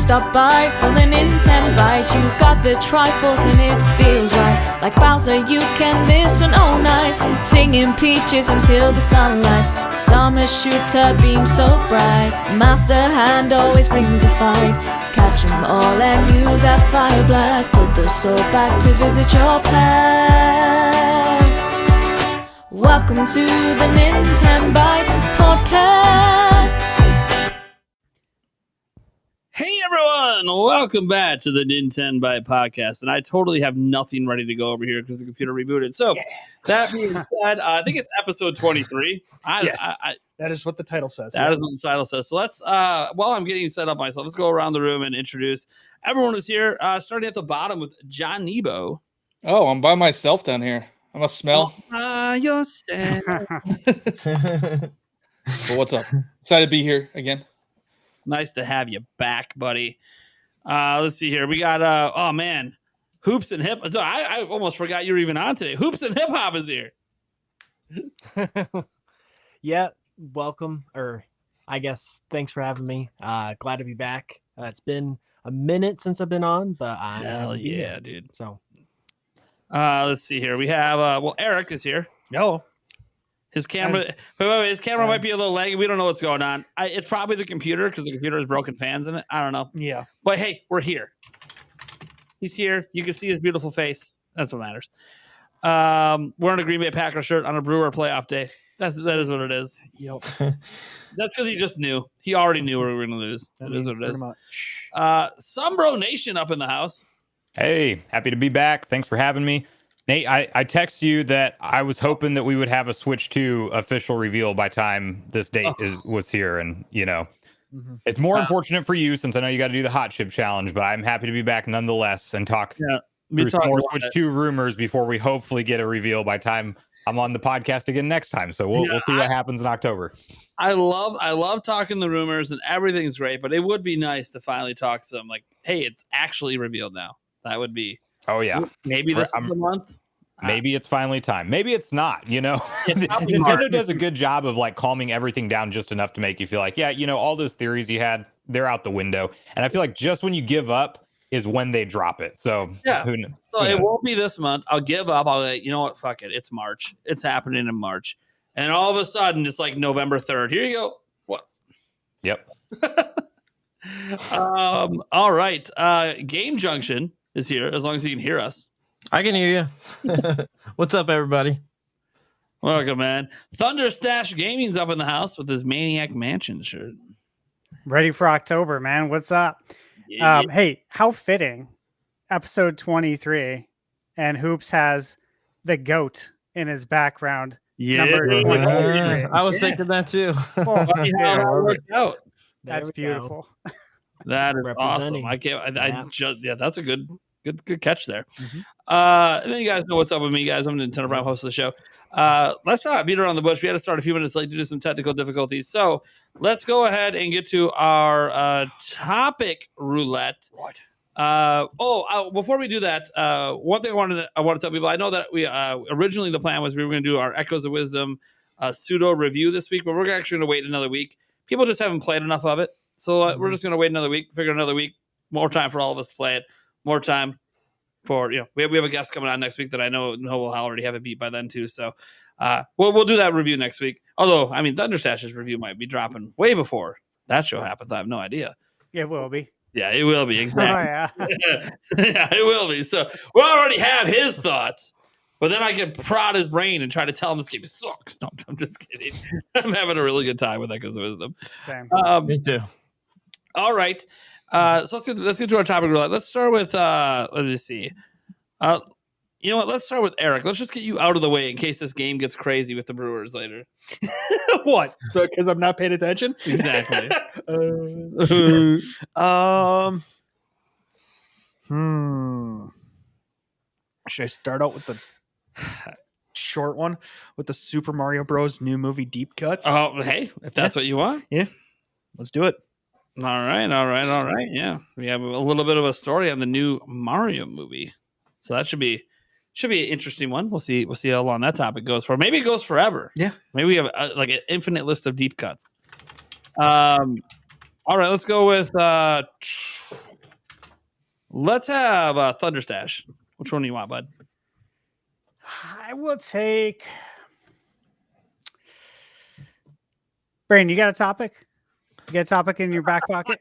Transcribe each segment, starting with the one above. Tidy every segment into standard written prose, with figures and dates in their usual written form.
stop by for the Nintenbyte. You got the Triforce and it feels right. Like Bowser, you can listen all night, singing peaches until the sun lights. Summer shoots her beam so bright. Master Hand always brings a fight. Catch 'em all and use that fire blast. Put the soul back to visit your past. Welcome to the Nintenbyte Podcast. Hey everyone, welcome back to the Nintenbyte Podcast. And I totally have nothing ready to go over here because the computer rebooted. So that being said, I think it's episode 23. Yes, that is what the title says. That is what the title says. So let's, while I'm getting set up myself, let's go around the room and introduce everyone who's here. Starting at the bottom with John Nebo. Oh, I'm by myself down here. I must smell. Yourself. Well, what's up? Excited to be here again. Nice to have you back, buddy. Let's see here. We got, oh man, Hoops and Hip. I almost forgot you were even on today. Hoops and Hip Hop is here. Yeah, welcome, or I guess thanks for having me. Glad to be back. It's been a minute since I've been on, but hell yeah, dude. So let's see here. We have well, Eric is here. No, his camera might be a little laggy. We don't know what's going on. It's probably the computer because the computer has broken fans in it. I don't know. Yeah, but hey, we're here. He's here. You can see his beautiful face. That's what matters. Wearing a Green Bay Packers shirt on a Brewer playoff day. That is what it is. Yep. That's because he just knew. He already knew we were going to lose. That is what it is. Sumbro Nation up in the house. Hey, happy to be back. Thanks for having me. Nate, I text you that I was hoping that we would have a Switch 2 official reveal by time this date was here. And, you know, it's more unfortunate for you since I know you got to do the hot chip challenge, but I'm happy to be back nonetheless and talk through some more Switch 2 rumors before we hopefully get a reveal by time I'm on the podcast again next time. So we'll see what happens in October. I love talking the rumors and everything's great, but it would be nice to finally talk some like, hey, it's actually revealed now. That would be. Oh yeah. Maybe this is the month. Maybe it's finally time. Maybe it's not, you know. Nintendo does a good job of like calming everything down just enough to make you feel like, yeah, you know, all those theories you had, they're out the window. And I feel like just when you give up is when they drop it. So yeah. So it won't be this month. I'll give up. I'll like, you know what? Fuck it. It's March. It's happening in March. And all of a sudden it's like November 3rd. Here you go. What? Yep. All right. Game Junction is here as long as you can hear us. I can hear you. What's up, everybody? Welcome, man. Thunder Stash Gaming's up in the house with his Maniac Mansion shirt. Ready for October, man. What's up? Yeah. Hey, how fitting. Episode 23, and Hoops has the goat in his background. Yeah. I was thinking that too. That worked out. That's beautiful. That is awesome. I can't. That's a good catch there. And then you guys know what's up with me, guys. I'm the Nintendo Prime host of the show. Let's not beat around the bush. We had to start a few minutes late due to some technical difficulties. So let's go ahead and get to our topic roulette. What? Before we do that, one thing I want to tell people. I know that we originally the plan was we were going to do our Echoes of Wisdom pseudo review this week, but we're actually going to wait another week. People just haven't played enough of it, so we're just going to wait another week. Figure another week, more time for all of us to play it. More time for we have a guest coming on next week that I know will already have it beat by then too. So we'll do that review next week. Although I mean Thunderstash's review might be dropping way before that show happens. I have no idea. It will be. Yeah, it will be exactly. Oh, yeah. Yeah, it will be. So we already have his thoughts, but then I can prod his brain and try to tell him this game sucks. No, I'm just kidding. I'm having a really good time with Echoes of Wisdom. Same. Me too. All right. So let's get to our topic. Let's start with let me see. You know what? Let's start with Eric. Let's just get you out of the way in case this game gets crazy with the Brewers later. What? So because I'm not paying attention? Exactly. Should I start out with the short one with the Super Mario Bros. New movie deep cuts? Oh, hey, if that's what you want. Yeah. Let's do it. All right. Yeah, we have a little bit of a story on the new Mario movie, so that should be an interesting one. We'll see how long that topic goes for. Maybe it goes forever. Yeah. Maybe we have like an infinite list of deep cuts. All right, let's go with Let's have Thunderstash. Which one do you want, bud? I will take. Brain, you got a topic? You got a topic in your back pocket?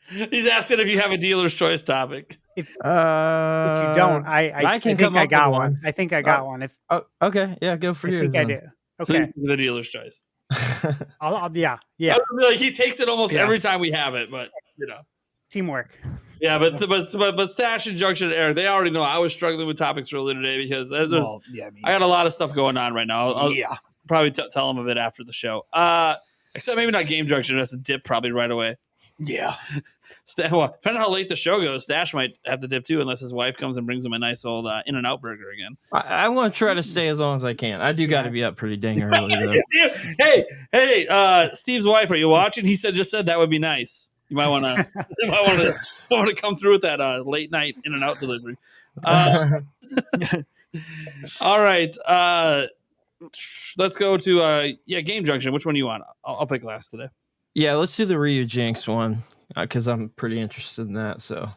He's asking if you have a dealer's choice topic. If you don't, I think I got one. I think I got one. If okay, yeah, go for I yours. think I do. Okay, So the dealer's choice. yeah. Like he takes it almost every time we have it, but Teamwork. Yeah, but Stash and Junction and Eric, they already know I was struggling with topics earlier today because I got a lot of stuff going on right now. I'll probably tell them a bit after the show. Except maybe not Game Junction. Has to dip probably right away. Yeah. Depending on how late the show goes, Stash might have to dip too, unless his wife comes and brings him a nice old In-N-Out burger again. I want to try to stay as long as I can. I do got to be up pretty dang early. Hey, Steve's wife, are you watching? He just said that would be nice. You might want to come through with that late night In-N-Out delivery. All right, let's go to Game Junction. Which one do you want? I'll pick last today. Yeah, let's do the Ryu Jinx one because I'm pretty interested in that. So,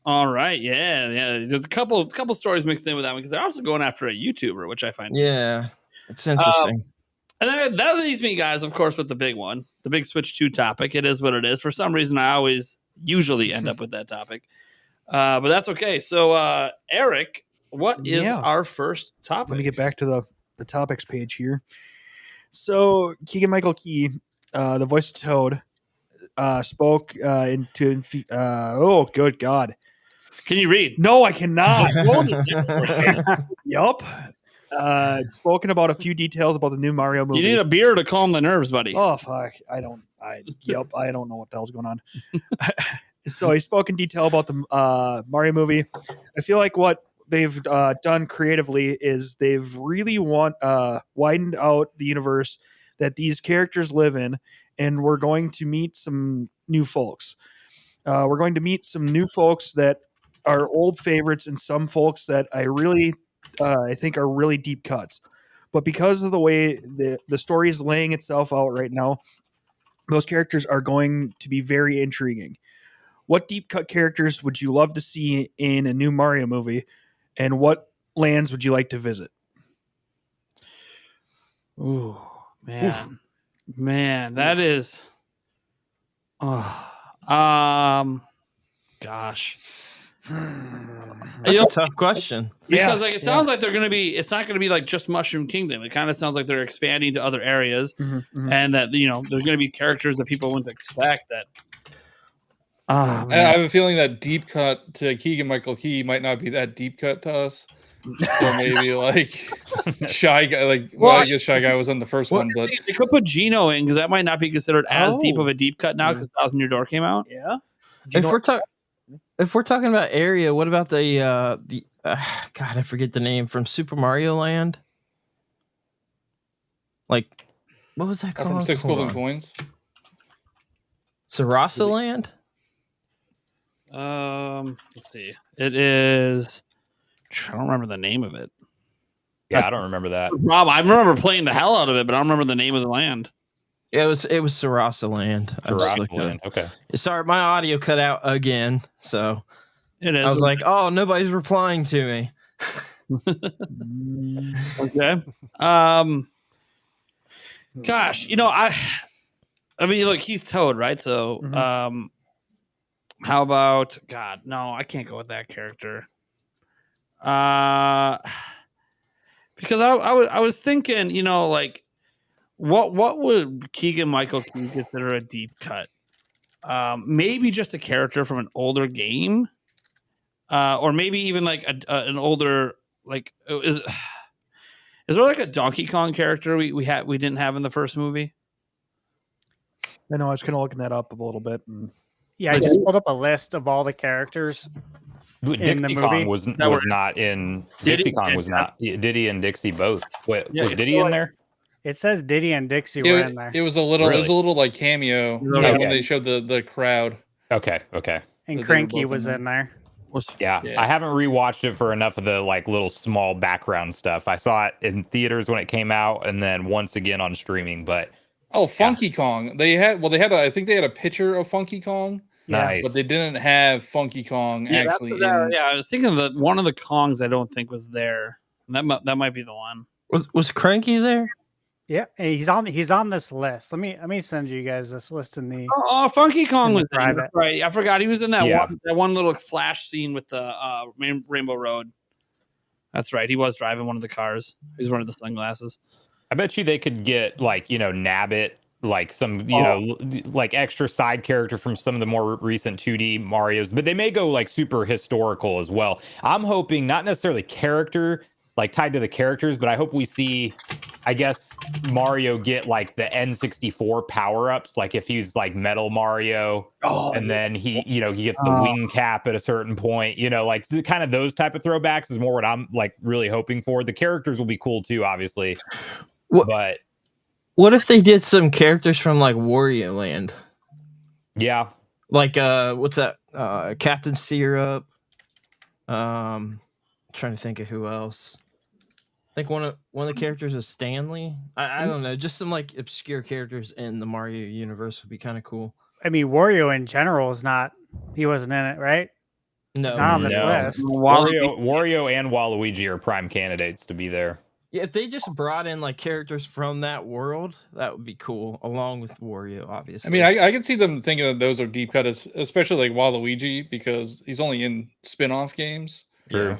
all right, yeah. There's a couple stories mixed in with that one because they're also going after a YouTuber, which I find it's interesting. And then that leaves me, guys, of course, with the big one, the big Switch 2 topic. It is what it is. For some reason, I always usually end up with that topic, but that's okay. So, Eric, what is our first topic? Let me get back to the topics page here. So, Keegan-Michael Key, the voice of Toad, spoke into. Oh, good God! Can you read? No, I cannot. Yup. Spoken about a few details about the new Mario movie. You need a beer to calm the nerves, buddy. Oh fuck! I don't know what the hell's going on. So he spoke in detail about the Mario movie. I feel like what they've done creatively is they've really widened out the universe that these characters live in, and we're going to meet some new folks. We're going to meet some new folks that are old favorites and some folks that I think are really deep cuts. But because of the way the story is laying itself out right now, those characters are going to be very intriguing. What deep cut characters would you love to see in a new Mario movie, and what lands would you like to visit? Ooh, man, that is. Gosh. That's a tough question. Because it sounds like it's not gonna be like just Mushroom Kingdom. It kind of sounds like they're expanding to other areas, and that there's gonna be characters that people wouldn't expect. That I have a feeling that deep cut to Keegan-Michael Key might not be that deep cut to us. So maybe like Shy Guy, I guess Shy Guy was on the first one, but they could put Gino in because that might not be considered as deep of a deep cut now because Thousand Year Door came out. Yeah. If we're talking about area, what about the God, I forget the name from Super Mario Land. Like, what was that called? From Six Golden Coins. Sarasa Land. Let's see. It is. I don't remember the name of it. Yeah, I don't remember that. Rob, I remember playing the hell out of it, but I don't remember the name of the land. It was Sarasa Land. Sarasa Land. Okay. Sorry, my audio cut out again, so it is. I was like, "Oh, nobody's replying to me." Okay. Gosh, I mean, look, he's Toad, right? So, how about God? No, I can't go with that character. Because I was thinking, what would Keegan-Michael Key consider a deep cut? Maybe just a character from an older game, or maybe even like an older is there like a Donkey Kong character we didn't have in the first movie? I know I was kind of looking that up a little bit. I just pulled up a list of all the characters. Dixie Kong was not in. Dixie Kong was not. Diddy and Dixie both. Wait, was Diddy in there? It says Diddy and Dixie were in there. It was a little like cameo when they showed the crowd. Okay. And Cranky was in there. Yeah, I haven't rewatched it for enough of the little small background stuff. I saw it in theaters when it came out, and then once again on streaming. But Funky Kong. I think they had a picture of Funky Kong. Yeah. Nice. but they didn't have Funky Kong actually. I was thinking that one of the Kongs I don't think was there. That might be the one. Was Cranky there? Yeah, and he's on this list. Let me send you guys this list in the Oh, Funky Kong in the was in, private. right. I forgot he was in that Yeah. one little flash scene with the Rainbow Road. That's right. He was driving one of the cars. He was wearing the sunglasses. I bet you they could get like, Nabbit, like some, like extra side character from some of the more recent 2D Marios, but they may go like super historical as well. I'm hoping not necessarily character, like tied to the characters, but I hope we see, I guess, Mario get like the N64 power-ups, like if he's like Metal Mario, and then he gets the wing cap at a certain point, like kind of those type of throwbacks is more what I'm like really hoping for. The characters will be cool too, obviously. But what if they did some characters from like Wario Land? Yeah. Like what's that? Captain Syrup. Trying to think of who else. I think one of the characters is Stanley. I don't know, just some like obscure characters in the Mario universe would be kind of cool. I mean, Wario in general is not. He wasn't in it, right? No, He's not on this list. Wario and Waluigi are prime candidates to be there. Yeah, if they just brought in like characters from that world, that would be cool, along with Wario, obviously. I mean, I can see them thinking that those are deep cuts, especially like Waluigi, because he's only in spin-off games. True.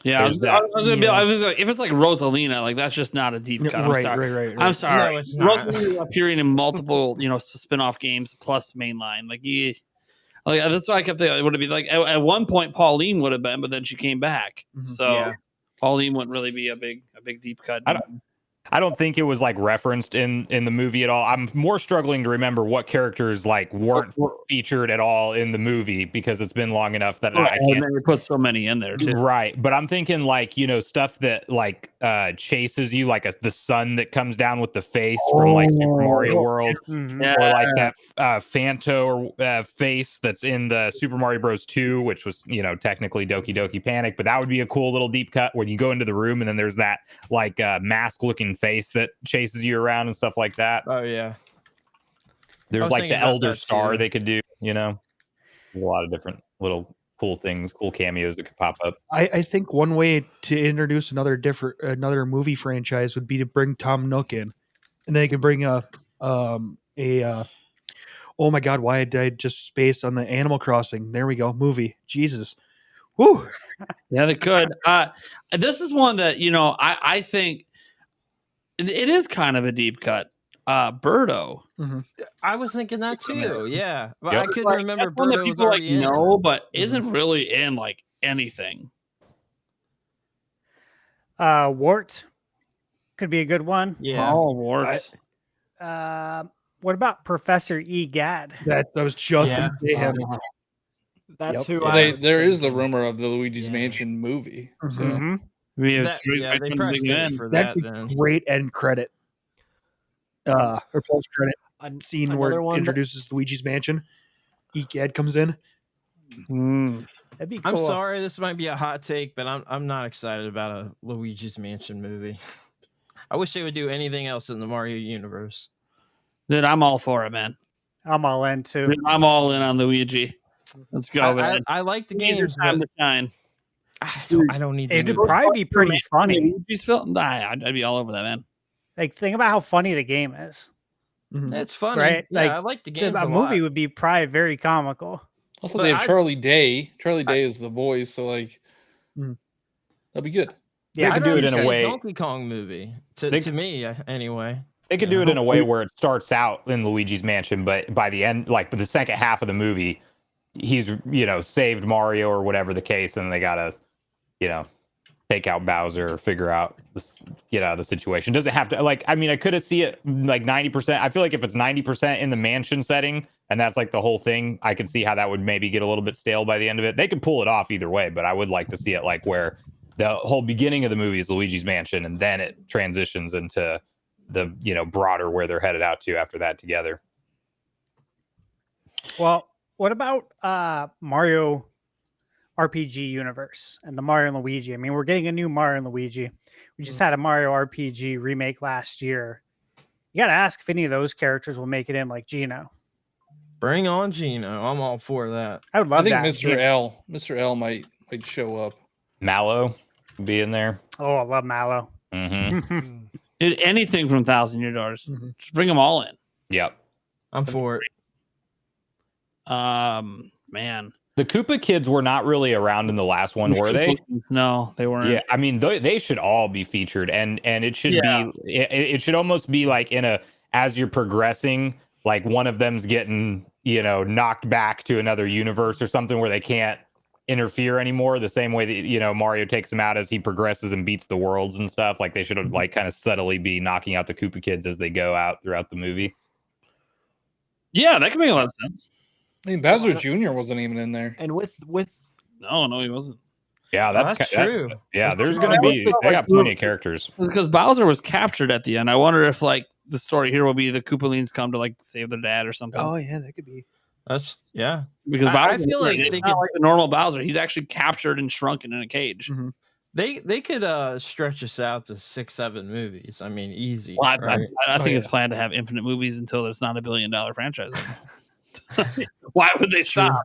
Yeah, I was like, if it's like Rosalina, like that's just not a deep cut. I'm sorry. Right. I'm sorry. No, it's not. Rosalina appearing in multiple, spin-off games plus mainline. Like that's why I kept thinking it would have been like at one point Pauline would have been, but then she came back. Mhm. So Pauline wouldn't really be a big deep cut. I don't think it was like referenced in the movie at all. I'm more struggling to remember what characters like weren't featured at all in the movie because it's been long enough that I can't. They put so many in there too. Right, but I'm thinking like stuff that like chases you, like the sun that comes down with the face from like Super Mario World, or like that Phanto or face that's in the Super Mario Bros. 2, which was technically Doki Doki Panic, but that would be a cool little deep cut when you go into the room and then there's that like mask looking face that chases you around and stuff like that. Oh yeah, there's like the Elder Star they could do. A lot of different little cool things, cool cameos that could pop up. I think one way to introduce another movie franchise would be to bring Tom Nook in, and they could bring oh my god, why did I just space on the Animal Crossing? There we go, movie. Jesus, whoo. Yeah, they could. This is one that I think it is kind of a deep cut. Birdo. Mm-hmm. I was thinking that too. Yeah, but Yep. I couldn't remember. That's one that Birdo people was like already in. know, but isn't really in like anything. Wart could be a good one. Yeah. Oh, Warts. What about Professor Egad? I was just going to say him. That's Yep. who There is the rumor of the Luigi's Mansion movie. So. Mhm. We have They probably did it for that. That'd Then. be great end credit. Or post credit scene where it introduces Luigi's Mansion. Egad comes in. That'd be cool. I'm sorry, this might be a hot take, but I'm not excited about a Luigi's Mansion movie. I wish they would do anything else in the Mario universe. Dude, I'm all for it, man. I'm all in too. Dude, I'm all in on Luigi. Let's go, man. I like the games, Time but to shine. I don't need. It'd probably be pretty funny. Luigi's film. I'd be all over that, man. Like, think about how funny the game is. It's funny, right? Yeah, I like the games A movie would be probably very comical. Also, But they have Charlie Day. Charlie Day is the voice, so like Mm. that'd be good. Yeah, They could do it in a way. Donkey Kong movie to me anyway. They could do it in a way where it starts out in Luigi's Mansion, but by the end, like the second half of the movie, he's saved Mario or whatever the case, and they gotta take out Bowser or figure out get out of the situation. Does it have to I could see it like 90%. I feel like if it's 90% in the mansion setting and that's like the whole thing, I could see how that would maybe get a little bit stale by the end of it. They could pull it off either way, but I would like to see it like where the whole beginning of the movie is Luigi's Mansion and then it transitions into the broader where they're headed out to after that together. Well, what about Mario RPG universe and the Mario and Luigi? I mean, we're getting a new Mario and Luigi. We just had a Mario RPG remake last year. You got to ask if any of those characters will make it in, like Gino. Bring on Gino. I'm all for that. I would love I think that. Mr. L might show up. Mallow be in there. Oh, I love Mallow. Mm-hmm. Dude, anything from 1,000 Year Doors, just bring them all in. Yep. I'm for it. Man, the Koopa kids were not really around in the last one, were they? No, they weren't. Yeah, I mean, they should all be featured, and it should be. It should almost be like as you're progressing, like one of them's getting knocked back to another universe or something where they can't interfere anymore. The same way that Mario takes them out as he progresses and beats the worlds and stuff. Like they should like kind of subtly be knocking out the Koopa kids as they go out throughout the movie. Yeah, that could make a lot of sense. I mean, Bowser Jr. wasn't even in there. And with no, he wasn't. Yeah, that's true. There's going to be. They got plenty of characters. Because Bowser was captured at the end. I wonder if like the story here will be the Koopalings come to like save their dad or something. Oh yeah, that could be. That's Because I Bowser, feel like it's they not could, like the normal Bowser. He's actually captured and shrunken in a cage. Mm-hmm. they could stretch this out to 6-7 movies. I mean, easy. Well, right? I think it's planned to have infinite movies until there's not $1 billion franchise. Why would they stop?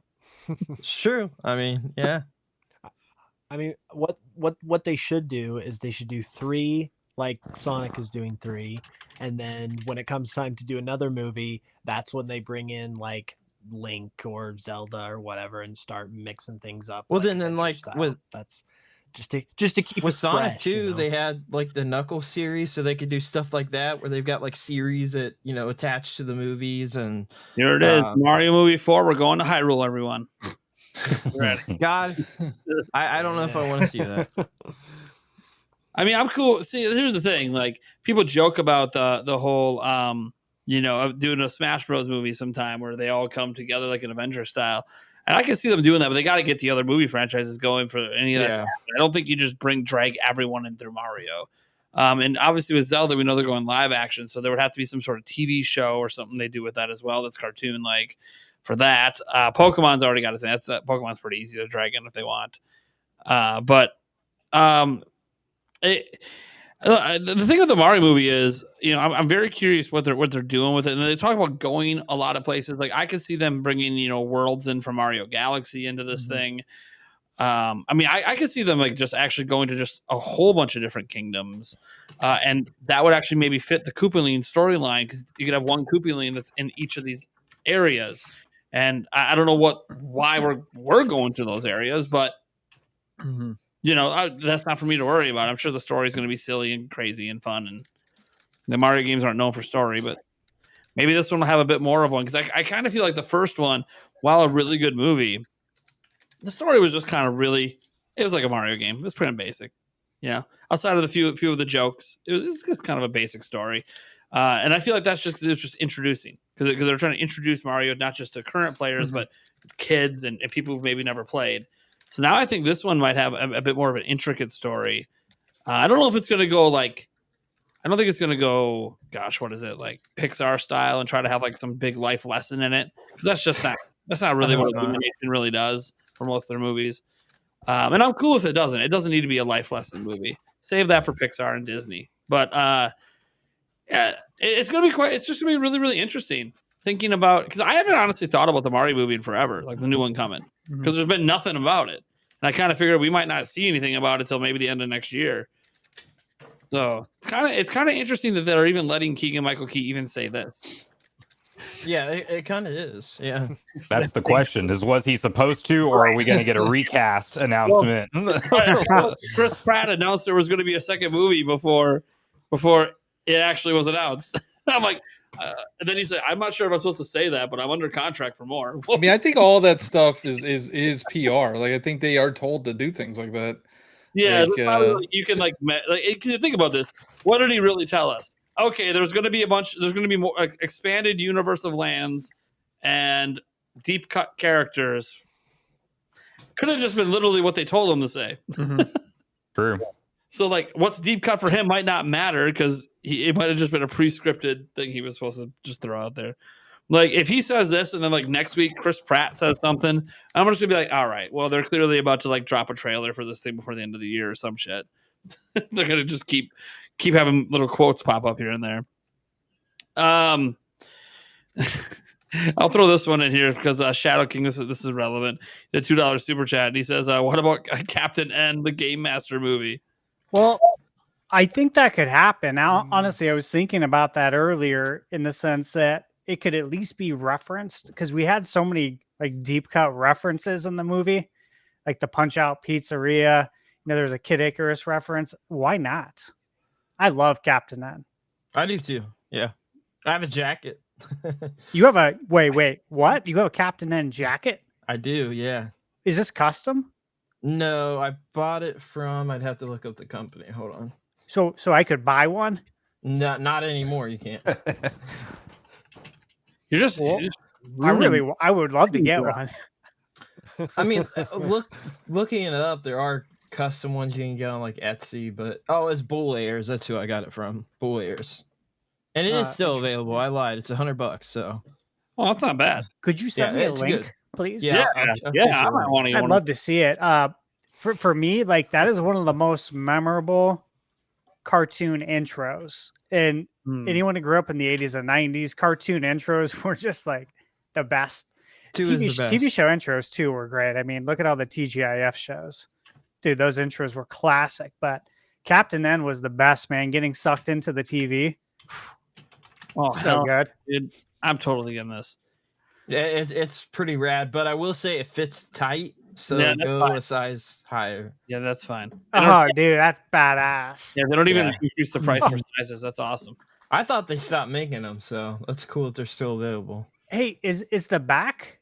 True. I mean, yeah. I mean, what they should do is they should do 3, like Sonic is doing 3, and then when it comes time to do another movie, that's when they bring in like Link or Zelda or whatever and start mixing things up. Well, then like with that's just to keep with it Sonic fresh, 2, they had like the Knuckles series, so they could do stuff like that where they've got like series that attached to the movies. And here it is, Mario movie 4. We're going to Hyrule, everyone. God, I don't know if I want to see that. I mean, I'm cool. See, here's the thing: like people joke about the whole doing a Smash Bros. Movie sometime where they all come together like an Avengers style. And I can see them doing that, but they got to get the other movie franchises going for any of that. Yeah. I don't think you just drag everyone in through Mario. And obviously with Zelda, we know they're going live action, so there would have to be some sort of TV show or something they do with that as well. That's cartoon like for that. Pokemon's already got its thing. Pokemon's pretty easy to drag in if they want. The thing with the Mario movie is, I'm very curious what they're doing with it. And they talk about going a lot of places. Like I could see them bringing, worlds in from Mario Galaxy into this thing. I mean, I could see them like just actually going to just a whole bunch of different kingdoms, and that would actually maybe fit the Koopaline storyline because you could have one Koopaline that's in each of these areas. And I don't know why we're going to those areas, but. That's not for me to worry about. I'm sure the story is going to be silly and crazy and fun. And the Mario games aren't known for story, but maybe this one will have a bit more of one. Because I kind of feel like the first one, while a really good movie, the story was just kind of it was like a Mario game. It was pretty basic. Outside of the few of the jokes, it was just kind of a basic story. And I feel like that's just because it's just introducing. Because they're trying to introduce Mario not just to current players, but kids and people who maybe never played. So now I think this one might have a bit more of an intricate story. I don't know if it's going to go I don't think it's going to go, gosh, what is it, like Pixar style and try to have like some big life lesson in it. Because that's not really what Emulation really does for most of their movies. And I'm cool if it doesn't. It doesn't need to be a life lesson movie. Save that for Pixar and Disney. But it's going to be it's just going to be really, really interesting. Thinking about, because I haven't honestly thought about the Mario movie in forever, like the new one coming, because there's been nothing about it, and I kind of figured we might not see anything about it until maybe the end of next year. So it's kind of interesting that they're even letting Keegan-Michael Key even say this. Yeah, it kind of is. Yeah, that's the question: was he supposed to, or are we going to get a recast announcement? Chris Pratt announced there was going to be a second movie before it actually was announced. I'm like. And then he said, "I'm not sure if I'm supposed to say that, but I'm under contract for more." I mean, I think all that stuff is PR. Like, I think they are told to do things like that. Yeah, you can think about this. What did he really tell us? Okay, there's going to be more expanded universe of lands and deep cut characters. Could have just been literally what they told him to say. True. So, what's deep cut for him might not matter because it might have just been a pre-scripted thing he was supposed to just throw out there. Like, if he says this and then, next week Chris Pratt says something, I'm just going to be like, all right, well, they're clearly about to, drop a trailer for this thing before the end of the year or some shit. They're going to just keep having little quotes pop up here and there. I'll throw this one in here because Shadow King, this is relevant. The $2 super chat. He says, "What about Captain N, the Game Master movie?" Well, I think that could happen. Now, honestly, I was thinking about that earlier in the sense that it could at least be referenced because we had so many like deep cut references in the movie, like the Punch Out Pizzeria. You know, there's a Kid Icarus reference. Why not? I love Captain N. I do too. Yeah, I have a jacket. You have a wait, what? You have a Captain N jacket? I do. Yeah. Is this custom? No, I bought it from. I'd have to look up the company. Hold on. So I could buy one? Not anymore. You can't. You're just I would love to get one. I mean, looking it up, there are custom ones you can get on like Etsy, but it's Bull Airs. That's who I got it from. Bull Airs, and it is still available. I lied. It's $100. So, that's not bad. Could you send me a link, good. please? Yeah, I might want to. I'd love to see it. For me, like that is one of the most memorable cartoon intros. And anyone who grew up in the 80s and 90s, cartoon intros were just like the best. TV show intros too were great. I mean, look at all the TGIF shows. Dude, those intros were classic. But Captain N was the best, man. Getting sucked into the TV. Oh, so good. Dude, I'm totally getting this. Yeah, it's pretty rad, but I will say it fits tight, so go a size higher. Yeah, that's fine. Oh, dude, that's badass. Yeah, they don't even increase the price for sizes. That's awesome. I thought they stopped making them, so that's cool that they're still available. Hey, is the back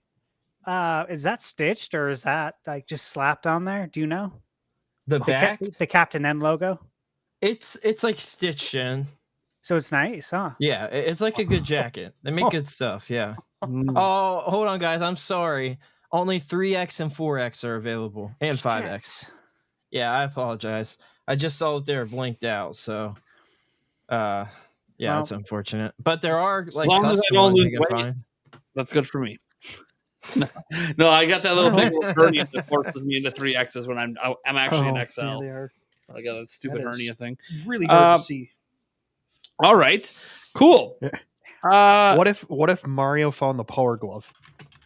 is that stitched or is that like just slapped on there? Do you know? The back? The Captain N logo? It's like stitched in. So it's nice, huh? Yeah, it's like a good jacket. They make good stuff, yeah. Oh, hold on, guys. I'm sorry. Only 3X and 4X are available, and 5X. Yeah, I apologize. I just saw that they were blinked out, so it's unfortunate. But there are like custom ones you can find. That's good for me. No, I got that little thing with hernia that forces me into 3Xs when I'm actually an XL. Yeah, they are. I got that stupid hernia thing. Really hard to see. All right, cool. What if Mario found the Power Glove,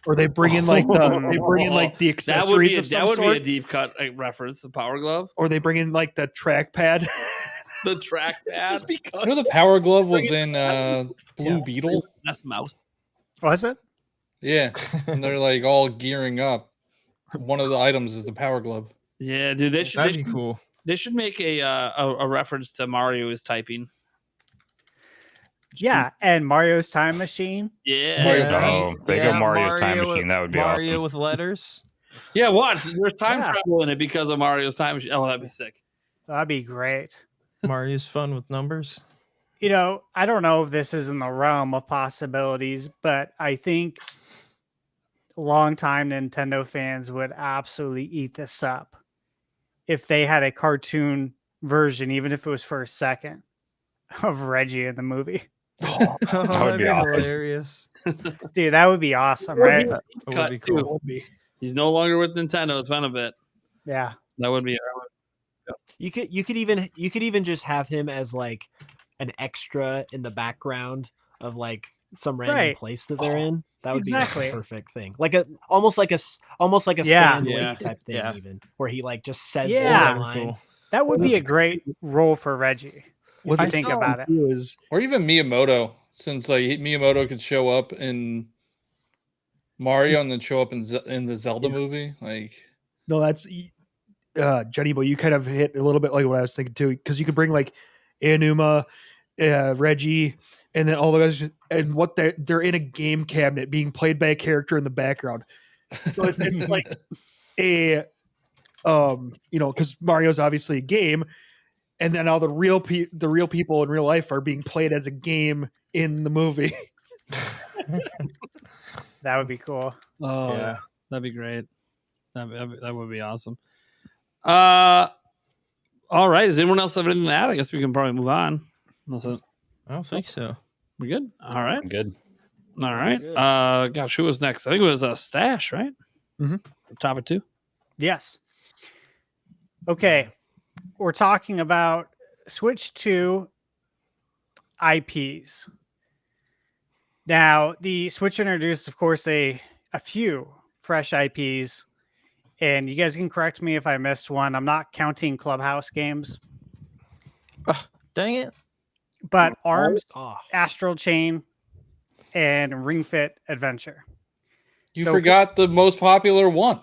or they bring in like the accessories of some that would sort? be a deep cut reference, the Power Glove, or they bring in like the trackpad. The trackpad. Just because the Power Glove was in Blue Beetle. That's mouse. Was it? Yeah, and they're like all gearing up. One of the items is the Power Glove. Yeah, dude, That'd be cool. They should make a reference to Mario is typing. Yeah, and Mario's Time Machine. Yeah. They go Mario's Time Machine. That would be awesome. Mario with letters. Yeah, watch. There's time travel in it because of Mario's Time Machine. Oh, that'd be sick. That'd be great. Mario's fun with numbers. You know, I don't know if this is in the realm of possibilities, but I think longtime Nintendo fans would absolutely eat this up if they had a cartoon version, even if it was for a second, of Reggie in the movie. That would be awesome. Hilarious. Dude, that would be awesome, right? That would be cool. He's no longer with Nintendo. It's been a bit. Yeah. That would be. You could even just have him as like an extra in the background of like some random place that they're in. That would be like the perfect thing. Like almost like a Stan Lee type thing, even where he like just says one line. Cool. That would be a great role for Reggie. If you think about it. Or even Miyamoto, since like Miyamoto could show up in Mario and then show up in the Zelda movie. Like, no, that's Jenny, but you kind of hit a little bit like what I was thinking too, because you could bring like Aonuma, Reggie, and then all the guys, and what they're in a game cabinet being played by a character in the background. So it's like a because Mario's obviously a game. And then all the real people in real life are being played as a game in the movie. That would be cool. Oh, yeah. That'd be great. That would be awesome. All right. Does anyone else have anything to add? I guess we can probably move on. I don't think so. We good? All right. Good. All right. Gosh, who was next? I think it was Stash, right? Mm-hmm. Top of two. Yes. Okay. We're talking about Switch 2 IPs. Now, the Switch introduced, of course, a few fresh IPs, and you guys can correct me if I missed one. I'm not counting Clubhouse games, Dang it. but ARMS, Oh, Astral Chain, and Ring Fit Adventure. You So- forgot the most popular one.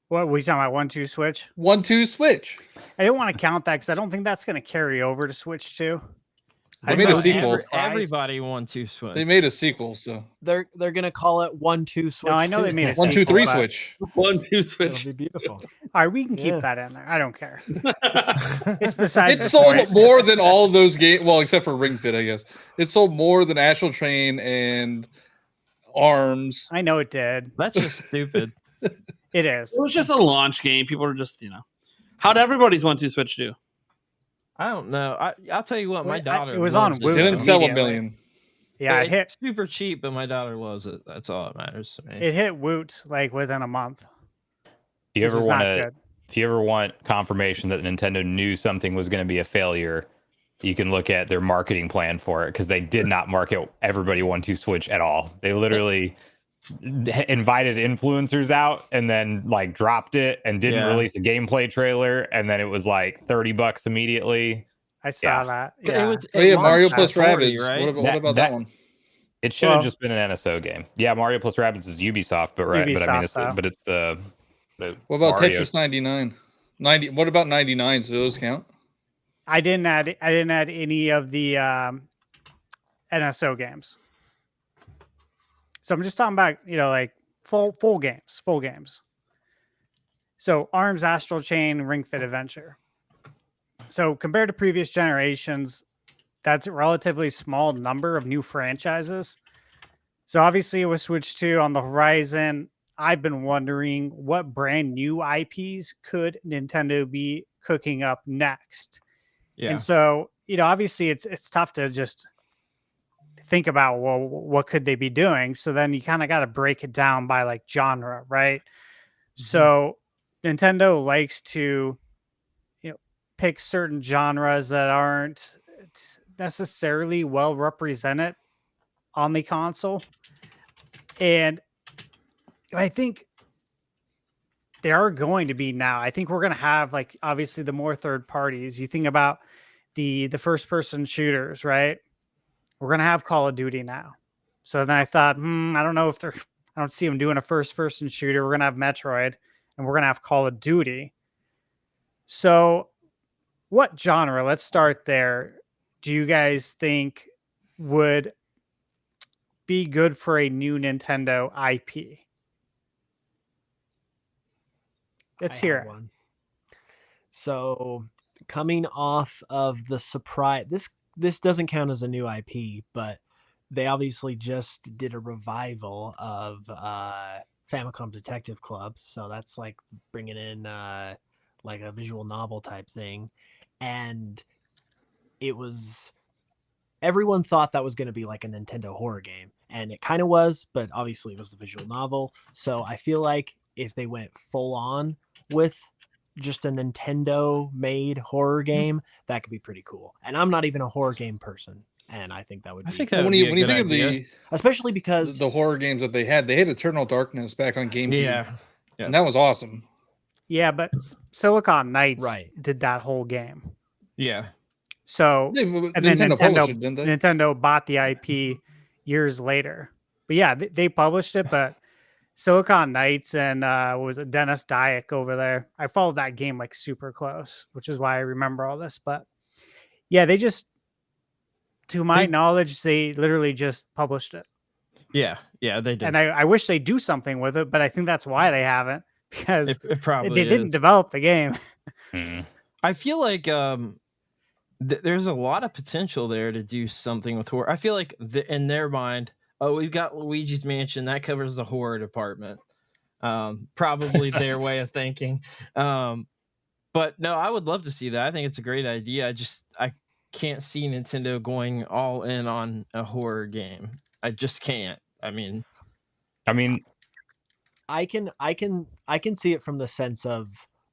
What were you talking about? 1-2 Switch? 1-2 Switch. I didn't want to count that because I don't think that's going to carry over to Switch 2. They I made don't a know. sequel. Everybody won to Switch. They made a sequel, so they're gonna call it 1-2 Switch. No, I know they made a 1-2-3 sequel, but- Switch. 1-2 It'll Switch. be beautiful. All right, we can keep Yeah. that in there. I don't care. It's besides It the sold point. more than all of those games. Well, except for Ring Fit, I guess. It sold more than Astral Train and ARMS. I know it did. That's just stupid. It is. It was just a launch game. People were just, how'd everybody's 1-2 Switch do? I don't know. I'll tell you what, my Well, daughter it was on loves Woo. it. Didn't sell a Immediately. million. Yeah, it It's hit. super cheap, but my daughter loves it. That's all that matters to me. It hit Woot like within a month. If you which ever is want not to, good. if you ever want confirmation that Nintendo knew something was going to be a failure, you can look at their marketing plan for it because they did not market everybody 1-2 Switch at all. They literally invited influencers out and then like dropped it and didn't Yeah. release a gameplay trailer, and then it was like $30 immediately. I saw that. It Yeah. was- Oh it yeah, Mario launched at plus 40, Rabbids. right? What about that one? It should have Well- just been an NSO game. Yeah, Mario plus Rabbids is Ubisoft, but right, but I mean, it's Ubisoft, but it's the What about Mario. Tetris 99? 90. What about 99s? Do those count? I didn't add any of the NSO games. So I'm just talking about, like full games. So ARMS, Astral Chain, Ring Fit Adventure. So compared to previous generations, that's a relatively small number of new franchises. So obviously with Switch 2 on the horizon, I've been wondering what brand new IPs could Nintendo be cooking up next. Yeah. And so, obviously it's tough to just think about, well, what could they be doing? So then you kind of got to break it down by like genre, right? So Nintendo likes to, pick certain genres that aren't necessarily well represented on the console. And I think there are going to be now. I think we're going to have like obviously the more third parties. You think about the first person shooters, right? We're going to have Call of Duty now. So then I thought, I don't know if I don't see them doing a first person shooter. We're going to have Metroid and we're going to have Call of Duty. So what genre? Let's start there. Do you guys think would be good for a new Nintendo IP? Let's I hear have it. one. So coming off of the surprise, this doesn't count as a new IP, but they obviously just did a revival of Famicom Detective Club, so that's like bringing in like a visual novel type thing, and everyone thought that was going to be like a Nintendo horror game, and it kind of was, but obviously it was the visual novel. So I feel like if they went full on with just a Nintendo made horror game, that could be pretty cool. And I'm not even a horror game person, and I think that would be, I think that When would you be a when you good think idea. especially because of the horror games that they had Eternal Darkness back on GameCube. Yeah. And that was awesome. Yeah, but Silicon Knights Right. did that whole game. Yeah. So Nintendo, and then published it, didn't they? Nintendo bought the IP years later. But yeah, they published it, but Silicon Knights and what was it, Dennis Dyack over there. I followed that game like super close, which is why I remember all this. But yeah, they just, to my knowledge, they literally just published it. Yeah. Yeah, they did. And I wish they do something with it, but I think that's why they haven't, because it probably they didn't is. develop the game. I feel like there's a lot of potential there to do something with horror. I feel like in their mind, we've got Luigi's Mansion that covers the horror department. Probably their way of thinking. But no, I would love to see that. I think it's a great idea. I can't see Nintendo going all in on a horror game. I just can't. I mean, I can see it from the sense of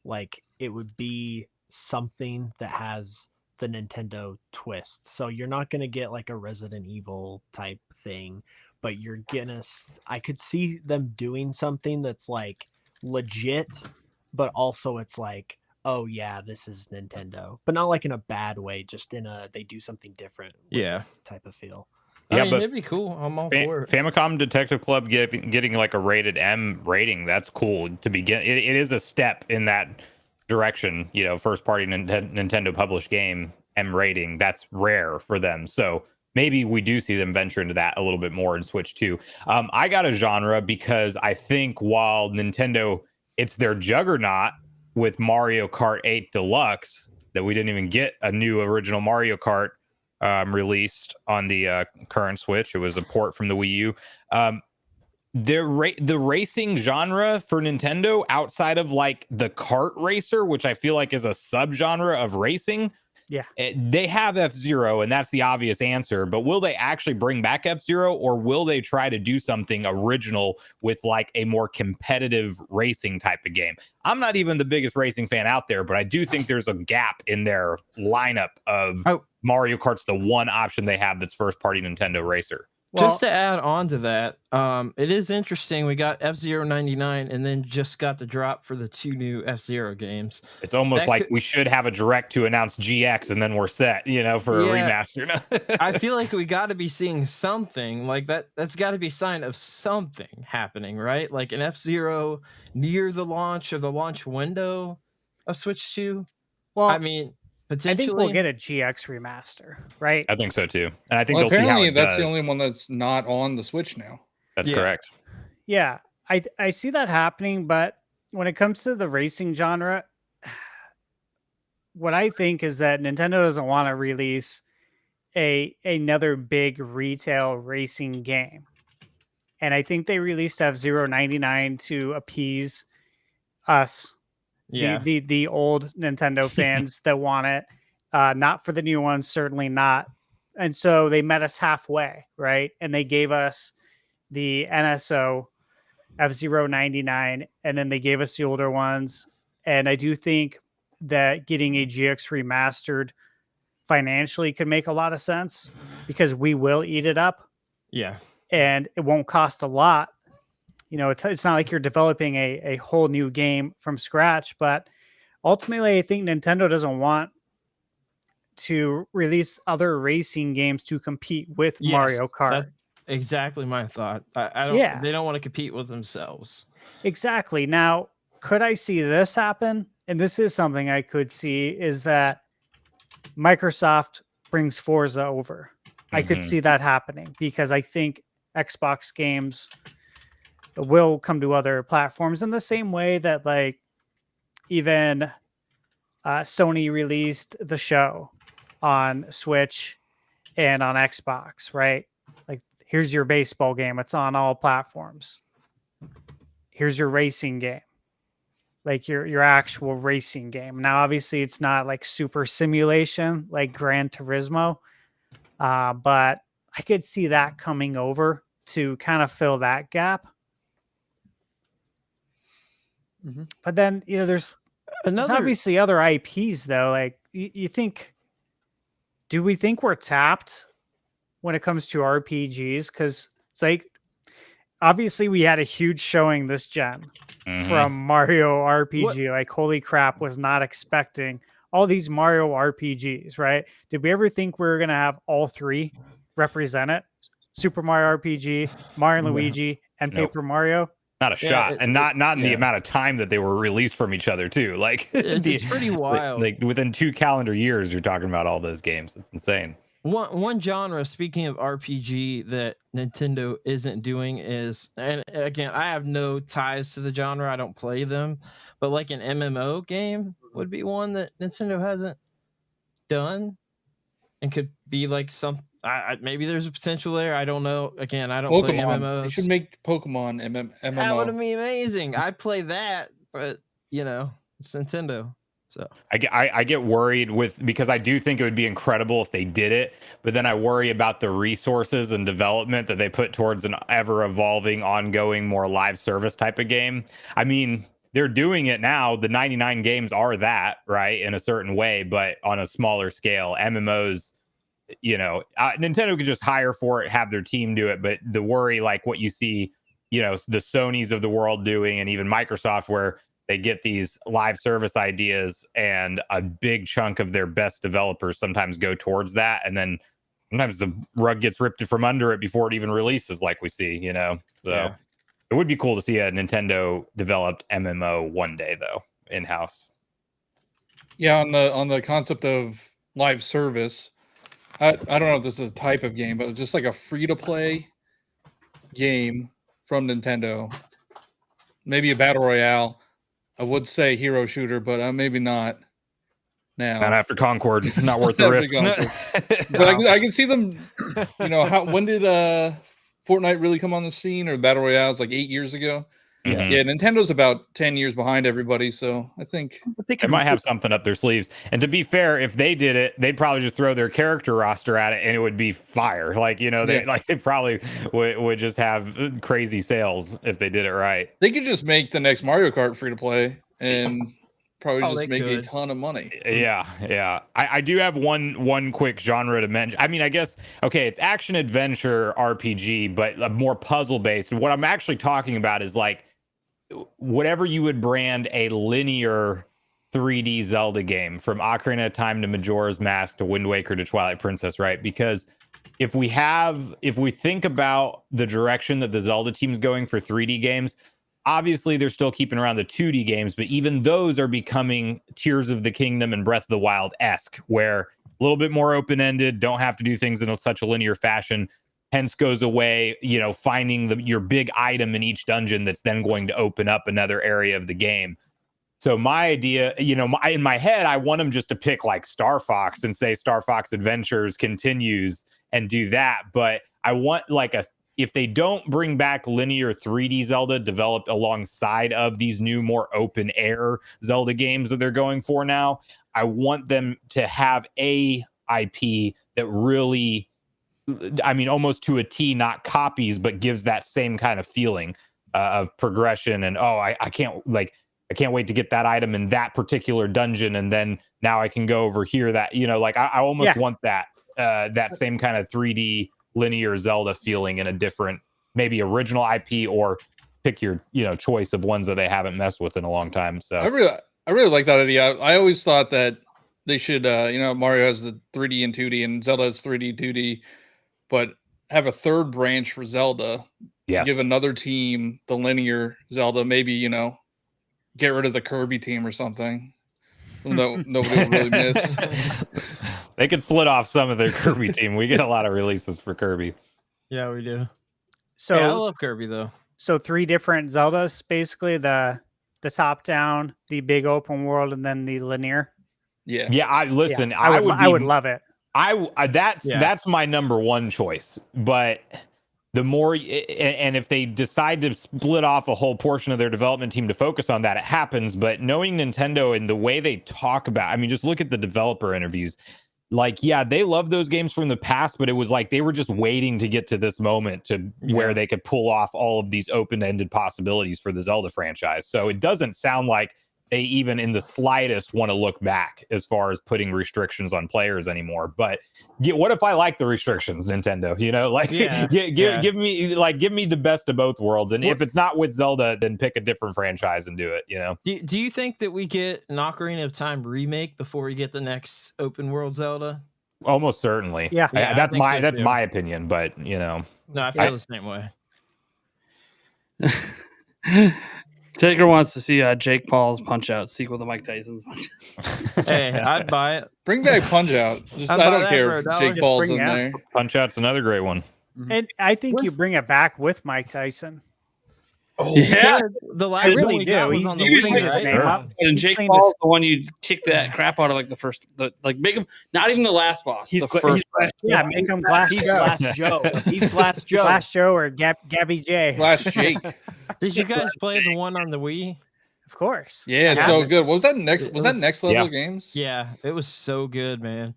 like it would be something that has the Nintendo twist. So you're not going to get like a Resident Evil type thing, but I could see them doing something that's like legit, but also it's like, oh yeah, this is Nintendo, but not like in a bad way, just in a they do something different type of feel. I mean, it'd be cool. I'm all for it. Famicom Detective Club getting like a rated M rating, that's cool to begin. It is a step in that direction, first party Nintendo published game M rating. That's rare for them, so maybe we do see them venture into that a little bit more in Switch 2. I got a genre because I think while Nintendo, it's their juggernaut with Mario Kart 8 Deluxe, that we didn't even get a new original Mario Kart released on the current Switch. It was a port from the Wii U. The racing genre for Nintendo, outside of like the kart racer, which I feel like is a subgenre of racing, they have F-Zero, and that's the obvious answer. But will they actually bring back F-Zero, or will they try to do something original with like a more competitive racing type of game? I'm not even the biggest racing fan out there, but I do think there's a gap in their lineup of Mario Kart's the one option they have that's first party Nintendo racer. Well, just to add on to that, it is interesting. We got F-Zero 99 and then just got the drop for the 2 new F-Zero games. It's almost like we should have a direct to announce GX and then we're set, for a remaster. I feel like we got to be seeing something like that. That's got to be a sign of something happening, right? Like an F-Zero near the launch of the launch window of Switch 2. Well, I mean, potentially, I think we'll get a GX remaster, right? I think so too, and I think apparently that's the only one that's not on the Switch now. That's correct. Yeah, I see that happening, but when it comes to the racing genre, what I think is that Nintendo doesn't want to release another big retail racing game, and I think they released F-Zero 99 to appease us. The old Nintendo fans that want it, not for the new ones, certainly not. And so they met us halfway, right? And they gave us the NSO F-Zero 99, and then they gave us the older ones. And I do think that getting a GX remastered financially could make a lot of sense because we will eat it up. Yeah. And it won't cost a lot. It's not like you're developing a whole new game from scratch, but ultimately, I think Nintendo doesn't want to release other racing games to compete with Mario Kart. That's exactly my thought. I don't. They don't want to compete with themselves. Exactly. Now, could I see this happen? And this is something I could see: is that Microsoft brings Forza over. I could see that happening because I think Xbox games will come to other platforms in the same way that like even Sony released The Show on Switch and on Xbox, right? Like, here's your baseball game. It's on all platforms. Here's your racing game. Like your actual racing game. Now, obviously, it's not like super simulation like Gran Turismo, but I could see that coming over to kind of fill that gap. But then, there's obviously other IPs though. Like you think, do we think we're tapped when it comes to RPGs? Because it's like, obviously we had a huge showing this gen from Mario RPG. Like, holy crap, was not expecting all these Mario RPGs, right? Did we ever think we were going to have all three represented? Super Mario RPG, Mario and Luigi, and Paper Mario? Not a shot, and not in the amount of time that they were released from each other too. Like it's pretty wild. Like within 2 calendar years, you're talking about all those games. It's insane. One genre, speaking of RPG, that Nintendo isn't doing is, and again, I have no ties to the genre. I don't play them, but like an MMO game would be one that Nintendo hasn't done, and could be like some. Maybe there's a potential there. I don't know. Again, I don't play MMOs. They should make Pokemon MMO. That would be amazing. I play that, but it's Nintendo. So I get worried because I do think it would be incredible if they did it, but then I worry about the resources and development that they put towards an ever evolving, ongoing, more live service type of game. I mean, they're doing it now. The 99 games are that, right, in a certain way, but on a smaller scale. MMOs, Nintendo could just hire for it, have their team do it. But the worry, like what you see, the Sonys of the world doing, and even Microsoft, where they get these live service ideas and a big chunk of their best developers sometimes go towards that. And then sometimes the rug gets ripped from under it before it even releases, like we see, So it would be cool to see a Nintendo developed MMO one day, though, in-house. Yeah, on the concept of live service, I don't know if this is a type of game, but just like a free-to-play game from Nintendo, maybe a battle royale. I would say hero shooter, but maybe not now. Not after Concord, not worth the risk. But I can see them. When did Fortnite really come on the scene, or battle royales? Like 8 years ago. Yeah, Nintendo's about 10 years behind everybody, so I think they might have something up their sleeves. And to be fair, if they did it, they'd probably just throw their character roster at it, and it would be fire. They probably would just have crazy sales if they did it right. They could just make the next Mario Kart free to play and probably just make a ton of money. Yeah. I do have one quick genre to mention. I mean, I guess, okay, it's action adventure RPG, but more puzzle based. What I'm actually talking about is like whatever you would brand a linear 3D Zelda game, from Ocarina of Time to Majora's Mask to Wind Waker to Twilight Princess, right? Because if we think about the direction that the Zelda team's going for 3D games, obviously they're still keeping around the 2D games, but even those are becoming Tears of the Kingdom and Breath of the Wild-esque, where a little bit more open-ended, don't have to do things in such a linear fashion. Hence goes away, finding your big item in each dungeon that's then going to open up another area of the game. So my idea, in my head, I want them just to pick like Star Fox and say Star Fox Adventures continues and do that. But I want if they don't bring back linear 3D Zelda developed alongside of these new, more open air Zelda games that they're going for now, I want them to have a IP that really, almost to a T, not copies, but gives that same kind of feeling of progression. And I can't wait to get that item in that particular dungeon, and then now I can go over here. That I almost want that same kind of 3D linear Zelda feeling in a different, maybe original IP, or pick your choice of ones that they haven't messed with in a long time. So I really like that idea. I always thought that they should Mario has the 3D and 2D, and Zelda has 3D 2D, but have a third branch for Zelda. Yes. Give another team the linear Zelda, maybe get rid of the Kirby team or something. No, nobody would really miss. They could split off some of their Kirby team. We get a lot of releases for Kirby. Yeah, we do. So I love Kirby though. So 3 different Zeldas, basically the top down, the big open world, and then the linear. Yeah. I would love it. That's my number one choice. But the more, and if they decide to split off a whole portion of their development team to focus on that, it happens. But knowing Nintendo and the way they talk about, just look at the developer interviews. They love those games from the past, but it was like they were just waiting to get to this moment where they could pull off all of these open-ended possibilities for the Zelda franchise. So it doesn't sound like they even in the slightest want to look back as far as putting restrictions on players anymore. But what if I like the restrictions, Nintendo? Give me the best of both worlds. And if it's not with Zelda, then pick a different franchise and do it. Do you think that we get an Ocarina of Time remake before we get the next open world Zelda? Almost certainly. Yeah. That's my opinion, but No, I feel the same way. Taker wants to see Jake Paul's Punch Out sequel to Mike Tyson's Punch Out. Hey, I'd buy it. Bring back Punch Out. I don't care if Jake Paul's in there. Punch Out's another great one. And I think you bring it back with Mike Tyson. Oh yeah, the last I really do. He's on the Wii, his name up. And Jake Paul's the one you kick that crap out of, like the first, make him not even the last boss. He's the first. Make him Glass Joe. He's Glass Joe. Glass Joe or Gabby J. Glass Jake. Did you guys play the one on the Wii? Of course. Yeah, it's so good. What was that next? Was that next level games? Yeah, it was so good, man.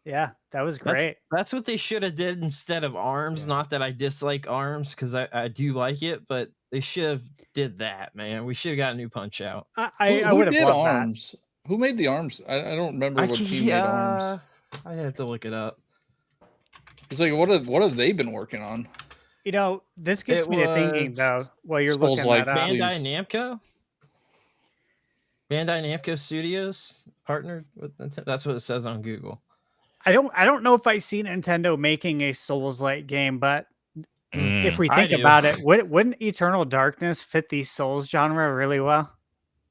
Yeah, that was great. That's what they should have did instead of ARMS. Yeah. Not that I dislike ARMS, because I do like it, but they should have did that, man. We should have got a new Punch Out. I would have loved ARMS? That. Who made the ARMS? I don't remember what team made ARMS. I have to look it up. It's like what have they been working on? You know, this gets me to thinking though. While you're looking Souls-like, that up, Bandai Namco. Bandai Namco Studios partnered with Nintendo. That's what it says on Google. I don't know if I see Nintendo making a Souls-like game, but if we think about it, wouldn't Eternal Darkness fit the Souls genre really well?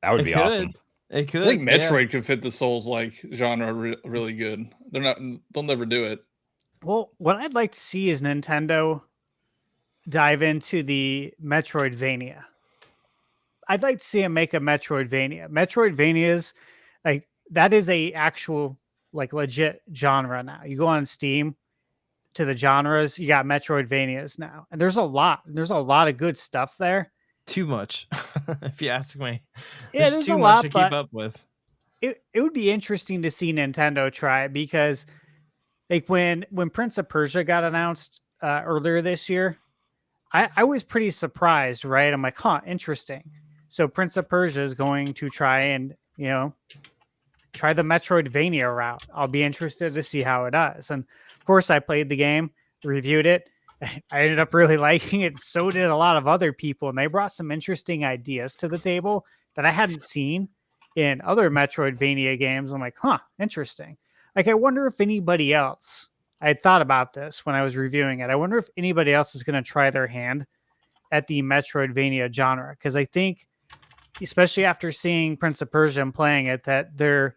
That would be awesome. It could. I think Metroid could fit the Souls-like genre really good. They'll never do it. Well, what I'd like to see is Nintendo dive into the Metroidvania. I'd like to see them make a Metroidvania. Metroidvanias, like that is a actual like legit genre now. You go on Steam to the genres, you got Metroidvanias now. And there's a lot of good stuff there. Too much, if you ask me. Yeah, there's too a much lot to keep up with. It would be interesting to see Nintendo try it because like when Prince of Persia got announced earlier this year, I was pretty surprised, right? I'm like, huh, interesting. So Prince of Persia is going to try and, try the Metroidvania route. I'll be interested to see how it does. And of course, I played the game, reviewed it. I ended up really liking it. So did a lot of other people. And they brought some interesting ideas to the table that I hadn't seen in other Metroidvania games. I'm like, huh, interesting. Like, I wonder if anybody else, I had thought about this when I was reviewing it. I wonder if anybody else is going to try their hand at the Metroidvania genre. Because I think, especially after seeing Prince of Persia and playing it, that there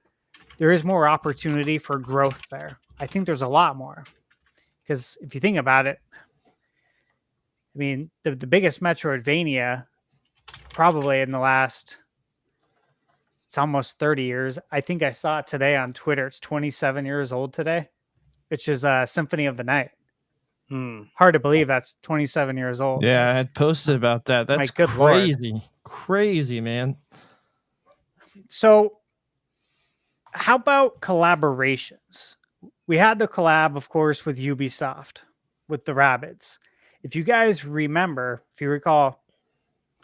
is more opportunity for growth there. I think there's a lot more. Because if you think about it, I mean, the biggest Metroidvania probably in the last, it's almost 30 years. I think I saw it today on Twitter. It's 27 years old today, which is Symphony of the Night. Hard to believe that's 27 years old. Yeah, I had posted about that. That's crazy. Lord. Crazy, man. So how about collaborations? We had the collab, of course, with Ubisoft, with the Rabbids. If you guys remember, if you recall,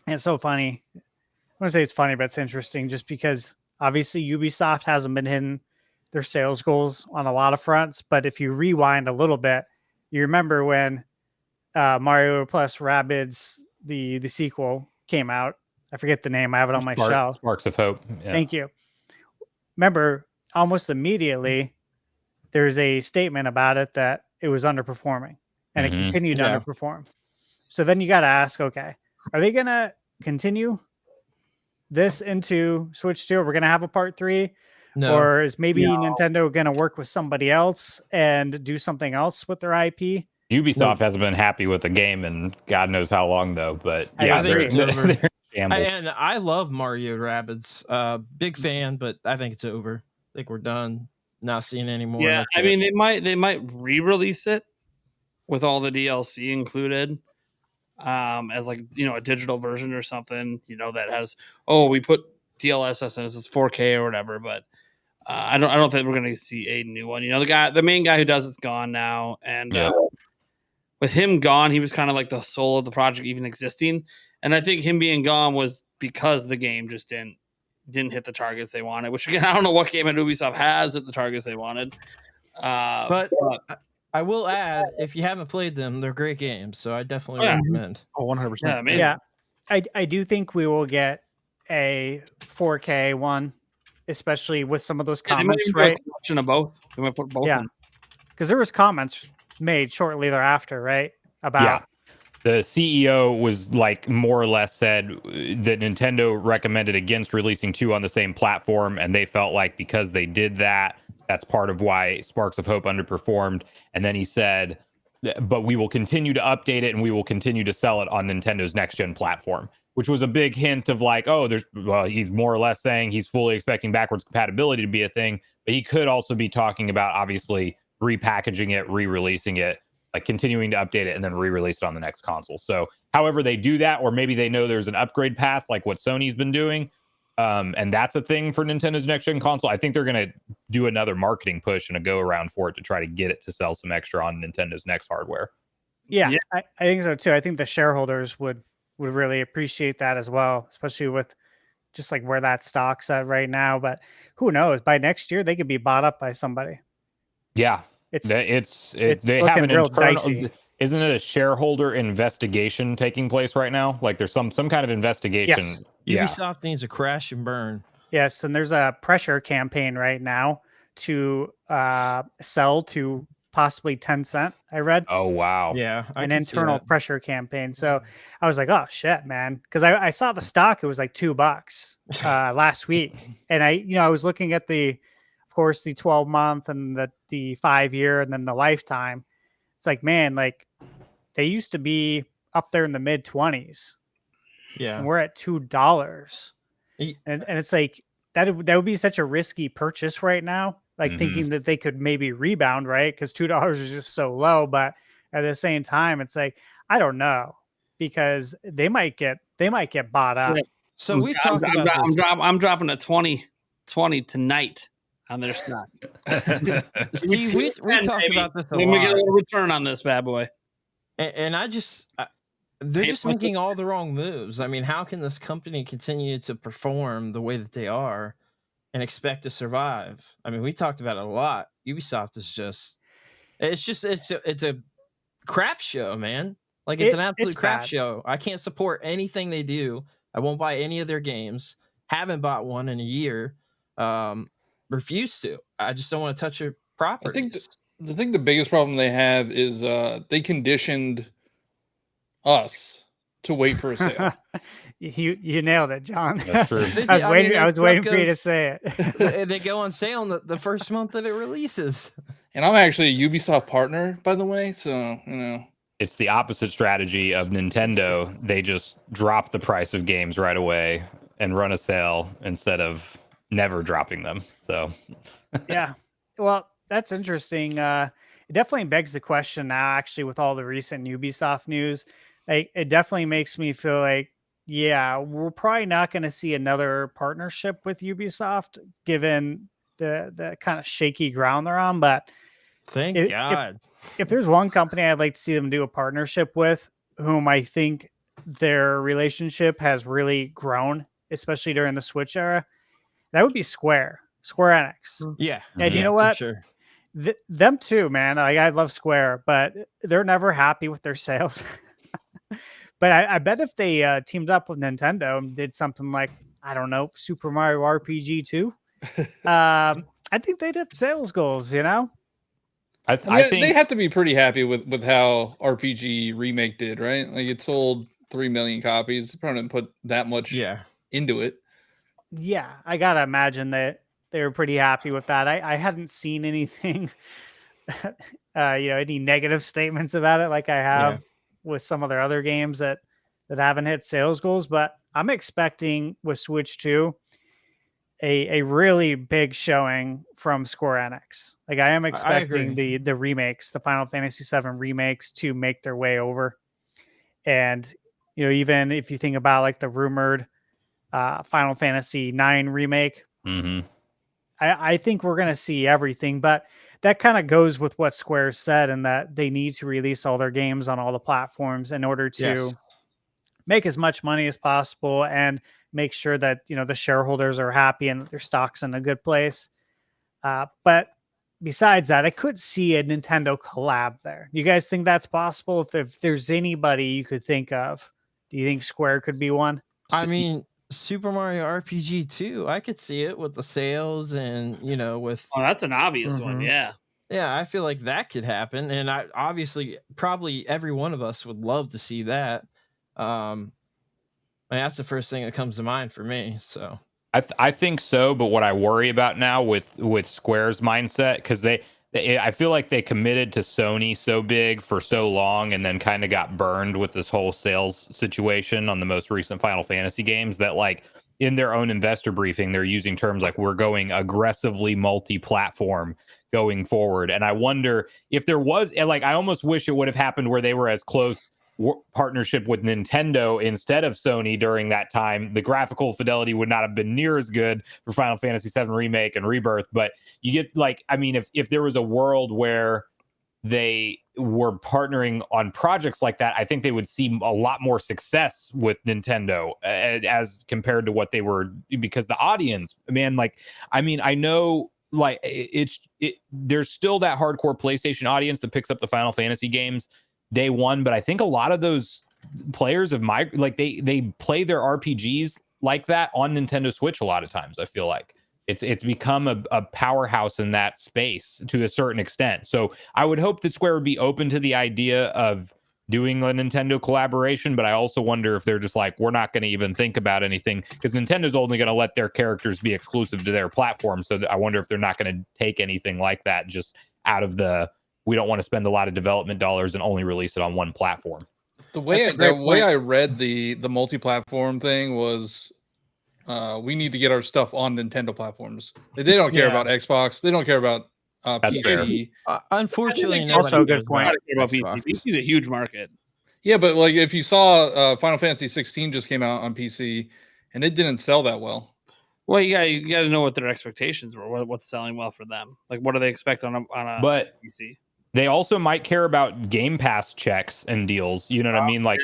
and it's so funny. I want to say it's funny, but it's interesting just because obviously Ubisoft hasn't been hitting their sales goals on a lot of fronts. But if you rewind a little bit, you remember when Mario plus Rabbids, the sequel came out. I forget the name. I have it on my shelf. Sparks of Hope. Yeah. Thank you. Remember, almost immediately, there's a statement about it that it was underperforming. And it continued to underperform. So then you got to ask, okay, are they going to continue this into Switch 2? We're going to have a part 3? No. Or is maybe Nintendo going to work with somebody else and do something else with their IP? Ubisoft hasn't been happy with the game in God knows how long, though. But yeah, they're and I love Mario Rabbids. Big fan, but I think it's over. I think we're done. Not seeing any more. Yeah, I mean, they might re-release it with all the DLC included, as like a digital version or something. That has we put DLSS in it, it's 4K or whatever. But I don't think we're going to see a new one. The main guy who does it's gone now, and with him gone, he was kind of like the soul of the project even existing. And I think him being gone was because the game just didn't hit the targets they wanted. Which again, I don't know what game at Ubisoft has at the targets they wanted. But I will add, if you haven't played them, they're great games. So I definitely recommend. Oh, 100%. Yeah, I do think we will get a 4K one, especially with some of those comments, right? Of both. We might put both. Yeah, because there was comments made shortly thereafter, right? About the CEO was like more or less said that Nintendo recommended against releasing 2 on the same platform, and they felt like because they did that, that's part of why Sparks of Hope underperformed. And then he said, but we will continue to update it and we will continue to sell it on Nintendo's next gen platform, which was a big hint of like, he's more or less saying he's fully expecting backwards compatibility to be a thing, but he could also be talking about obviously repackaging it, re-releasing it, like continuing to update it and then re-release it on the next console. So however they do that, or maybe they know there's an upgrade path like what Sony's been doing, and that's a thing for Nintendo's next gen console. I think they're going to do another marketing push and a go around for it to try to get it to sell some extra on Nintendo's next hardware. Yeah. I think so too. I think the shareholders would really appreciate that as well, especially with just like where that stock's at right now. But who knows? By next year, they could be bought up by somebody. Yeah, It's they have an real internal. dicey. Isn't it a shareholder investigation taking place right now? Like there's some kind of investigation. Yes. Yeah. Ubisoft needs a crash and burn. Yes, and there's a pressure campaign right now to sell to possibly Tencent. I read. Oh wow. Yeah, an internal pressure campaign. So I was like, oh shit, man, because I saw the stock; it was like $2 last week, and I was looking at of course, the 12-month and the 5-year, and then the lifetime. It's like, man, like they used to be up there in the mid-20s. Yeah, and we're at $2, and it's like that would be such a risky purchase right now. Like thinking that they could maybe rebound, right? Because $2 is just so low. But at the same time, it's like I don't know, because they might get bought up. So we talked about this. I'm dropping a 20 tonight on their stock. See, we talked about this a Let lot. me get a little return on this bad boy. And they're just making all the wrong moves. I mean, how can this company continue to perform the way that they are and expect to survive? I mean, we talked about it a lot. Ubisoft is it's a crap show, man. Like it's an absolute crap show. I can't support anything they do. I won't buy any of their games. Haven't bought one in a year. Refuse to. I just don't want to touch your properties. I think the biggest problem they have is they conditioned us to wait for a sale. You nailed it, John. That's true. I was waiting for you to say it. They go on sale in the first month that it releases. And I'm actually a Ubisoft partner, by the way, so it's the opposite strategy of Nintendo. They just drop the price of games right away and run a sale instead of never dropping them. So yeah, well, that's interesting. It definitely begs the question now, actually, with all the recent Ubisoft news. Like, it definitely makes me feel like, yeah, we're probably not going to see another partnership with Ubisoft, given the kind of shaky ground they're on. But thank God. If there's one company I'd like to see them do a partnership with, whom I think their relationship has really grown, especially during the Switch era, that would be Square Enix. Yeah. And you know what? Sure. Them too, man. Like, I love Square, but they're never happy with their sales. But I bet if they teamed up with Nintendo and did something like, I don't know, Super Mario RPG 2, I think they'd hit sales goals, you know? I think they have to be pretty happy with how RPG Remake did, right? Like, it sold 3 million copies. They probably didn't put that much into it. Yeah, I gotta imagine that they were pretty happy with that. I hadn't seen anything, any negative statements about it like I have with some of their other games that haven't hit sales goals. But I'm expecting with Switch 2 a really big showing from Square Enix. Like, I am expecting the remakes, the Final Fantasy VII remakes, to make their way over. And even if you think about like the rumored Final Fantasy IX remake, I think we're going to see everything. But that kind of goes with what Square said, and that they need to release all their games on all the platforms in order to make as much money as possible and make sure that the shareholders are happy and that their stock's in a good place. But besides that, I could see a Nintendo collab there. You guys think that's possible? If there's anybody you could think of, do you think Square could be one? I mean, Super Mario RPG 2, I could see it with the sales and with. Oh, that's an obvious one. Yeah, I feel like that could happen, and I obviously probably every one of us would love to see that. I mean, that's the first thing that comes to mind for me. So I think so, but what I worry about now with Square's mindset, because I feel like they committed to Sony so big for so long and then kind of got burned with this whole sales situation on the most recent Final Fantasy games, that like in their own investor briefing, they're using terms like, we're going aggressively multi-platform going forward. And I wonder if there was, like, I almost wish it would have happened where they were as close partnership with Nintendo instead of Sony during that time. The graphical fidelity would not have been near as good for Final Fantasy VII Remake and Rebirth, but you get, like, I mean, if there was a world where they were partnering on projects like that, I think they would see a lot more success with Nintendo as compared to what they were, because the audience, man, like, I mean, I know like there's still that hardcore PlayStation audience that picks up the Final Fantasy games day one, but I think a lot of those players of they play their RPGs like that on Nintendo Switch a lot of times. I feel like it's become a powerhouse in that space to a certain extent. So I would hope that Square would be open to the idea of doing a Nintendo collaboration, but I also wonder if they're just like, we're not going to even think about anything, because Nintendo's only going to let their characters be exclusive to their platform. So I wonder if they're not going to take anything like that just out of we don't want to spend a lot of development dollars and only release it on one platform. The way I read the multi-platform thing was we need to get our stuff on Nintendo platforms. They don't care about Xbox. They don't care about PC. Unfortunately, also a good point. PC is a huge market. Yeah, but like if you saw Final Fantasy 16 just came out on PC and it didn't sell that well. Well, you got to know what their expectations were. What's selling well for them? Like, what do they expect on a PC? They also might care about Game Pass checks and deals. You know what I mean? Like,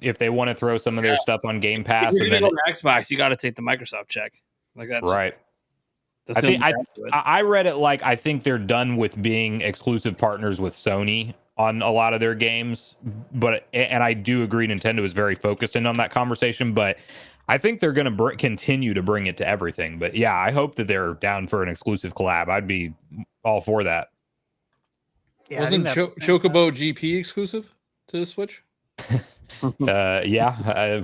if they want to throw some of their stuff on Game Pass, and then go to Xbox, you got to take the Microsoft check. Like that's right. I read it like I think they're done with being exclusive partners with Sony on a lot of their games, and I do agree Nintendo is very focused in on that conversation, but I think they're going to continue to bring it to everything. But yeah, I hope that they're down for an exclusive collab. I'd be all for that. Yeah, wasn't Chocobo GP exclusive to the Switch? Yeah.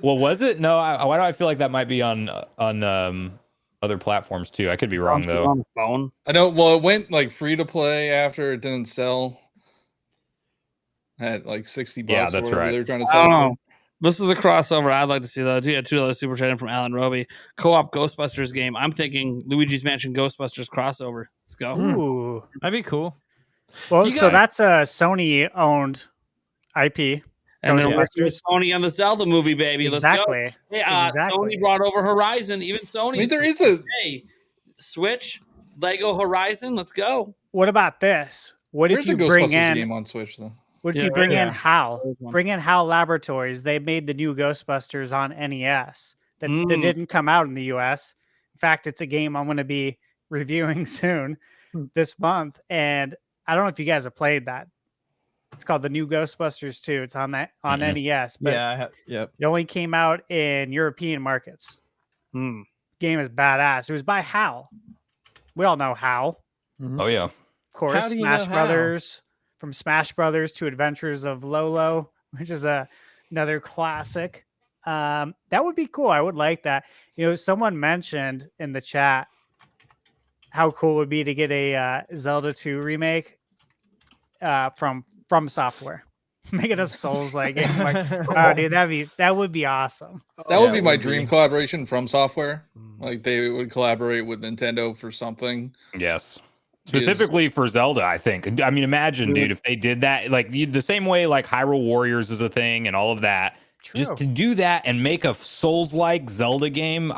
Well, was it? No. Why do I feel like that might be on other platforms too? I could be wrong though. On the phone. I know. Well, it went like free to play after it didn't sell. At like $60. Yeah, that's right. They were trying to sell. This is the crossover I'd like to see though. Yeah, $2 super chat in from Alan Roby. Co-op Ghostbusters game. I'm thinking Luigi's Mansion Ghostbusters crossover. Let's go. Ooh, that'd be cool. Well, so that's a Sony-owned IP. And then Sony on the Zelda movie, baby. Exactly. Let's go. Hey, Sony brought over Horizon. Even Sony. I mean, there is Switch, Lego Horizon. Let's go. What about this? What if you bring in game on Switch though? What if you bring in HAL? Bring in HAL Laboratories. They made the new Ghostbusters on NES that didn't come out in the US. In fact, it's a game I'm going to be reviewing soon this month. And I don't know if you guys have played that. It's called the new Ghostbusters 2. It's on NES. But it only came out in European markets. Game is badass. It was by HAL. We all know HAL. Oh yeah. Of course, Smash Brothers. From Smash Brothers to Adventures of Lolo, which is another classic. That would be cool. I would like that. You know, someone mentioned in the chat how cool it would be to get a Zelda 2 remake from Software. Make it a Souls-like game. Like, oh, dude, that would be awesome. That would be my dream collaboration from Software. Like they would collaborate with Nintendo for something. Yes. Specifically for Zelda, I think. I mean, imagine, dude, if they did that, like the same way like Hyrule Warriors is a thing and all of that. True. Just to do that and make a Souls-like Zelda game,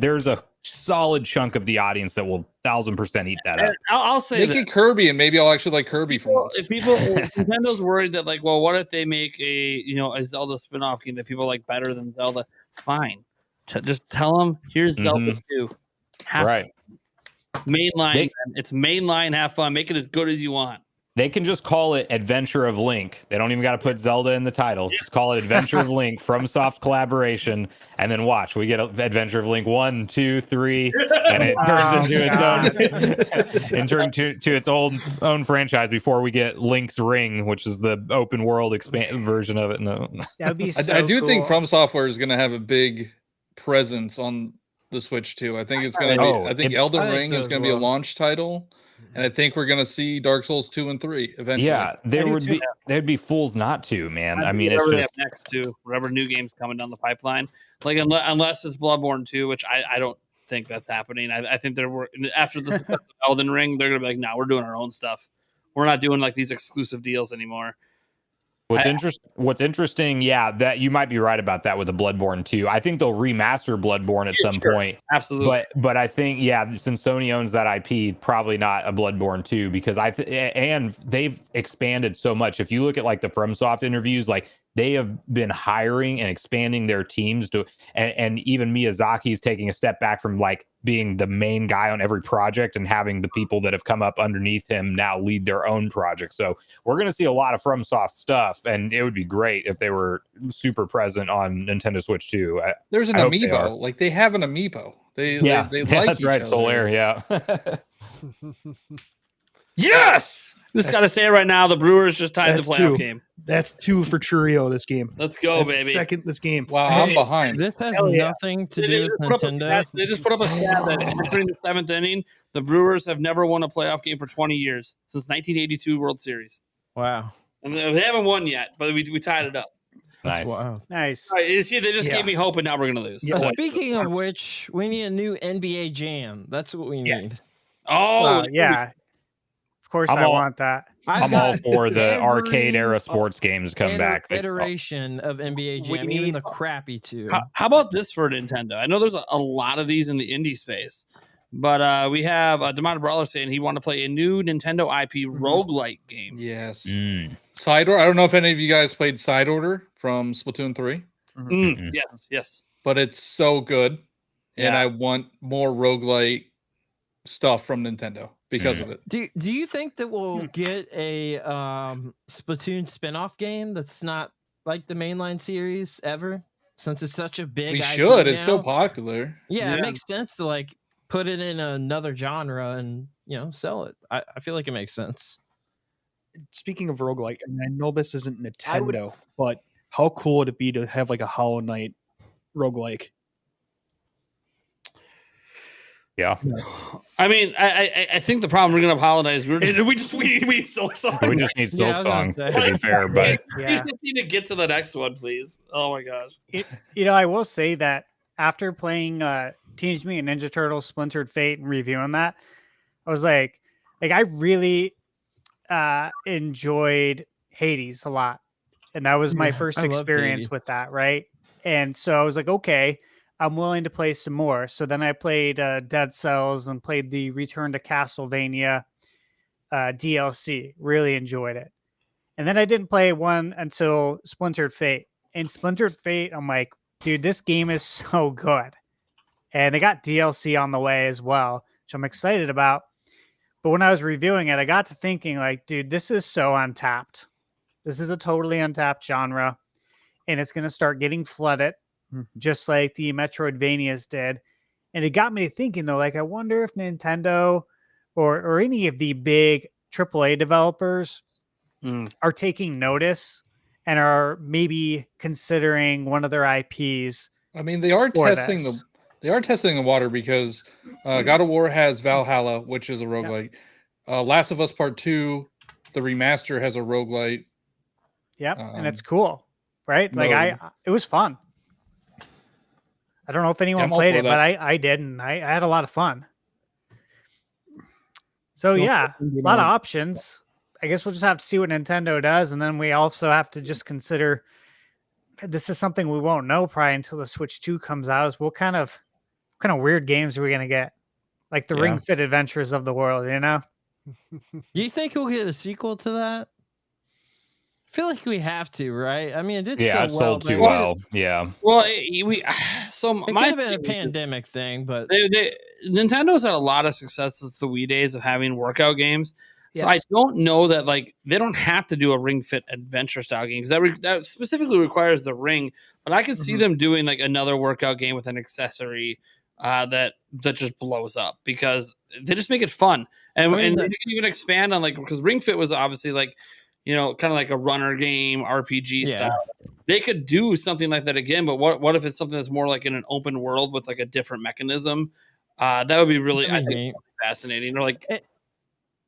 there's a solid chunk of the audience that will 1000% eat that up. I'll say make it Kirby, and maybe I'll actually like Kirby for once. If Nintendo's worried that like, well, what if they make a Zelda spin-off game that people like better than Zelda? Fine, just tell them here's Zelda 2. Right. Mainline, it's mainline. Have fun. Make it as good as you want. They can just call it Adventure of Link. They don't even got to put Zelda in the title. Just call it Adventure of Link from Soft collaboration, and then watch. We get Adventure of Link 1, 2, 3, and it turns into its own franchise before we get Link's Ring, which is the open world version of it. No, that'd be. So I do cool. think From Software is going to have a big presence on the Switch too. I think it's going to be. I think Elden Ring is going to be a launch title. And I think we're gonna see Dark Souls 2 and 3 eventually. Yeah, there'd be fools not to, man. I mean, it's just next to whatever new games coming down the pipeline. Like unless it's Bloodborne 2, which I don't think that's happening. I think after the success of Elden Ring, they're gonna be like, no, we're doing our own stuff. We're not doing like these exclusive deals anymore. What's interesting, that you might be right about that with the Bloodborne 2. I think they'll remaster Bloodborne at some point. Absolutely. But I think, since Sony owns that IP, probably not a Bloodborne 2 because and they've expanded so much. If you look at like the FromSoft interviews, like they have been hiring and expanding their teams to, and even Miyazaki's taking a step back from like being the main guy on every project and having the people that have come up underneath him now lead their own project. So we're going to see a lot of FromSoft stuff, and it would be great if they were super present on Nintendo Switch 2. There's an amiibo. Like they have an amiibo. They like that's each right. other. Solaire, yeah. Yes! Just got to say it right now. The Brewers just tied the playoff game. That's 2 for Churio this game. Let's go, baby. Second this game. Wow, I'm behind. This has nothing to do with Nintendo. They just put up a stat that entering the 7th inning, the Brewers have never won a playoff game for 20 years, since 1982 World Series. Wow. And they haven't won yet, but we tied it up. Nice. Wow. Nice. All right, you see, they just gave me hope, and now we're going to lose. Yeah. Speaking of which, we need a new NBA Jam. That's what we need. Oh, yeah. Of course, I want that. I'm all for the arcade era sports games to come back. Iteration of NBA Jam, even the crappy two. How about this for Nintendo? I know there's a lot of these in the indie space, but we have Demond Brawler saying he wanted to play a new Nintendo IP roguelike game. Yes. Side Order. I don't know if any of you guys played Side Order from Splatoon 3. Yes. But it's so good, and I want more roguelike stuff from Nintendo because of it. Do you think that we'll get a Splatoon spin-off game that's not like the mainline series ever? Since it's such a big We IP should. It's so now? popular. Yeah, it makes sense to like put it in another genre and sell it. I feel like it makes sense. Speaking of roguelike, I mean, I know this isn't Nintendo, but how cool would it be to have like a Hollow Knight roguelike? Yeah. I mean, I think the problem we're going to have Hollow Knight is we just need Silk Song. We just need Silk Song, to be fair, but we just need to get to the next one, please. Oh my gosh. I will say that after playing Teenage Mutant Ninja Turtles Splintered Fate and reviewing that, I was like I really enjoyed Hades a lot. And that was my first experience with that, right? And so I was like, okay, I'm willing to play some more. So then I played Dead Cells and played the Return to Castlevania DLC. Really enjoyed it. And then I didn't play one until Splintered Fate. And Splintered Fate, I'm like, dude, this game is so good. And they got DLC on the way as well, which I'm excited about. But when I was reviewing it, I got to thinking like, dude, this is so untapped. This is a totally untapped genre. And it's going to start getting flooded, just like the Metroidvanias did. And it got me thinking, though, like, I wonder if Nintendo or any of the big AAA developers are taking notice and are maybe considering one of their IPs. I mean, they are testing the water because God of War has Valhalla, which is a roguelike. Last of Us Part 2, the remaster, has a roguelite. Yep, and it's cool, right? Like it was fun. I don't know if anyone played it, but I did, and I had a lot of fun. So a lot of options. I guess we'll just have to see what Nintendo does, and then we also have to just consider this is something we won't know probably until the Switch 2 comes out. Is what kind of weird games are we gonna get? Like the Ring Fit Adventures of the world, you know? Do you think we'll get a sequel to that? I feel like we have to, right? I mean, it did it sold too well. Yeah. Well, it could have been a pandemic thing, but Nintendo's had a lot of success since the Wii days of having workout games. So I don't know that they don't have to do a Ring Fit Adventure style game because that specifically requires the ring. But I could see them doing like another workout game with an accessory that just blows up because they just make it fun. And they can even expand on because Ring Fit was obviously kind of like a runner game, RPG style. They could do something like that again, but what if it's something that's more like in an open world with like a different mechanism? That would be really, I think, fascinating. Or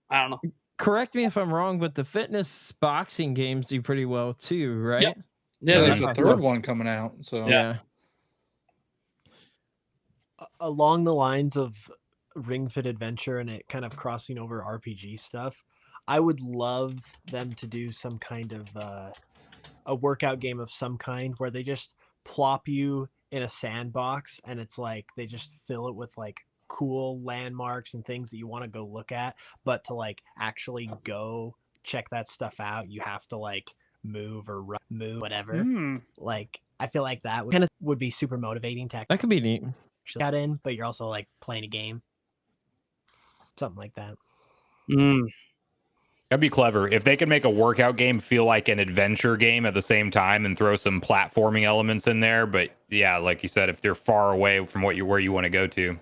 I don't know. Correct me if I'm wrong, but the fitness boxing games do pretty well too, right? Yep. Yeah, there's a third one coming out. So yeah. Along the lines of Ring Fit Adventure and it kind of crossing over RPG stuff, I would love them to do some kind of a workout game of some kind where they just plop you in a sandbox and it's like they just fill it with cool landmarks and things that you want to go look at, but to actually go check that stuff out, you have to move or move, whatever. Hmm. Like, I feel like that would be super motivating to That could be neat. actually got in, but you're also like playing a game. Something like that. That'd be clever if they could make a workout game feel like an adventure game at the same time and throw some platforming elements in there. But yeah, like you said, if they're far away from where you want to go to,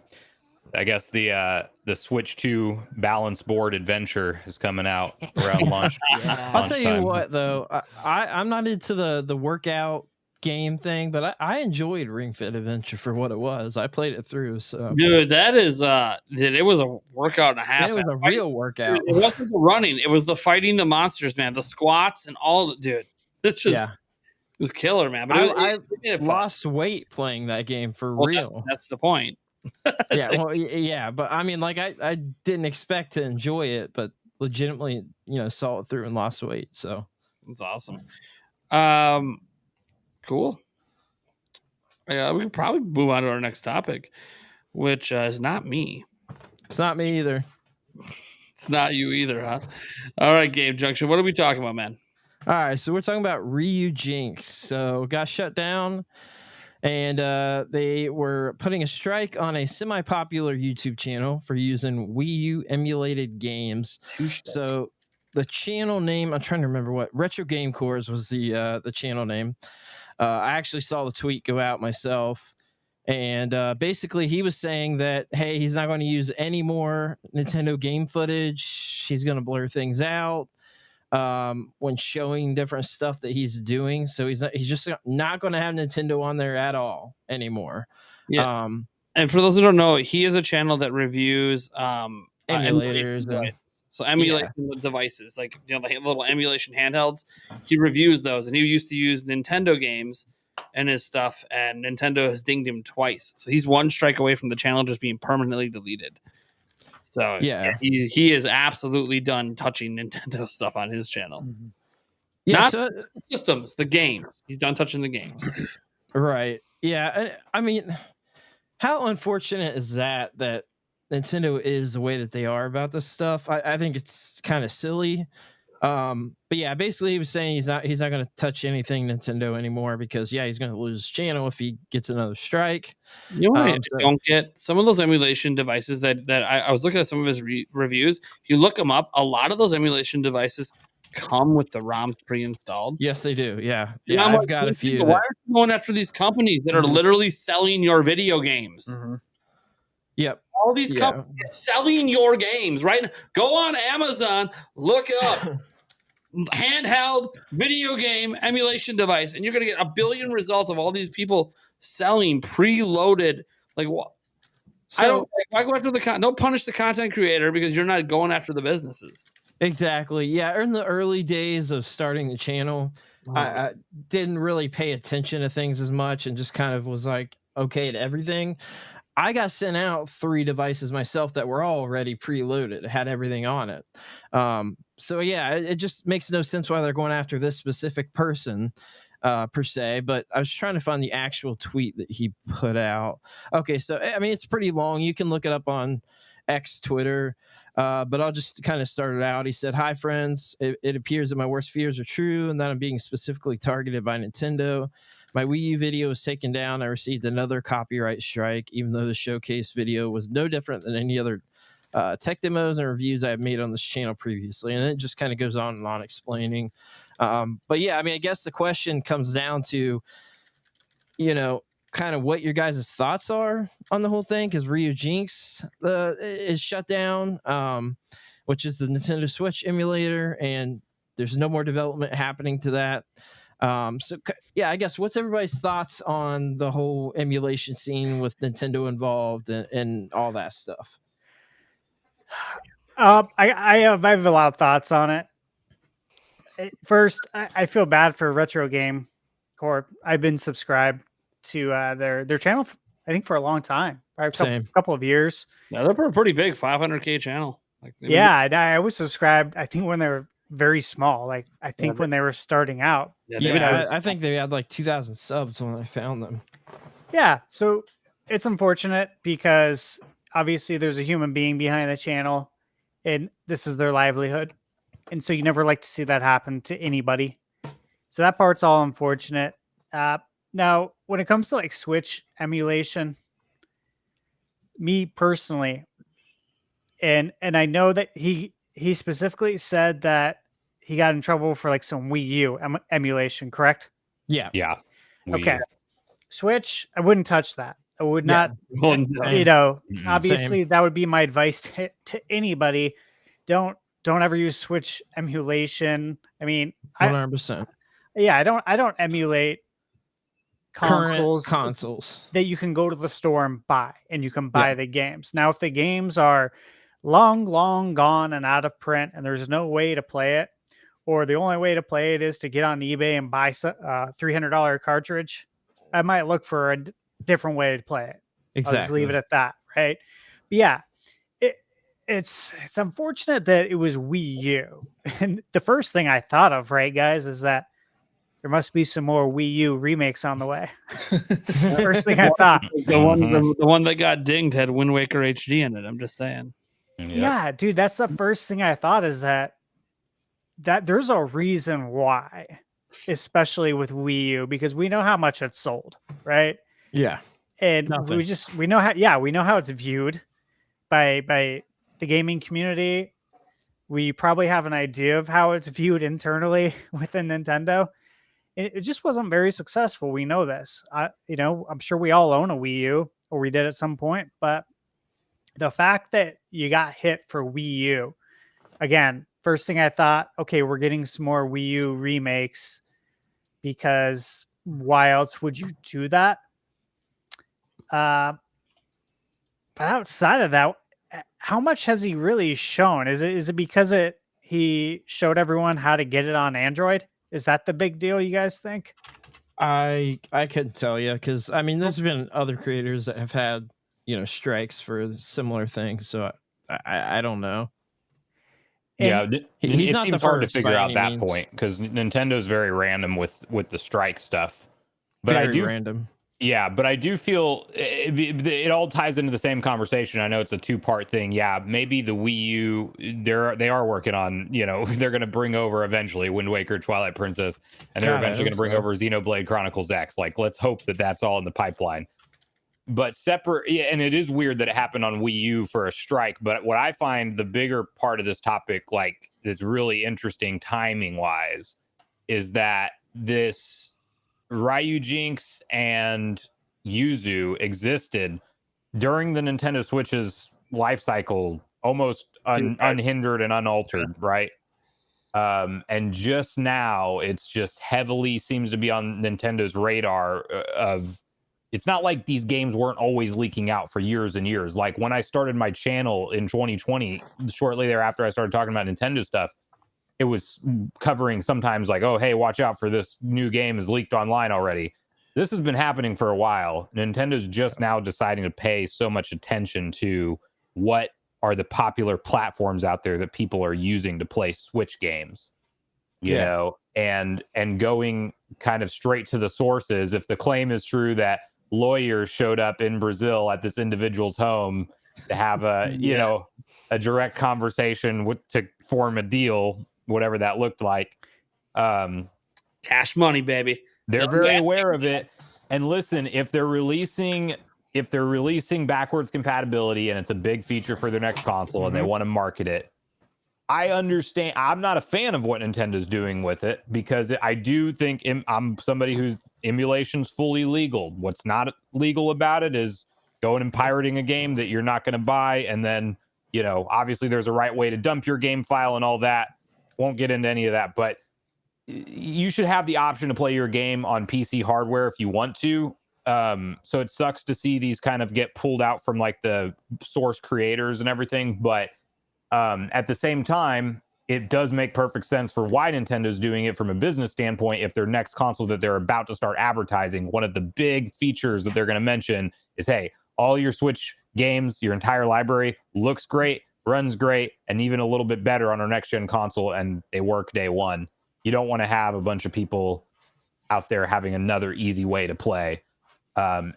I guess the Switch 2 balance board adventure is coming out around launch. I'll tell you what, though, I'm not into the workout game thing, but I enjoyed Ring Fit Adventure for what it was. I played it through. So dude, that is it was a workout and a half. It was a real workout. It wasn't the running, it was the fighting the monsters, man. The squats and all, dude. It's just it was killer, man. But I lost weight playing that game for real. That's the point. Yeah, but I mean, like I didn't expect to enjoy it, but legitimately, saw it through and lost weight. So that's awesome. Cool. Yeah, we could probably move on to our next topic, which is not me. It's not me either. It's not you either, huh? All right, Game Junction. What are we talking about, man? All right, so we're talking about Ryu Jinx. So got shut down, and they were putting a strike on a semi-popular YouTube channel for using Wii U emulated games. So the channel name, I'm trying to remember what Retro Game Cores was the channel name. I actually saw the tweet go out myself, and basically he was saying that, hey, he's not going to use any more Nintendo game footage. He's going to blur things out when showing different stuff that he's doing. So he's just not going to have Nintendo on there at all anymore. Yeah. And for those who don't know, he is a channel that reviews emulators. So emulation devices, like the little emulation handhelds, he reviews those, and he used to use Nintendo games and his stuff, and Nintendo has dinged him twice. So he's one strike away from the channel just being permanently deleted. So yeah, he is absolutely done touching Nintendo stuff on his channel. Mm-hmm. Yeah, not the systems, the games. He's done touching the games. Right. Yeah. I mean, how unfortunate is that Nintendo is the way that they are about this stuff? I think it's kind of silly. But yeah, basically he was saying he's not going to touch anything Nintendo anymore because he's going to lose his channel if he gets another strike. You know, don't get some of those emulation devices that I was looking at some of his reviews. If you look them up, a lot of those emulation devices come with the ROMs pre-installed. Yes, they do. Yeah, I've got a few. Why are you going after these companies that are literally selling your video games? Mm-hmm. Yep. All these companies selling your games, right? Go on Amazon, look up handheld video game emulation device, and you're going to get a billion results of all these people selling preloaded. Like what? So, why go after don't punish the content creator because you're not going after the businesses. Exactly. Yeah. In the early days of starting the channel, I didn't really pay attention to things as much and just kind of was like, okay to everything. I got sent out 3 devices myself that were already preloaded, had everything on it. So yeah, it just makes no sense why they're going after this specific person per se. But I was trying to find the actual tweet that he put out. Okay, so I mean it's pretty long. You can look it up on X, Twitter. But I'll just kind of start it out. He said, "Hi friends, it appears that my worst fears are true and that I'm being specifically targeted by Nintendo. My Wii U video was taken down. I received another copyright strike, even though the showcase video was no different than any other tech demos and reviews I have made on this channel previously." And it just kind of goes on and on explaining. But yeah, I mean, I guess the question comes down to, kind of what your guys' thoughts are on the whole thing, because Ryu Jinx is shut down, which is the Nintendo Switch emulator, and there's no more development happening to that. So yeah, I guess what's everybody's thoughts on the whole emulation scene with Nintendo involved and all that stuff? I have a lot of thoughts on it. First, I feel bad for Retro Game Corp. I've been subscribed to their channel, I think, for a long time, a couple of years. Yeah, they're pretty big, 500K channel. I was subscribed, I think, when they were very small. Like I think when they were starting out. I think they had like 2,000 subs when I found them. Yeah, so it's unfortunate because obviously there's a human being behind the channel, and this is their livelihood, and so you never like to see that happen to anybody. So that part's all unfortunate. Now, when it comes to like Switch emulation, me personally, and I know that he specifically said that he got in trouble for like some Wii U emulation, correct? Yeah. Yeah. Okay. Switch, I wouldn't touch that. I would not, Well, no. you know, Mhm. obviously that would be my advice to anybody. Don't ever use Switch emulation. I mean, 100%. I don't emulate Current consoles consoles. that you can go to the store and buy, and you can buy the games. Now, if the games are long gone and out of print and there's no way to play it, or the only way to play it is to get on eBay and buy a $300 cartridge, I might look for a different way to play it. Exactly. I'll just leave it at that, right? But yeah, it's unfortunate that it was Wii U. And the first thing I thought of, right, guys, is that there must be some more Wii U remakes on the way. First thing I thought. The one that got dinged had Wind Waker HD in it. I'm just saying. Yep. Yeah, dude, that's the first thing I thought, is that there's a reason why, especially with Wii U, because we know how much it's sold, right? Yeah. And Nothing. we know how it's viewed by the gaming community. We probably have an idea of how it's viewed internally within Nintendo. It just wasn't very successful. We know this. I'm sure we all own a Wii U, or we did at some point, but the fact that you got hit for Wii U, again, first thing I thought, okay, we're getting some more Wii U remakes, because why else would you do that? But outside of that, how much has he really shown? Is it because he showed everyone how to get it on Android? Is that the big deal, you guys think? I couldn't tell you, because I mean, there's been other creators that have had strikes for similar things, so I don't know. Yeah, he's it not seems the hard to first figure by out any that means. point, because Nintendo's very random with the strike stuff. But Very I do random. Yeah, but I do feel it all ties into the same conversation. I know it's a two-part thing. Yeah, maybe the Wii U, they are working on, they're going to bring over eventually Wind Waker, Twilight Princess, and they're eventually going to bring over Xenoblade Chronicles X. Like, let's hope that that's all in the pipeline. But separate, and it is weird that it happened on Wii U for a strike. But what I find the bigger part of this topic, like, is really interesting timing-wise, is that this Ryu Jinx and Yuzu existed during the Nintendo Switch's life cycle, almost unhindered and unaltered, right? And just now, it's just heavily seems to be on Nintendo's radar of. It's not like these games weren't always leaking out for years and years. Like when I started my channel in 2020, shortly thereafter I started talking about Nintendo stuff, it was covering sometimes like, oh, hey, watch out for this new game is leaked online already. This has been happening for a while. Nintendo's just now deciding to pay so much attention to what are the popular platforms out there that people are using to play Switch games, you know, and going kind of straight to the sources. If the claim is true that lawyers showed up in Brazil at this individual's home to have a, a direct conversation to form a deal, whatever that looked like. Cash money, baby. They're very aware of it. And listen, if they're releasing backwards compatibility and it's a big feature for their next console and they want to market it, I understand. I'm not a fan of what Nintendo's doing with it, because I do think I'm somebody whose emulation's fully legal. What's not legal about it is going and pirating a game that you're not going to buy. And then, obviously there's a right way to dump your game file and all that. Won't get into any of that, but you should have the option to play your game on PC hardware if you want to. So it sucks to see these kind of get pulled out from like the source creators and everything. But at the same time, it does make perfect sense for why Nintendo's doing it from a business standpoint. If their next console that they're about to start advertising, one of the big features that they're going to mention is, hey, all your Switch games, your entire library looks great, runs great, and even a little bit better on our next gen console, and they work day one. You don't want to have a bunch of people out there having another easy way to play. And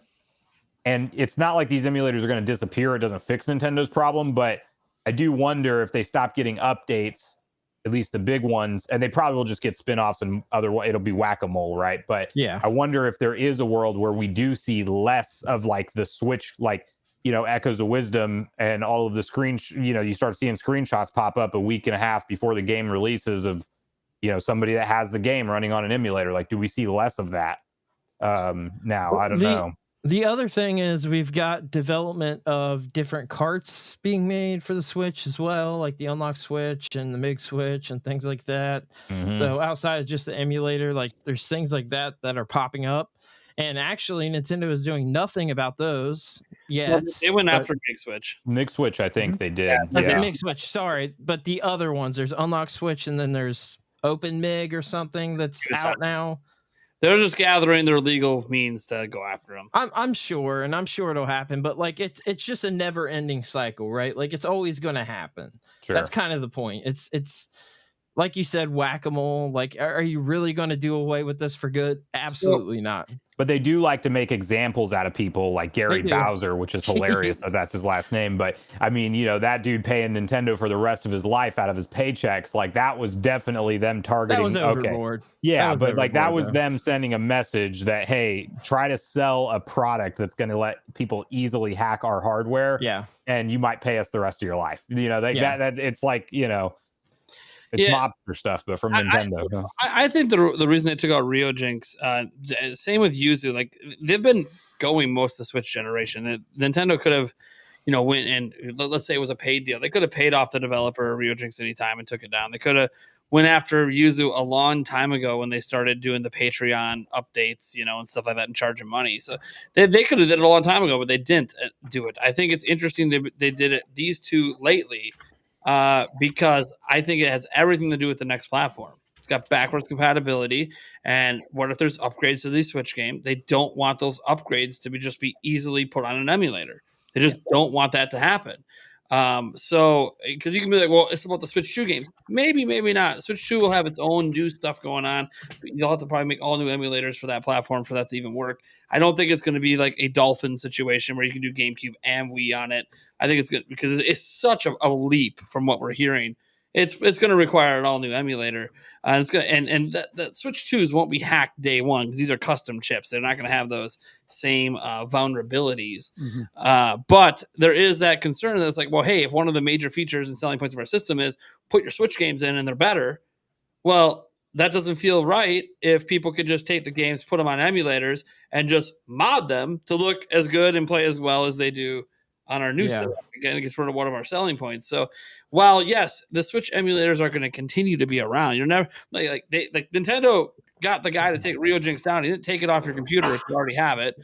it's not like these emulators are going to disappear. It doesn't fix Nintendo's problem, but I do wonder if they stop getting updates at least the big ones, and they probably will just get spin-offs and it'll be whack-a-mole, right? But yeah, I wonder if there is a world where we do see less of like the Switch, like, you know, Echoes of Wisdom and all of the you start seeing screenshots pop up a week and a half before the game releases of, you know, somebody that has the game running on an emulator. Like, do we see less of that now? I don't know. The other thing is we've got development of different carts being made for the Switch as well, like the Unlock Switch and the MIG Switch and things like that. Mhm. So outside of just the emulator, like there's things like that are popping up. And actually, Nintendo is doing nothing about those yet. Well, they went after MIG Switch. MIG Switch, I think they did. The MIG Switch, sorry. But the other ones, there's Unlock Switch and then there's Open MIG or something that's out now. They're just gathering their legal means to go after them. I'm sure, and I'm sure it'll happen, but like it's just a never-ending cycle, right? Like it's always going to happen. Sure. That's kind of the point. It's like you said, whack-a-mole. Like, are you really going to do away with this for good? Absolutely not. But they do like to make examples out of people like Gary Bowser, which is hilarious that that's his last name. But I mean, you know, that dude paying Nintendo for the rest of his life out of his paychecks, like that was definitely them targeting. That was overboard. Yeah, but like that was them sending a message that, hey, try to sell a product that's going to let people easily hack our hardware. Yeah. And you might pay us the rest of your life. You know, that it's like, you know, it's mobster stuff, but from Nintendo. I think the reason they took out Ryojinx, same with Yuzu, like they've been going most of the Switch generation. Nintendo could have, you know, went and let's say it was a paid deal. They could have paid off the developer Ryojinx anytime and took it down. They could have went after Yuzu a long time ago when they started doing the Patreon updates, you know, and stuff like that and charging money. So they could have did it a long time ago, but they didn't do it. I think it's interesting they did it these two lately. Because I think it has everything to do with the next platform. It's got backwards compatibility, and what if there's upgrades to the Switch game? They don't want those upgrades to just be easily put on an emulator. They just don't want that to happen. So because you can be like, well, it's about the Switch 2 games. Maybe not. Switch 2 will have its own new stuff going on. You'll have to probably make all new emulators for that platform for that to even work. I don't think it's going to be like a Dolphin situation where you can do GameCube and Wii on it. I think it's good because it's such a leap from what we're hearing. It's going to require an all new emulator, and it's going and the Switch 2s won't be hacked day one because these are custom chips. They're not going to have those same vulnerabilities. Mm-hmm. But there is that concern that's like, well, hey, if one of the major features and selling points of our system is put your Switch games in and they're better, well, that doesn't feel right if people could just take the games, put them on emulators, and just mod them to look as good and play as well as they do on our new setup. Again, it gets rid of one of our selling points. So while yes, the Switch emulators are going to continue to be around, you're never like Nintendo got the guy to take Ryojinx down. He didn't take it off your computer if you already have it.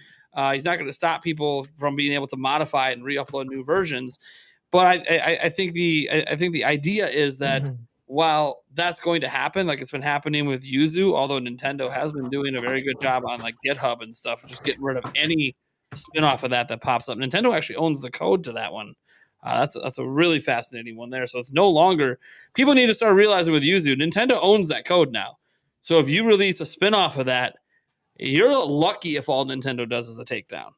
He's not going to stop people from being able to modify it and re-upload new versions. But I think the idea is that while that's going to happen, like it's been happening with Yuzu, although Nintendo has been doing a very good job on like GitHub and stuff, just getting rid of any spin-off of that pops up. Nintendo actually owns the code to that one. That's a really fascinating one there. So it's no longer, people need to start realizing with Yuzu, Nintendo owns that code now. So if you release a spin-off of that, you're lucky if all Nintendo does is a takedown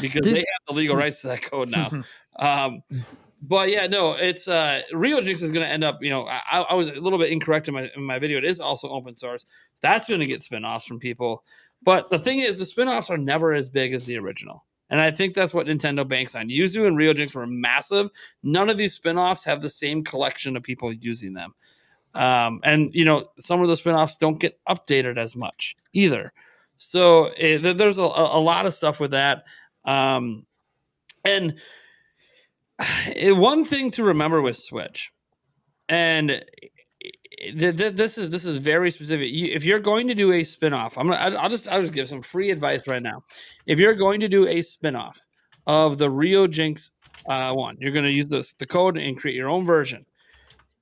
because they have the legal rights to that code now. But yeah, no, it's Ryojinx is going to end up, you know, I was a little bit incorrect in my video. It is also open source. That's going to get spin-offs from people. But the thing is, the spin-offs are never as big as the original. And I think that's what Nintendo banks on. Yuzu and Ryojinx were massive. None of these spin-offs have the same collection of people using them. And, you know, some of the spin-offs don't get updated as much either. So there's a lot of stuff with that. And one thing to remember with Switch, and this is very specific. If you're going to do a spinoff, I'll just give some free advice right now. If you're going to do a spinoff of the Ryojinx one, you're going to use the code and create your own version.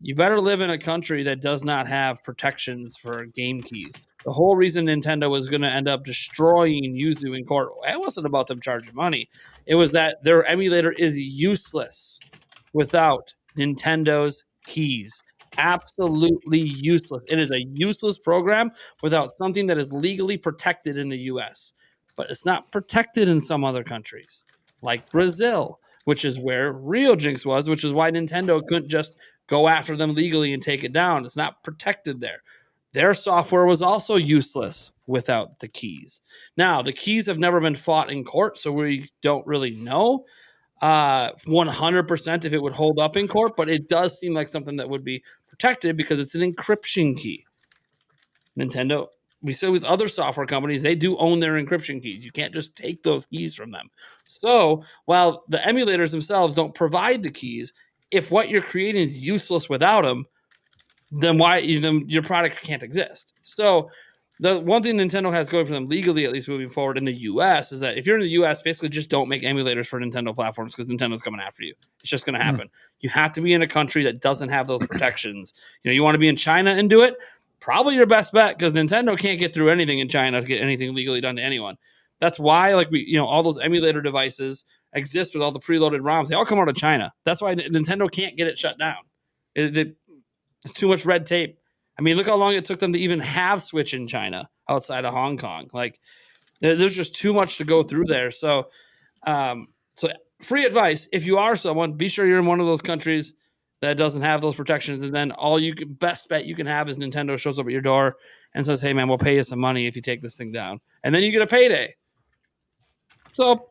You better live in a country that does not have protections for game keys. The whole reason Nintendo was going to end up destroying Yuzu in court, it wasn't about them charging money. It was that their emulator is useless without Nintendo's keys. Absolutely useless. It is a useless program without something that is legally protected in the US. But it's not protected in some other countries, like Brazil, which is where Ryojinx was, which is why Nintendo couldn't just go after them legally and take it down. It's not protected there. Their software was also useless without the keys. Now, the keys have never been fought in court, so we don't really know 100% if it would hold up in court, but it does seem like something that would be protected because it's an encryption key. Nintendo, we see with other software companies, they do own their encryption keys. You can't just take those keys from them. So while the emulators themselves don't provide the keys, if what you're creating is useless without them, then your product can't exist. So the one thing Nintendo has going for them legally, at least moving forward in the US, is that if you're in the US, basically just don't make emulators for Nintendo platforms because Nintendo's coming after you. It's just going to happen. You have to be in a country that doesn't have those protections. You want to be in China and do it? Probably your best bet because Nintendo can't get through anything in China to get anything legally done to anyone. That's why, all those emulator devices exist with all the preloaded ROMs. They all come out of China. That's why Nintendo can't get it shut down. It's too much red tape. I mean, look how long it took them to even have Switch in China outside of Hong Kong. There's just too much to go through there. So free advice: if you are someone, be sure you're in one of those countries that doesn't have those protections, and then best bet you can have is Nintendo shows up at your door and says, "Hey, man, we'll pay you some money if you take this thing down," and then you get a payday. So,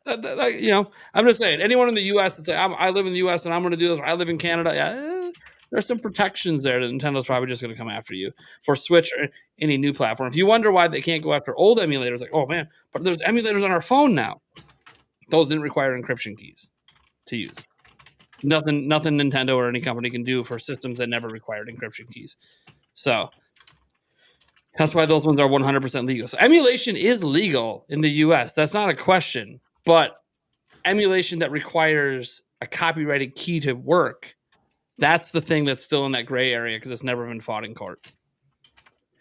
I'm just saying, anyone in the U.S. that say, "I live in the U.S. and I'm going to do this," or "I live in Canada," there's some protections there that Nintendo's probably just going to come after you for Switch or any new platform. If you wonder why they can't go after old emulators, oh man, but there's emulators on our phone now. Those didn't require encryption keys to use. Nothing Nintendo or any company can do for systems that never required encryption keys. So that's why those ones are 100% legal. So emulation is legal in the US. That's not a question. But emulation that requires a copyrighted key to work, that's the thing that's still in that gray area because it's never been fought in court.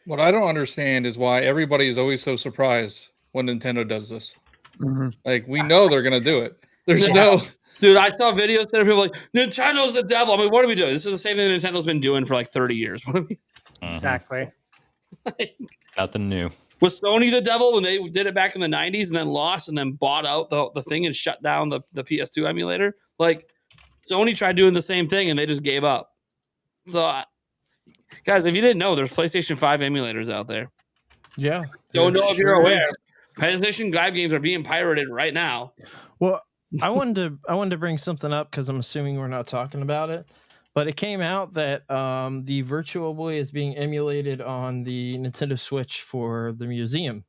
What I don't understand is why everybody is always so surprised when Nintendo does this. Mm-hmm. We know they're going to do it. There's no... Dude, I saw videos that are people Nintendo's the devil. I mean, what are we doing? This is the same thing Nintendo's been doing for 30 years. What are we? Exactly. Nothing new. Was Sony the devil when they did it back in the 90s and then lost and then bought out the thing and shut down the PS2 emulator? Sony tried doing the same thing and they just gave up. So, guys, if you didn't know, there's PlayStation 5 emulators out there. Yeah. Don't know if you're aware. PlayStation 5 games are being pirated right now. Well, I wanted to bring something up because I'm assuming we're not talking about it, but it came out that the Virtual Boy is being emulated on the Nintendo Switch for the museum.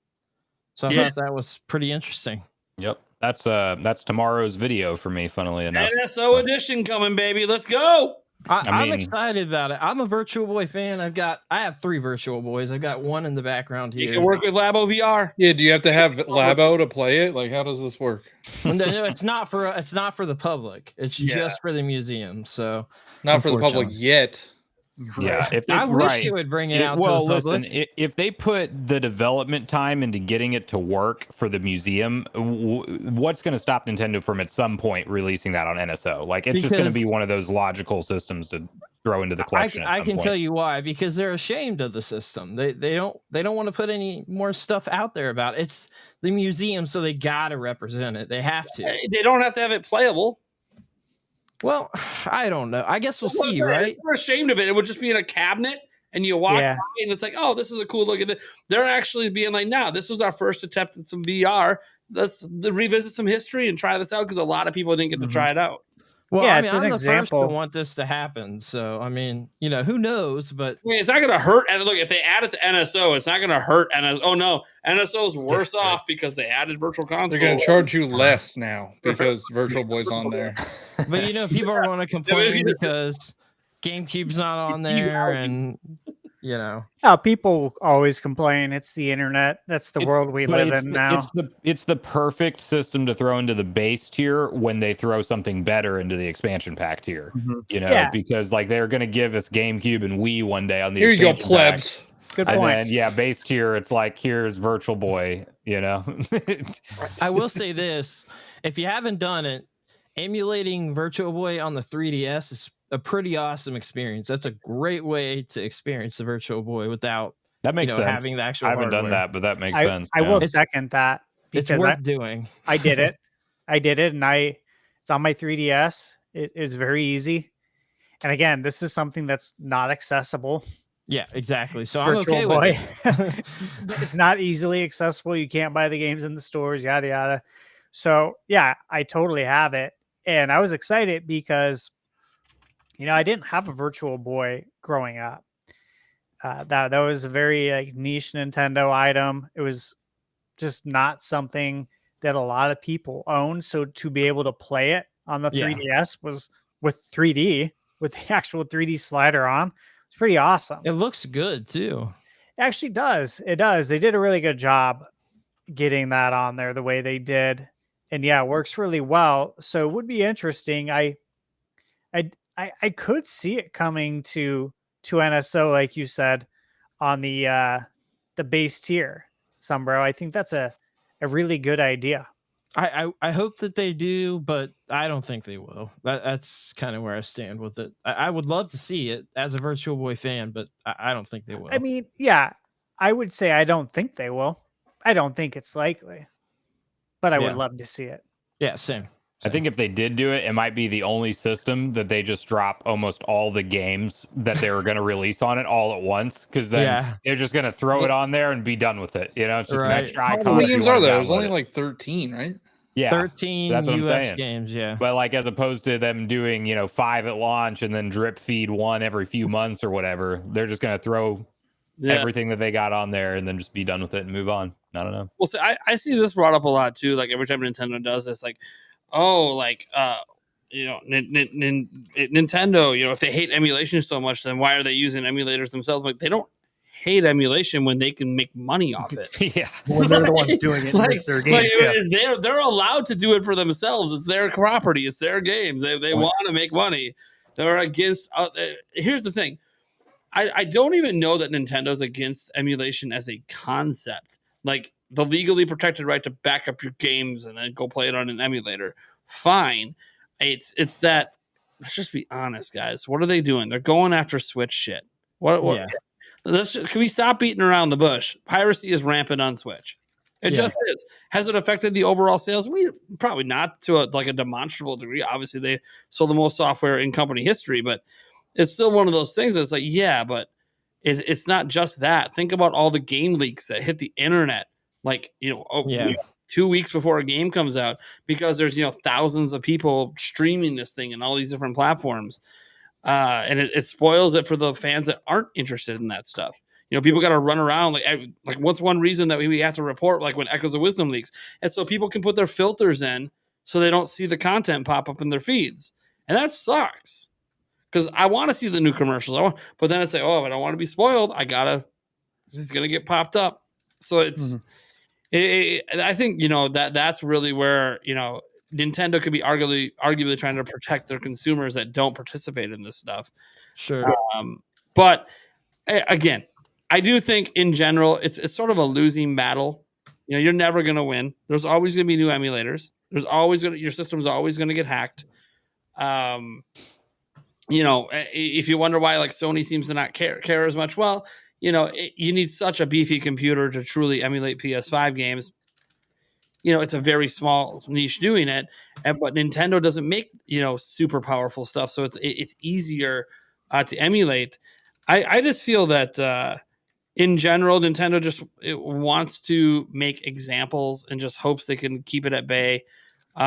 So I thought that was pretty interesting. Yep, that's tomorrow's video for me. Funnily enough, NSO edition coming, baby. Let's go. I'm excited about it. I'm a Virtual Boy fan. I have 3 Virtual Boys. I've got one in the background here. You can work with Labo VR. Yeah, do you have to have Labo to play it? How does this work? No, it's not for the public. It's just for the museum. So not for the public yet. Yeah, I wish you would bring it out. Well, listen, if they put the development time into getting it to work for the museum, what's going to stop Nintendo from at some point releasing that on NSO? It's just going to be one of those logical systems to throw into the collection. I can tell you why, because they're ashamed of the system. They don't want to put any more stuff out there about it. It's the museum, so they got to represent it. They have to. They don't have to have it playable. Well, I don't know. I guess we'll see, right? We're ashamed of it. It would just be in a cabinet, and you walk by, and it's oh, this is a cool look at it. They're actually being no, this was our first attempt at some VR. Let's revisit some history and try this out because a lot of people didn't get to try it out. Well, I'm the first to want this to happen. So, who knows? But it's not going to hurt. And look, if they add it to NSO, it's not going to hurt. And oh no, NSO's worse off because they added Virtual Console. They're going to charge you less now because Virtual Boy's on there. But people are going to complain because GameCube's not on there, and people always complain. It's the internet. That's the world we live in now. It's the perfect system to throw into the base tier when they throw something better into the expansion pack tier. Because they're going to give us GameCube and Wii one day on the expansion pack. Here you go, plebs. Good point. And then, base tier, it's here's Virtual Boy. I will say this: if you haven't done it, emulating Virtual Boy on the 3DS is a pretty awesome experience. That's a great way to experience the Virtual Boy without sense. Having the actual I haven't hardware. done that, but that makes sense. I will second that because it's worth doing. I did it. And it's on my 3DS. It is very easy. And again, this is something that's not accessible. Yeah, exactly. So Virtual I'm okay Boy. with it. It's not easily accessible. You can't buy the games in the stores, yada yada. So yeah, I totally have it, and I was excited because, I didn't have a Virtual Boy growing up. That was a very niche Nintendo item. It was just not something that a lot of people own. So to be able to play it on the 3DS was with 3D, with the actual 3D slider on, it's pretty awesome. It looks good too. It actually does. It does. They did a really good job getting that on there the way they did. And yeah, it works really well. So it would be interesting. I could see it coming to NSO, like you said, on the base tier, Sombro. I think that's a really good idea. I hope that they do, but I don't think they will. That's kind of where I stand with it. I would love to see it as a Virtual Boy fan, but I don't think they will. I mean, yeah, I would say I don't think they will. I don't think it's likely, but I would love to see it. Yeah, same. I think if they did do it, it might be the only system that they just drop almost all the games that they were going to release on it all at once, because then they're just going to throw it on there and be done with it. It's just an extra icon. How many games are there? There's only like 13, right? Yeah, 13 that's what US I'm saying. games, yeah. But like, as opposed to them doing 5 at launch and then drip feed one every few months or whatever, they're just going to throw everything that they got on there and then just be done with it and move on. I don't know. Well, see, I see this brought up a lot too. Like every time Nintendo does this, like, Nintendo, if they hate emulation so much, then why are they using emulators themselves? Like, they don't hate emulation when they can make money off it. Yeah, when they're the ones doing it. It's their games. They're allowed to do it for themselves. It's their property. It's their games. They want to make money. They're against. Here's the thing. I don't even know that Nintendo's against emulation as a concept. Like the legally protected right to back up your games and then go play it on an emulator. Fine. It's that. Let's just be honest, guys. What are they doing? They're going after Switch shit. What? Yeah. Can we stop beating around the bush? Piracy is rampant on Switch. It just is. Has it affected the overall sales? Probably not to a demonstrable degree. Obviously, they sold the most software in company history, but it's still one of those things that's like, yeah, but it's not just that. Think about all the game leaks that hit the internet, 2 weeks before a game comes out, because there's thousands of people streaming this thing in all these different platforms. And it spoils it for the fans that aren't interested in that stuff. People got to run around like what's one reason that we have to report like when Echoes of Wisdom leaks, and so people can put their filters in so they don't see the content pop up in their feeds, and that sucks because I want to see the new commercials. But then it's like, I don't want to be spoiled. It's gonna get popped up. So it's I think that's really where Nintendo could be arguably trying to protect their consumers that don't participate in this stuff. Sure. But again, I do think in general it's sort of a losing battle. You're never going to win. There's always going to be new emulators. Your system's always going to get hacked. If you wonder why like Sony seems to not care as much, well, you need such a beefy computer to truly emulate PS5 games. It's a very small niche doing it, but Nintendo doesn't make super powerful stuff, so it's easier to emulate. I just feel that in general, Nintendo just wants to make examples and just hopes they can keep it at bay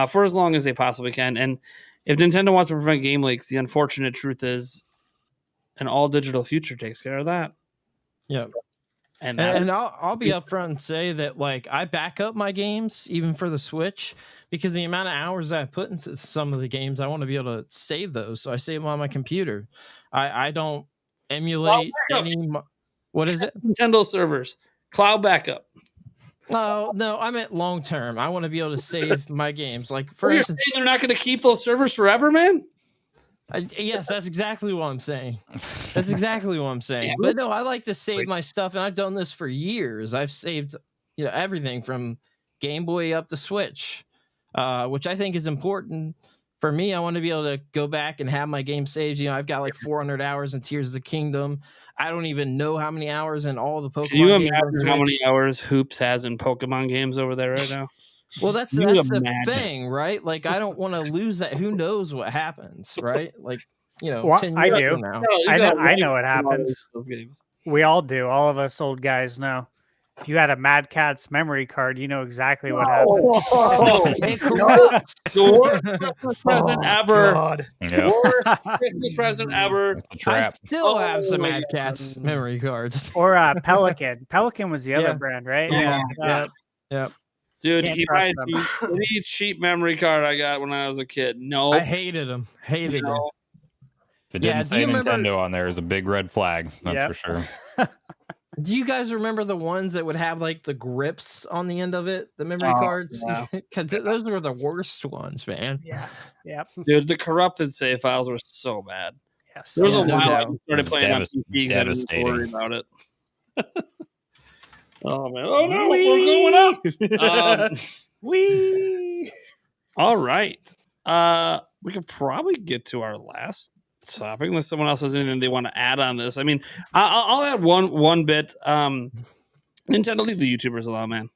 for as long as they possibly can. And if Nintendo wants to prevent game leaks, the unfortunate truth is an all digital future takes care of that. Yeah. And I'll be upfront and say that like I back up my games even for the Switch, because the amount of hours I put into some of the games, I want to be able to save those. So I save them on my computer. I don't emulate any. What is it? Nintendo servers, cloud backup. No, I meant long term. I want to be able to save my games. Like for instance, you're saying they're not going to keep those servers forever, man. Yes, that's exactly what I'm saying. That's exactly what I'm saying. But no, I like to save my stuff, and I've done this for years. I've saved, everything from Game Boy up to Switch, which I think is important. For me, I want to be able to go back and have my game saved. I've got like 400 hours in Tears of the Kingdom. I don't even know how many hours in all the Pokemon games. Can you imagine how many hours Hoops has in Pokemon games over there right now? Well, that's the thing, right? Like, I don't want to lose that. Who knows what happens, right? Like, 10 I years do. from now. I know what happens. Those games. We all do. All of us old guys know. If you had a Mad Catz memory card, you know exactly what happened. The worst Christmas present ever. God. Yep. Worst Christmas present ever. That's a I trap. still have some my Mad Catz memory cards. Or Pelican. Pelican was the Yeah. other brand, right? Yeah. Dude, Can't he trust might them. any cheap memory card I got when I was a kid. No. I hated them. Hated them. If it Yeah, didn't do say you remember- Nintendo on there, is a big red flag. That's Yep. for sure. Do you guys remember the ones that would have like the grips on the end of it? The memory cards? yeah. 'Cause those were the worst ones, man. Yeah. Yep. Dude, the corrupted save files were so bad. Yes. There was a no while I doubt. started playing on Devas- PCs and I didn't devastating. worry about it. Oh man! Oh no! We're going up. Wee. All right. We could probably get to our last topic unless someone else has anything they want to add on this. I mean, I'll add one bit. Nintendo, leave the YouTubers alone, man.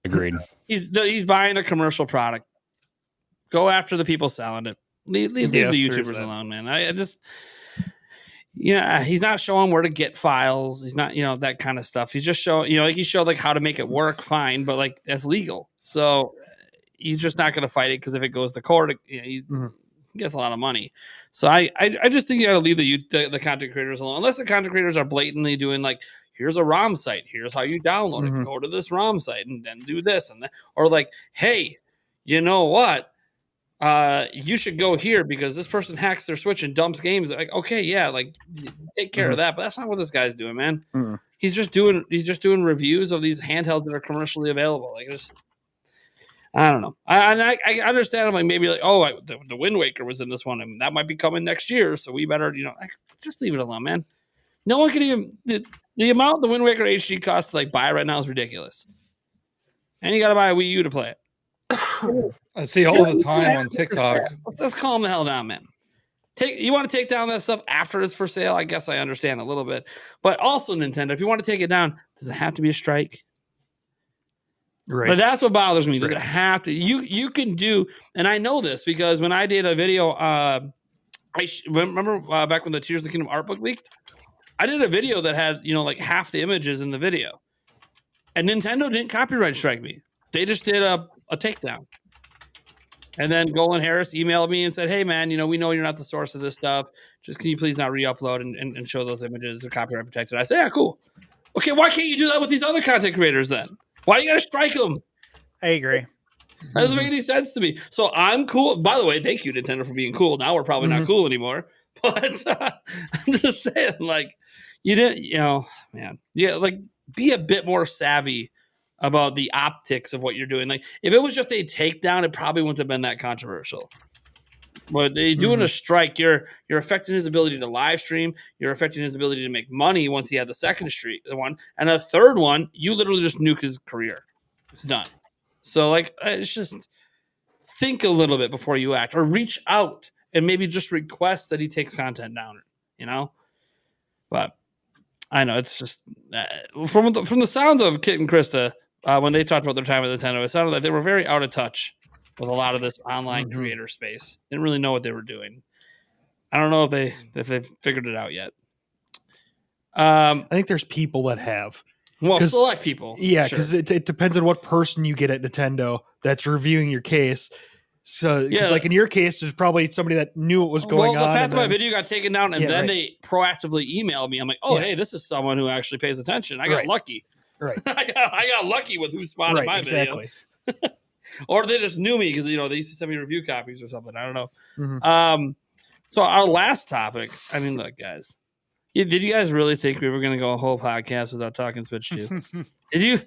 Agreed. He's buying a commercial product. Go after the people selling it. Leave the YouTubers seriously. alone, man. I just, he's not showing where to get files. He's not, that kind of stuff. He's just showing, like he showed like how to make it work fine, but like that's legal. So he's just not going to fight it because if it goes to court, he gets a lot of money. So I just think you got to leave the content creators alone, unless the content creators are blatantly doing like, here's a ROM site. Here's how you download it. Go to this ROM site and then do this and that. Or like, hey, you know what? You should go here because this person hacks their Switch and dumps games. Like, okay, yeah, like take care of that. But that's not what this guy's doing, man. He's just doing reviews of these handhelds that are commercially available. Like, I don't know. I understand. I'm like maybe like, the Wind Waker was in this one, and that might be coming next year. So we better, just leave it alone, man. No one can even the amount the Wind Waker HD costs to like buy right now is ridiculous. And you got to buy a Wii U to play it. I see all the time on TikTok. Let's calm the hell down, man. You want to take down that stuff after it's for sale? I guess I understand a little bit. But also, Nintendo, if you want to take it down, does it have to be a strike? Right. But that's what bothers me. Does it have to? You can do, and I know this because when I did a video, remember back when the Tears of the Kingdom art book leaked? I did a video that had, like half the images in the video. And Nintendo didn't copyright strike me. They just did a takedown. And then Golan Harris emailed me and said, hey, man, we know you're not the source of this stuff. Just can you please not re-upload and show those images? They're copyright protected. I said, yeah, cool. Okay, why can't you do that with these other content creators then? Why do you got to strike them? I agree. That doesn't make any sense to me. So I'm cool. By the way, thank you, Nintendo, for being cool. Now we're probably not cool anymore. But I'm just saying, like, you didn't, man. Yeah, like, be a bit more savvy about the optics of what you're doing. Like, if it was just a takedown, it probably wouldn't have been that controversial. But they doing a strike, you're affecting his ability to live stream. You're affecting his ability to make money once he had the second one. And a third one, you literally just nuke his career. It's done. So, like, it's just think a little bit before you act, or reach out and maybe just request that he takes content down, But I know it's just from the sounds of Kit and Krista, when they talked about their time at Nintendo, it sounded like they were very out of touch with a lot of this online creator space. Didn't really know what they were doing. I don't know if they've figured it out yet. I think there's people that have. Well, select people. Yeah, because it depends on what person you get at Nintendo that's reviewing your case. So, like in your case, there's probably somebody that knew what was going on. Well, the fact that my video got taken down and then they proactively emailed me, I'm like, hey, this is someone who actually pays attention. I got lucky. Right. I got lucky with who spotted my video. Or they just knew me because, they used to send me review copies or something. I don't know. So our last topic, I mean, look, guys. Did you guys really think we were going to go a whole podcast without talking Switch 2? Do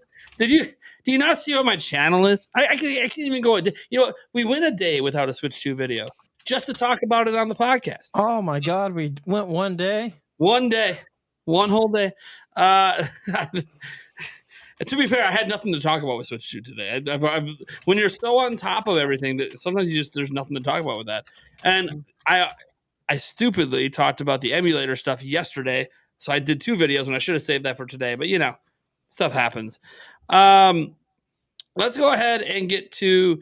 you not see what my channel is? I can't even go. We went a day without a Switch 2 video just to talk about it on the podcast. Oh my God. We went one day. One whole day. To be fair, I had nothing to talk about with Switch 2 today. When you're so on top of everything, that sometimes there's nothing to talk about with that. And I stupidly talked about the emulator stuff yesterday, so I did 2 videos, and I should have saved that for today. But stuff happens. Let's go ahead and get to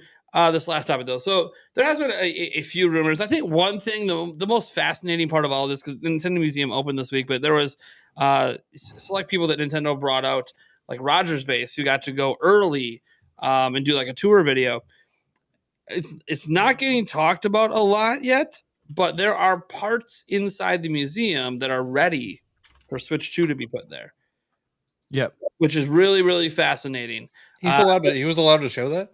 this last topic though. So there has been a few rumors. I think one thing, the most fascinating part of all of this, because the Nintendo Museum opened this week, but there was select people that Nintendo brought out, like Rogers Base, who got to go early and do like a tour video. It's not getting talked about a lot yet, but there are parts inside the museum that are ready for Switch 2 to be put there. Yep. Which is really, really fascinating. He was allowed to show that?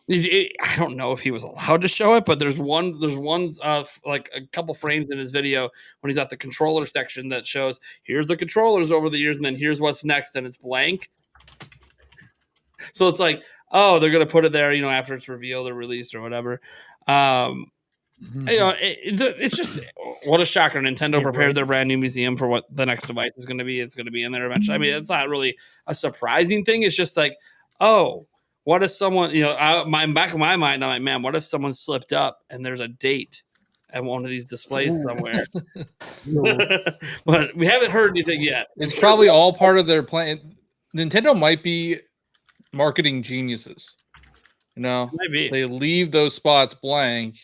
I don't know if he was allowed to show it, but there's one like a couple frames in his video when he's at the controller section that shows here's the controllers over the years, and then here's what's next, and it's blank. So it's like, oh, they're gonna put it there, after it's revealed or released or whatever. It's just what a shocker. Nintendo prepared their brand new museum for what the next device is going to be. It's going to be in there eventually. I mean, it's not really a surprising thing. It's just like, oh, what if someone, back in my mind, I'm like, man, what if someone slipped up and there's a date at one of these displays somewhere? But we haven't heard anything yet. It's probably all part of their plan. Nintendo might be marketing geniuses. Maybe. They leave those spots blank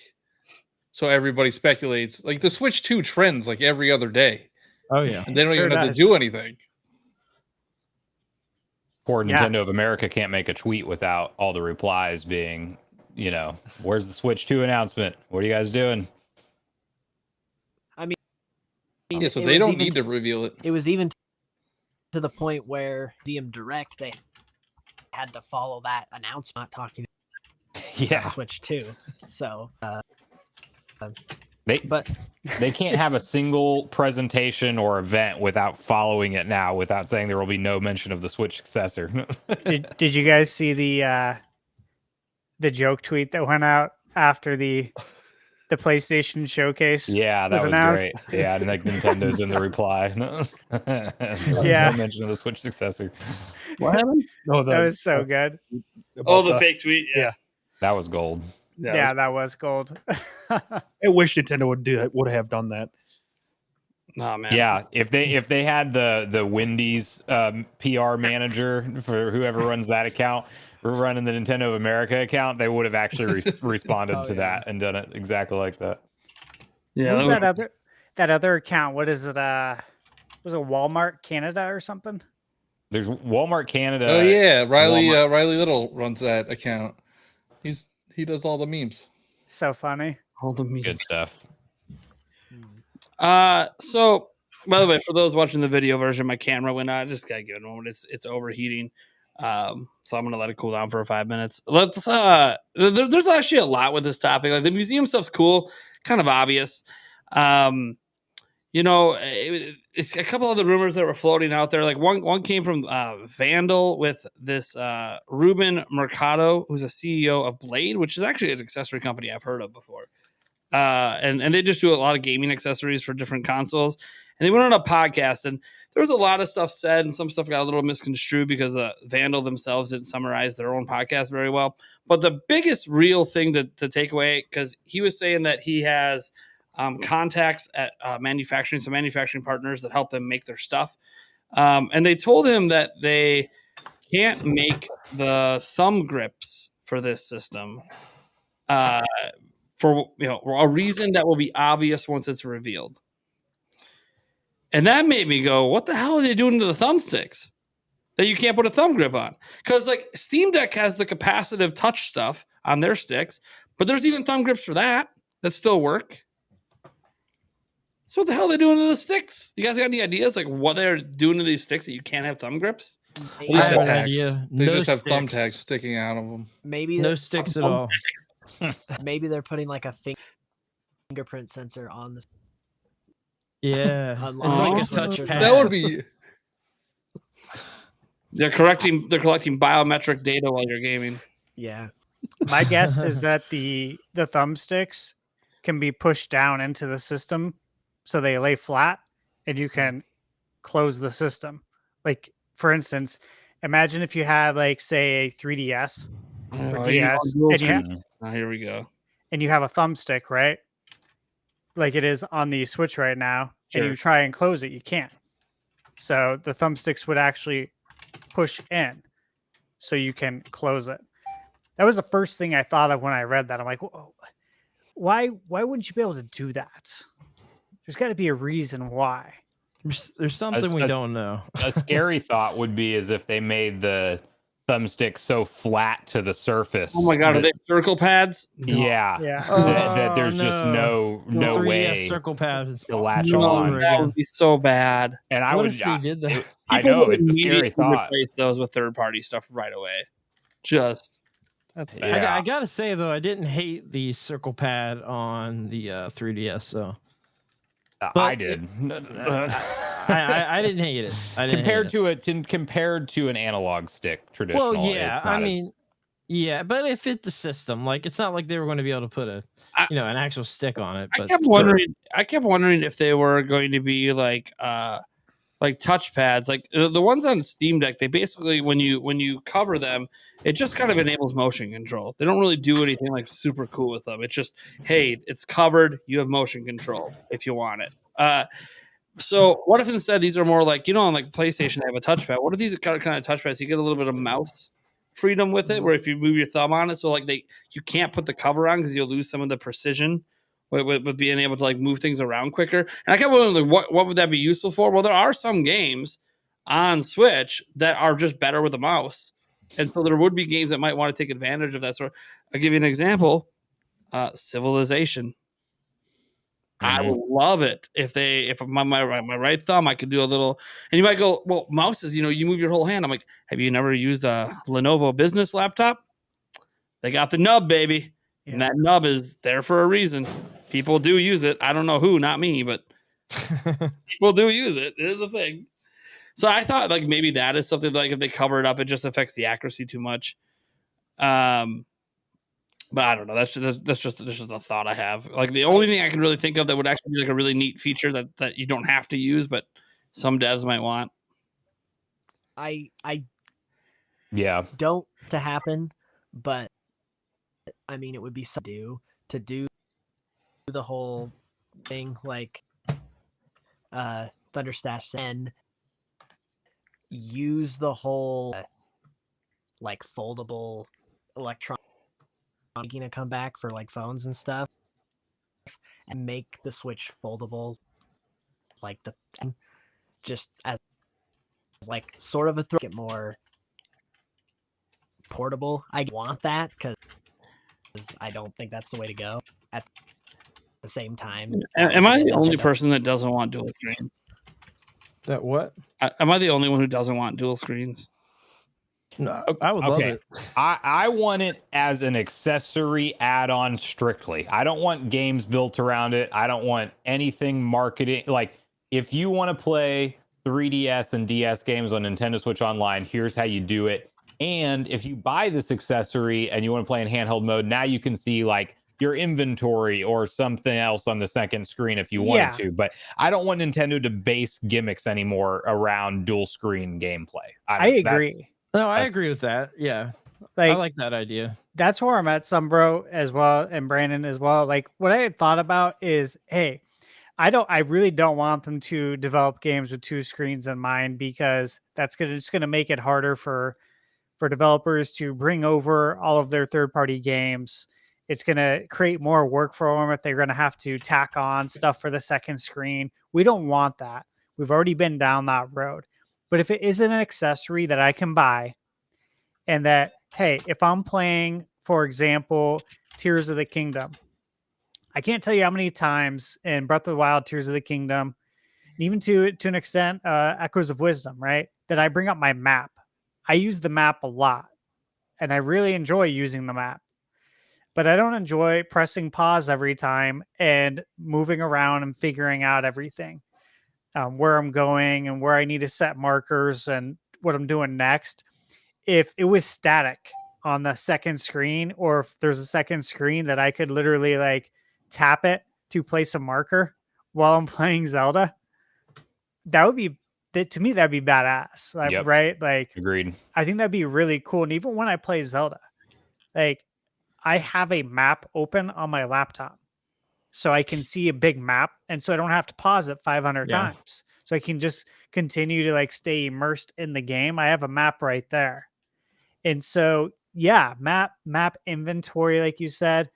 so everybody speculates. Like the Switch 2 trends like every other day. Oh yeah. And they don't even have to do anything. Poor Nintendo of America can't make a tweet without all the replies being, where's the Switch 2 announcement? What are you guys doing? I mean, yeah, so they don't need to reveal it. It was even to the point where DM Direct, they had to follow that announcement, not talking about Switch 2. So, they can't have a single presentation or event without following it now, without saying there will be no mention of the Switch successor. Did you guys see the joke tweet that went out after the PlayStation showcase? Yeah, that was announced? Great. Yeah, and like Nintendo's in the reply. No mention of the Switch successor. What happened? No, that was so good. The fake tweet. Yeah. That was gold. That was gold. I wish Nintendo would have done that. Oh man. Yeah, if they had the Wendy's PR manager for whoever runs that account running the Nintendo of America account, they would have actually responded to that and done it exactly like that. Yeah. What was that other account? What is it? Was it Walmart Canada or something? There's Walmart Canada. Oh yeah, Riley Little runs that account. He does all the memes. So funny. All the memes. Good stuff. So by the way, for those watching the video version, my camera went out. I just gotta give it a moment. It's overheating. So I'm gonna let it cool down for 5 minutes. Let's there's actually a lot with this topic. Like the museum stuff's cool, kind of obvious. It's a couple other rumors that were floating out there. Like one came from Vandal with this Ruben Mercado, who's a CEO of Blade, which is actually an accessory company I've heard of before. And they just do a lot of gaming accessories for different consoles. And they went on a podcast, and there was a lot of stuff said, and some stuff got a little misconstrued because Vandal themselves didn't summarize their own podcast very well. But the biggest real thing to take away, because he was saying that he has contacts at manufacturing partners that help them make their stuff. And they told him that they can't make the thumb grips for this system for a reason that will be obvious once it's revealed. And that made me go, what the hell are they doing to the thumbsticks that you can't put a thumb grip on? Because like Steam Deck has the capacitive touch stuff on their sticks, but there's even thumb grips for that still work. So what the hell are they doing to the sticks? You guys got any ideas like what they're doing to these sticks that you can't have thumb grips? At least the tags. They just have thumb tags sticking out of them. Maybe no sticks at all. Maybe they're putting like a fingerprint sensor on the. Yeah, it's like a touchpad. That would be. They're collecting biometric data while you're gaming. Yeah. My guess is that the thumbsticks can be pushed down into the system so they lay flat and you can close the system. Like, for instance, imagine if you had like say a 3DS or DS and here we go. And you have a thumbstick, right? Like it is on the Switch right now, sure. And you try and close it, you can't. So the thumbsticks would actually push in so you can close it. That was the first thing I thought of when I read that. I'm like, why wouldn't you be able to do that? There's got to be a reason why. There's something we don't know. A scary thought would be as if they made the thumbstick so flat to the surface. Oh my god, are they circle pads? No. Yeah. That there's just no way circle pads to latch on. That would be so bad. And what if you did that? I know it's a scary thought. Replace those with third-party stuff right away. That's bad. Yeah. I gotta say though, I didn't hate the circle pad on the 3DS. So I did. I didn't hate it. Compared to an analog stick traditional. Well, yeah, I mean, yeah, but it fit the system. Like, it's not like they were going to be able to put an actual stick on it. But I kept wondering if they were going to be like touch pads, like the ones on Steam Deck. They basically, when you cover them, it just kind of enables motion control. They don't really do anything like super cool with them. It's just, hey, it's covered. You have motion control if you want it. So what if instead these are more like, on like PlayStation, they have a touchpad. What if these are kind of touchpads? You get a little bit of mouse freedom with it, where if you move your thumb on it, so like you can't put the cover on because you'll lose some of the precision with being able to like move things around quicker. And I kept wondering, like, what would that be useful for? Well, there are some games on Switch that are just better with a mouse. And so there would be games that might want to take advantage of that sort. I'll give you an example. Civilization. I would love it if my right thumb, I could do a little, and you might go, well, mouses, you move your whole hand. I'm like, have you never used a Lenovo business laptop? They got the nub, baby. Yeah. And that nub is there for a reason. People do use it. I don't know who, not me, but people do use it. It is a thing. So I thought like maybe that is something like if they cover it up, it just affects the accuracy too much. But I don't know. That's just a thought I have. Like the only thing I can really think of that would actually be like a really neat feature that you don't have to use, but some devs might want. I don't to happen, but I mean it would be something to do the whole thing like Thunderstash and use the whole like foldable electronic making a comeback for like phones and stuff, and make the Switch foldable, like just as like sort of a get more portable. I want that because I don't think that's the way to go. At the same time, am I the only person that doesn't want dual screens? That what? Am I the only one who doesn't want dual screens? No, I would love it. I want it as an accessory add-on strictly. I don't want games built around it. I don't want anything marketing. Like, if you want to play 3DS and DS games on Nintendo Switch Online, here's how you do it. And if you buy this accessory and you want to play in handheld mode, now you can see like your inventory or something else on the second screen if you wanted to. But I don't want Nintendo to base gimmicks anymore around dual screen gameplay. I agree. No, I agree with that. Yeah. I like that idea. That's where I'm at, Sumbro, as well, and Brandon as well. Like, what I had thought about is, hey, I really don't want them to develop games with two screens in mind, because that's just gonna make it harder for developers to bring over all of their third-party games. It's gonna create more work for them if they're gonna have to tack on stuff for the second screen. We don't want that. We've already been down that road. But if it isn't an accessory that I can buy, and that, hey, if I'm playing, for example, Tears of the Kingdom, I can't tell you how many times in Breath of the Wild, Tears of the Kingdom, and even to an extent, Echoes of Wisdom, right, that I bring up my map. I use the map a lot, and I really enjoy using the map. But I don't enjoy pressing pause every time and moving around and figuring out everything. Where I'm going and where I need to set markers and what I'm doing next. If it was static on the second screen, or if there's a second screen that I could literally like tap it to place a marker while I'm playing Zelda, that would be, to me, that'd be badass. Like, right? Like, agreed. I think that'd be really cool. And even when I play Zelda, like, I have a map open on my laptop, so I can see a big map, and so I don't have to pause it 500 times. So I can just continue to like stay immersed in the game. I have a map right there. And so yeah, map inventory, like you said.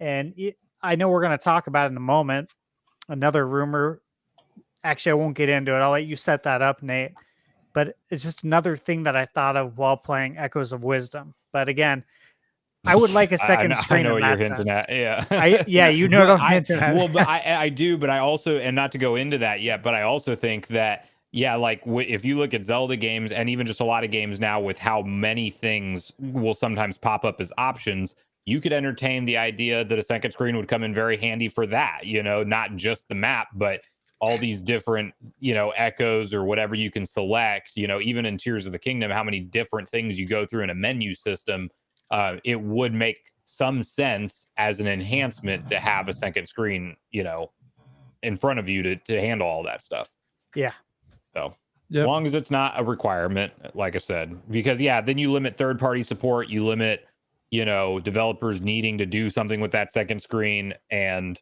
And I know we're going to talk about it in a moment. Another rumor. Actually, I won't get into it. I'll let you set that up, Nate. But it's just another thing that I thought of while playing Echoes of Wisdom. But again, I would like a second screen. I know in what you're that hinting sense. at. Yeah, you know what I'm hinting at. Well, but I do, but I also, and not to go into that yet, but I also think that, yeah, like if you look at Zelda games and even just a lot of games now with how many things will sometimes pop up as options, you could entertain the idea that a second screen would come in very handy for that, not just the map, but all these different, echoes or whatever you can select, even in Tears of the Kingdom, how many different things you go through in a menu system. It would make some sense as an enhancement to have a second screen, in front of you to handle all that stuff. Yeah. So as long as it's not a requirement, like I said, because then you limit third-party support, you limit, developers needing to do something with that second screen. And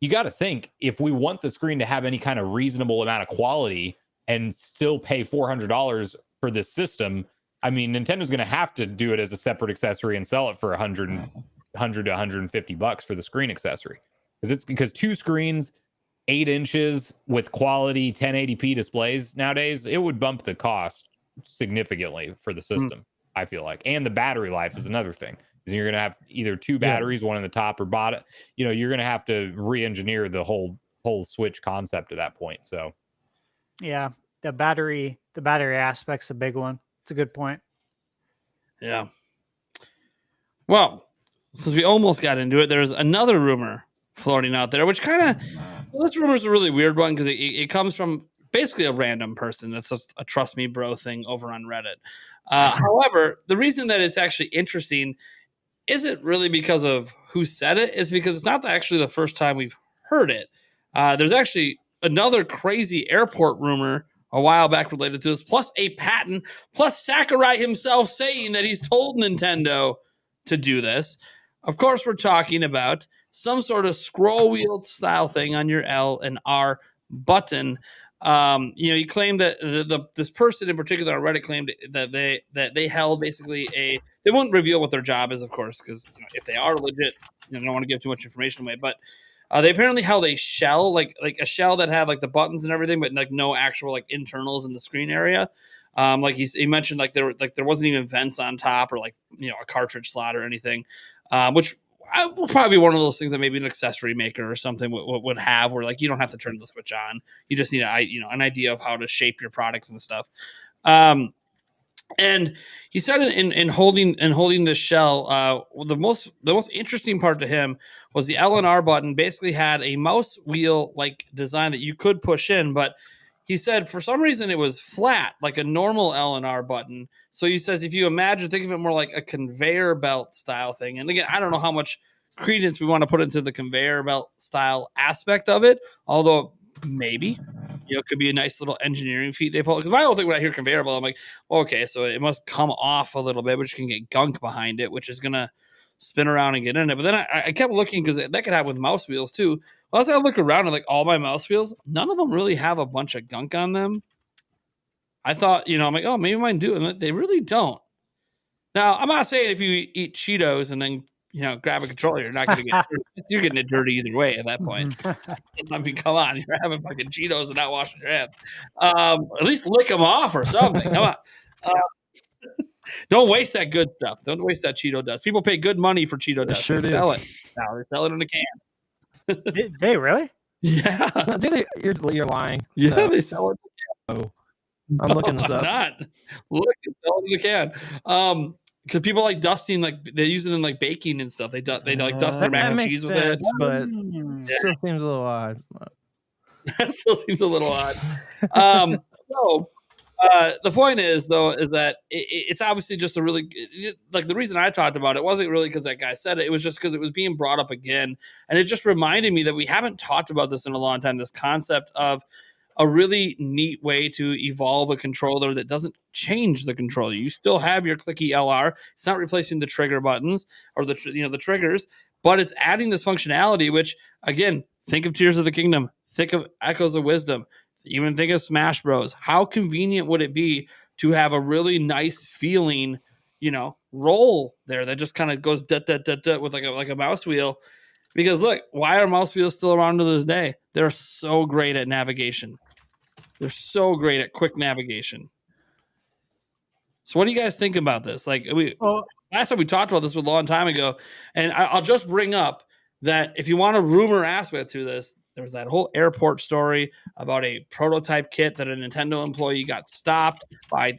you got to think, if we want the screen to have any kind of reasonable amount of quality and still pay $400 for this system, I mean, Nintendo's going to have to do it as a separate accessory and sell it for $100 to $150 for the screen accessory. Because two screens, 8 inches with quality 1080p displays nowadays, it would bump the cost significantly for the system, I feel like. And the battery life is another thing. You're going to have either two batteries, one in the top or bottom. You're going to have to re-engineer the whole Switch concept at that point. So, yeah, the battery aspect's a big one. It's a good point. Yeah. Well, since we almost got into it, there's another rumor floating out there, which this rumor is a really weird one because it comes from basically a random person. That's a trust me bro thing over on Reddit. However, the reason that it's actually interesting isn't really because of who said it. It's because it's not actually the first time we've heard it. There's actually another crazy airport rumor a while back related to this, plus a patent, plus Sakurai himself saying that he's told Nintendo to do this. Of course, we're talking about some sort of scroll wheel style thing on your L and R button. He claimed that this person in particular on Reddit claimed that they held basically they won't reveal what their job is, of course, because if they are legit, they don't want to give too much information away. But they apparently held a shell, like a shell that had like the buttons and everything, but like no actual like internals in the screen area. Like he mentioned, like there wasn't even vents on top or like a cartridge slot or anything, which will probably be one of those things that maybe an accessory maker or something would have, where like you don't have to turn the switch on, you just need an idea of how to shape your products and stuff. And he said in holding this shell, the most interesting part to him was the L and R button basically had a mouse wheel like design that you could push in, but he said for some reason it was flat like a normal L and R button. So he says if you think of it more like a conveyor belt style thing. And again, I don't know how much credence we want to put into the conveyor belt style aspect of it, although maybe it could be a nice little engineering feat they pull. Because my whole thing when I hear conveyor belt, I'm like, okay, so it must come off a little bit, but you can get gunk behind it, which is gonna spin around and get in it. But then I kept looking because that could happen with mouse wheels too. Well, as I look around and like all my mouse wheels, none of them really have a bunch of gunk on them. I thought, I'm like, oh, maybe mine do, and they really don't. Now, I'm not saying if you eat Cheetos and then grab a controller, you're not going to get dirty. You're getting it dirty either way at that point. I mean, come on, you're having fucking Cheetos and not washing your hands. At least lick them off or something. Come on. Don't waste that good stuff. Don't waste that Cheeto dust. People pay good money for Cheeto dust. Sure they sell it. Now they sell it in a can. Did they really? Yeah. You're lying. Yeah, No. they sell it. Oh, I'm looking this up. Not. Look, sell it in a can. Because people like dusting, like they use it in like baking and stuff. They like dust their mac and cheese with it. But still seems a little odd. That still seems a little odd. So the point is that it's obviously just a really like the reason I talked about it wasn't really because that guy said it. It was just because it was being brought up again, and it just reminded me that we haven't talked about this in a long time. This concept of a really neat way to evolve a controller that doesn't change the controller. You still have your clicky LR. It's not replacing the trigger buttons or the triggers, but it's adding this functionality, which again, think of Tears of the Kingdom, think of Echoes of Wisdom, even think of Smash Bros. How convenient would it be to have a really nice feeling, roll there that just kind of goes with like a mouse wheel. Because look, why are mouse wheels still around to this day? They're so great at navigation. They're so great at quick navigation. So what do you guys think about this? Like last time we talked about this a long time ago, and I'll just bring up that if you want a rumor aspect to this, there was that whole airport story about a prototype kit that a Nintendo employee got stopped by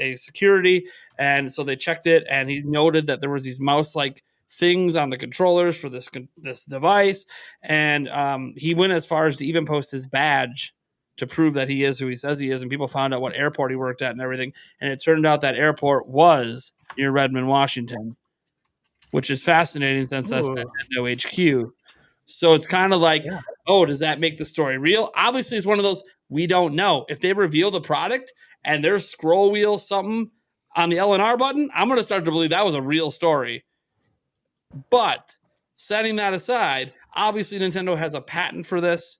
a security, and so they checked it, and he noted that there was these mouse-like things on the controllers for this device, and he went as far as to even post his badge to prove that he is who he says he is, and people found out what airport he worked at and everything, and it turned out that airport was near Redmond, Washington, which is fascinating since that's Nintendo HQ. So it's kind of like, oh, does that make the story real? Obviously, it's one of those, we don't know. If they reveal the product and there's scroll wheel something on the L&R button, I'm going to start to believe that was a real story. But setting that aside, obviously Nintendo has a patent for this,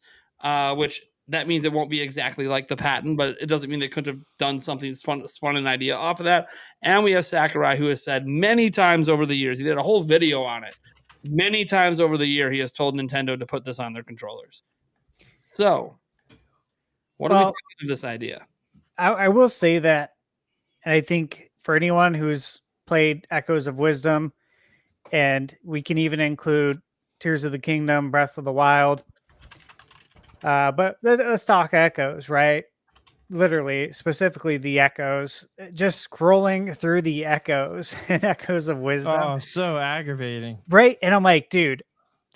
which that means it won't be exactly like the patent, but it doesn't mean they couldn't have done something, spun an idea off of that. And we have Sakurai, who has said many times over the years, he did a whole video on it. Many times over the year, he has told Nintendo to put this on their controllers. So, what do we think of this idea? I will say that, and I think for anyone who's played Echoes of Wisdom, and we can even include Tears of the Kingdom, Breath of the Wild, but let's talk Echoes, right? Literally, specifically the Echoes, just scrolling through the Echoes and Echoes of Wisdom. Oh, so aggravating. Right? And I'm like, dude,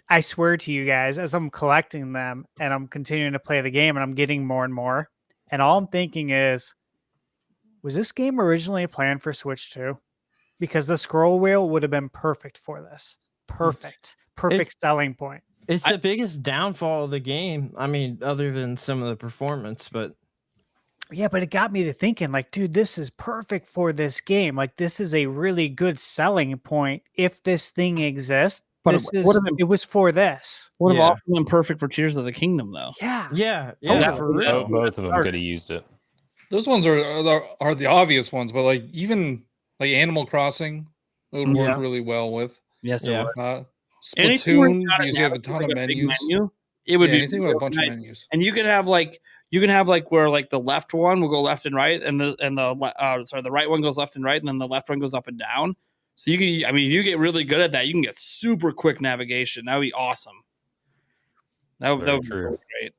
I swear to you guys, as I'm collecting them and I'm continuing to play the game and I'm getting more and more, and all I'm thinking is, was this game originally planned for Switch 2? Because the scroll wheel would have been perfect for this. Perfect selling point. It's the biggest downfall of the game. I mean, other than some of the performance, but yeah, but it got me to thinking, like, dude, this is perfect for this game. Like, this is a really good selling point. If this thing exists, but it was for this. Would have also been perfect for Tears of the Kingdom, though. Yeah. For real. Both of them could have used it. Those ones are the obvious ones, but like even like Animal Crossing, it would work really well with. Yes, it would. Splatoon, because you have a ton of menus. It would be anything with a bunch of menus. And you can have like where like the left one will go left and right, and the right one goes left and right, and then the left one goes up and down. So you can, I mean, if you get really good at that, you can get super quick navigation. That would be awesome. That would be great.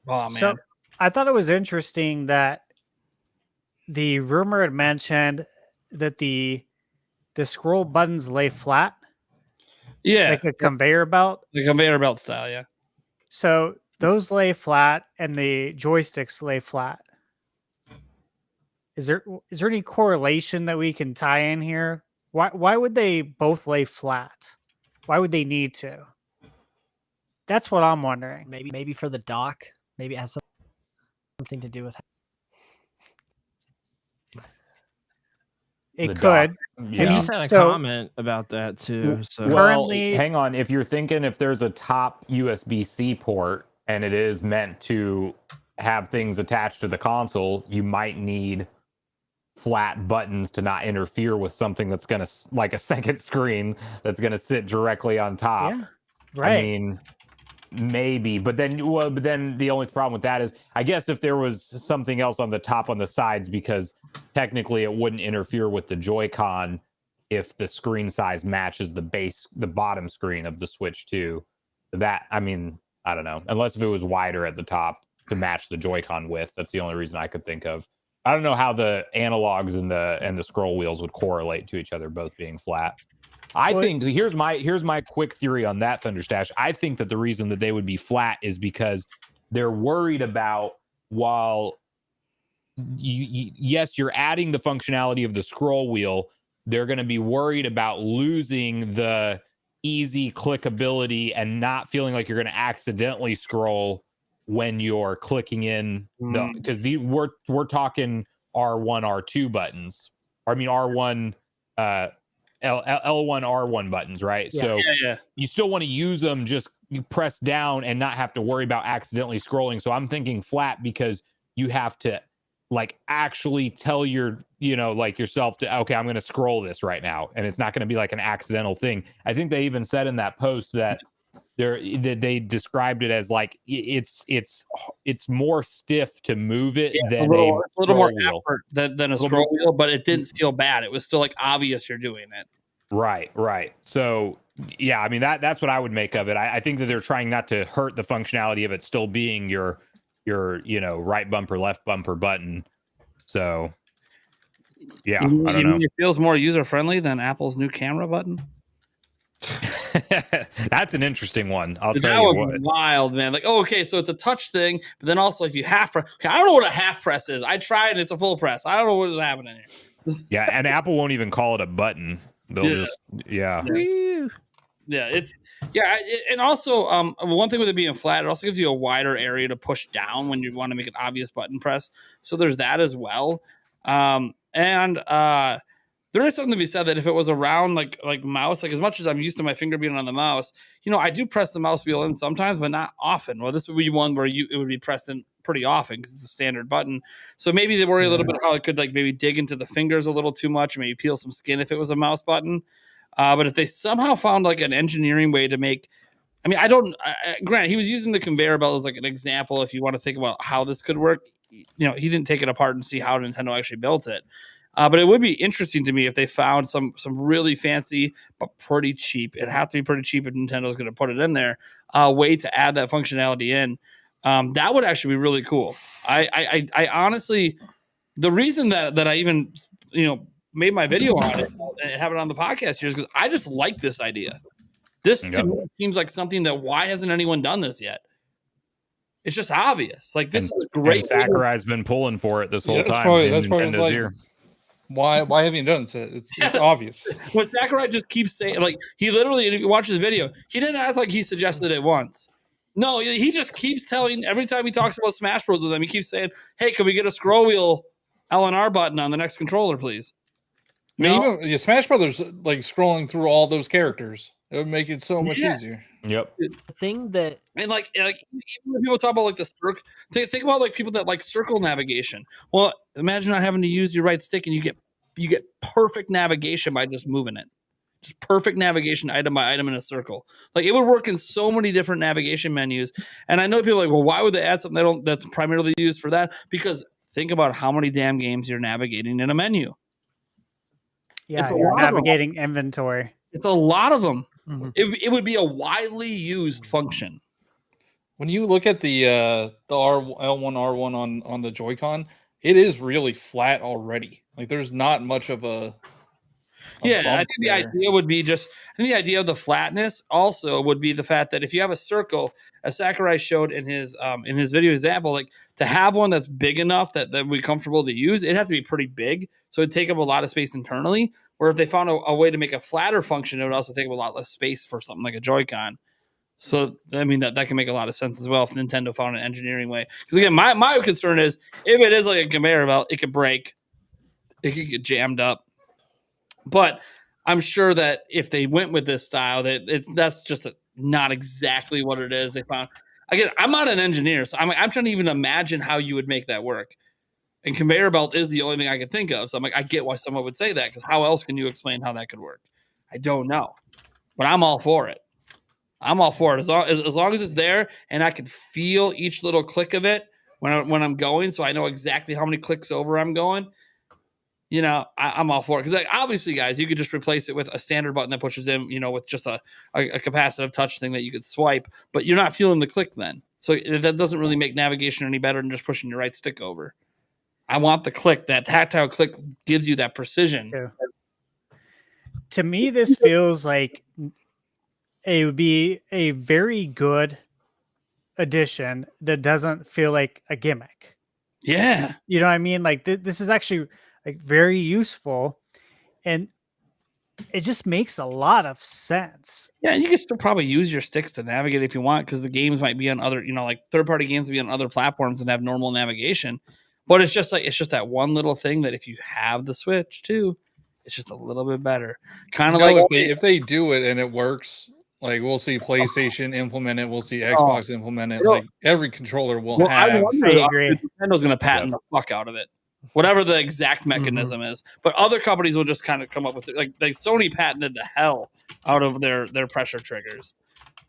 Oh man! So I thought it was interesting that the rumor had mentioned that the scroll buttons lay flat. Yeah, like a conveyor belt. The conveyor belt style, yeah. So those lay flat and the joysticks lay flat. Is there any correlation that we can tie in here? Why would they both lay flat? Why would they need to? That's what I'm wondering. Maybe for the dock. Maybe it has something to do with it. Could. Yeah. We just had a comment about that too. So currently, hang on. If you're thinking if there's a top USB-C port and it is meant to have things attached to the console, you might need flat buttons to not interfere with something that's going to, like a second screen that's going to sit directly on top. Yeah, right. I mean, maybe, but then the only problem with that is, I guess if there was something else on the top on the sides, because technically it wouldn't interfere with the Joy-Con if the screen size matches the bottom screen of the Switch 2. That, I mean, I don't know, unless if it was wider at the top to match the Joy-Con width. That's the only reason I could think of. I don't know how the analogs and the scroll wheels would correlate to each other, both being flat. I think here's my quick theory on that, Thunderstash. I think that the reason that they would be flat is because they're worried about, while yes, you're adding the functionality of the scroll wheel, they're going to be worried about losing the easy clickability and not feeling like you're going to accidentally scroll when you're clicking in because we're talking R1, R2 buttons. Or, I mean R1 L1, R1 buttons, right? Yeah. So yeah. You still want to use them, just you press down and not have to worry about accidentally scrolling. So I'm thinking flat because you have to like actually tell your, like yourself to, okay, I'm going to scroll this right now. And it's not going to be like an accidental thing. I think they even said in that post that they described it as like it's more stiff to move it than a little more effort than a scroll wheel, but it didn't feel bad. It was still like obvious you're doing it. Right. So yeah, I mean that's what I would make of it. I think that they're trying not to hurt the functionality of it still being your right bumper, left bumper button. So yeah, I don't know. It feels more user friendly than Apple's new camera button. That's an interesting one. I'll tell that you was what. Wild, man. Like, okay, so it's a touch thing, but then also if you half press, I don't know what a half press is. I tried and it's a full press. I don't know what is happening here. Yeah, and Apple won't even call it a button. They'll and also one thing with it being flat, it also gives you a wider area to push down when you want to make an obvious button press. So there's that as well. There is something to be said that if it was a round like mouse, like as much as I'm used to my finger being on the mouse, I do press the mouse wheel in sometimes, but not often. Well, this would be one where it would be pressed in pretty often because it's a standard button. So maybe they worry a little bit how it could like maybe dig into the fingers a little too much, maybe peel some skin if it was a mouse button. But if they somehow found like an engineering way to make, granted, he was using the conveyor belt as like an example. If you want to think about how this could work, he didn't take it apart and see how Nintendo actually built it. But it would be interesting to me if they found some really fancy but pretty cheap. It'd have to be pretty cheap if Nintendo's going to put it in there. Way to add that functionality in. That would actually be really cool. I honestly, the reason that I even made my video on it and have it on the podcast here is because I just like this idea. This to me seems like something that why hasn't anyone done this yet? It's just obvious. Like this is great. And Sakurai's been pulling for it this whole time. That's probably Nintendo's ear. Why haven't you done it? It's obvious. When Sakurai just keeps saying, like, he literally, if you watch his video, he didn't act like he suggested it once. No, he just keeps telling, every time he talks about Smash Bros. With them, he keeps saying, hey, can we get a scroll wheel LNR button on the next controller, please? Even Smash Brothers, like, scrolling through all those characters, it would make it so much easier. Yep. The thing that and like even when people talk about like the circle, think about like people that like circle navigation. Well, imagine not having to use your right stick and you get perfect navigation by just moving it. Just perfect navigation item by item in a circle. Like it would work in so many different navigation menus. And I know people are like, well, why would they add something that's primarily used for that? Because think about how many damn games you're navigating in a menu. Yeah, you're navigating inventory. It's a lot of them. Mm-hmm. It would be a widely used function. When you look at the L1 R1 on the Joy-Con, it is really flat already. Like there's not much of a I think the idea would be the idea of the flatness also would be the fact that if you have a circle, as Sakurai showed in his video example, like to have one that's big enough that would be comfortable to use, it'd have to be pretty big. So it'd take up a lot of space internally. Or if they found a way to make a flatter function, it would also take up a lot less space for something like a Joy-Con. So, I mean, that can make a lot of sense as well if Nintendo found an engineering way. Because, again, my concern is if it is like a conveyor belt, it could break. It could get jammed up. But I'm sure that if they went with this style, that's just not exactly what it is. They found. Again, I'm not an engineer, so I'm trying to even imagine how you would make that work. And conveyor belt is the only thing I could think of. So I'm like, I get why someone would say that because how else can you explain how that could work? I don't know. But I'm all for it. I'm all for it. As long as it's there and I can feel each little click of it when I'm going so I know exactly how many clicks over I'm going, I'm all for it. Because like, obviously, guys, you could just replace it with a standard button that pushes in, with just a capacitive touch thing that you could swipe. But you're not feeling the click then. So that doesn't really make navigation any better than just pushing your right stick over. I want the click. That tactile click gives you that precision. Yeah. To me, this feels like it would be a very good addition that doesn't feel like a gimmick. Yeah. You know what I mean? Like this is actually like very useful and it just makes a lot of sense. Yeah, and you can still probably use your sticks to navigate if you want because the games might be on other, like third-party games will be on other platforms and have normal navigation. But it's just that one little thing that if you have the Switch too, it's just a little bit better. Kind of like if they do it and it works, like we'll see PlayStation implement it, we'll see Xbox implement it. Like every controller will have. I agree. Nintendo's going to patent the fuck out of it. whatever the exact mechanism is. But other companies will just kind of come up with it. Like Sony patented the hell out of their pressure triggers.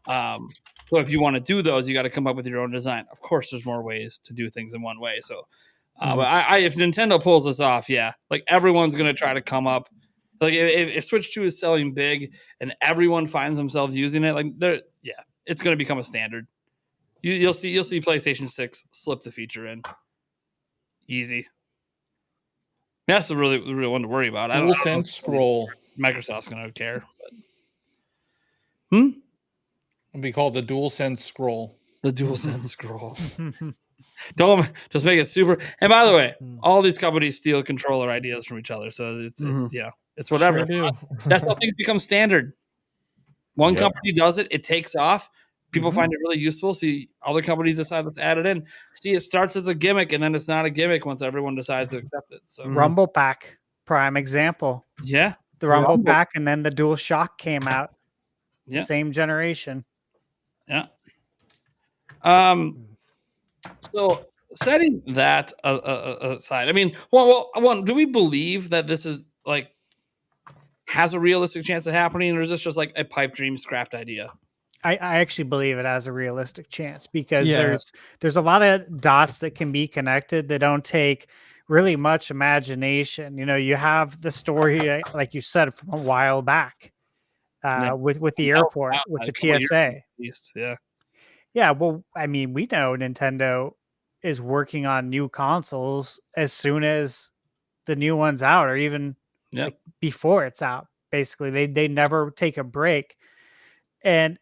So if you want to do those, you got to come up with your own design. Of course, there's more ways to do things in one way. So, but if Nintendo pulls this off, like everyone's going to try to come up. Like if Switch 2 is selling big and everyone finds themselves using it, like it's going to become a standard. You'll see PlayStation 6 slip the feature in. Easy. That's the real one to worry about. I don't know scroll. Microsoft's going to care. It'll be called the DualSense Scroll. The DualSense Scroll. Don't just make it super. And by the way, all these companies steal controller ideas from each other, so it's whatever. Sure That's how things become standard. One company does it, it takes off. People find it really useful. See, other companies decide let's add it in. See, it starts as a gimmick, and then it's not a gimmick once everyone decides to accept it. So Rumble Pack, prime example. Yeah, the Rumble Pack, and then the DualShock came out. Yeah, same generation. Yeah. So setting that aside, I mean, one, do we believe that this is like has a realistic chance of happening, or is this just like a pipe dream scrapped idea? I actually believe it has a realistic chance because there's a lot of dots that can be connected that don't take really much imagination. You know, you have the story, like you said, from a while back with the airport, with the TSA. At least, yeah. Well, I mean, we know Nintendo is working on new consoles as soon as the new one's out, or even like before it's out. Basically, they never take a break, and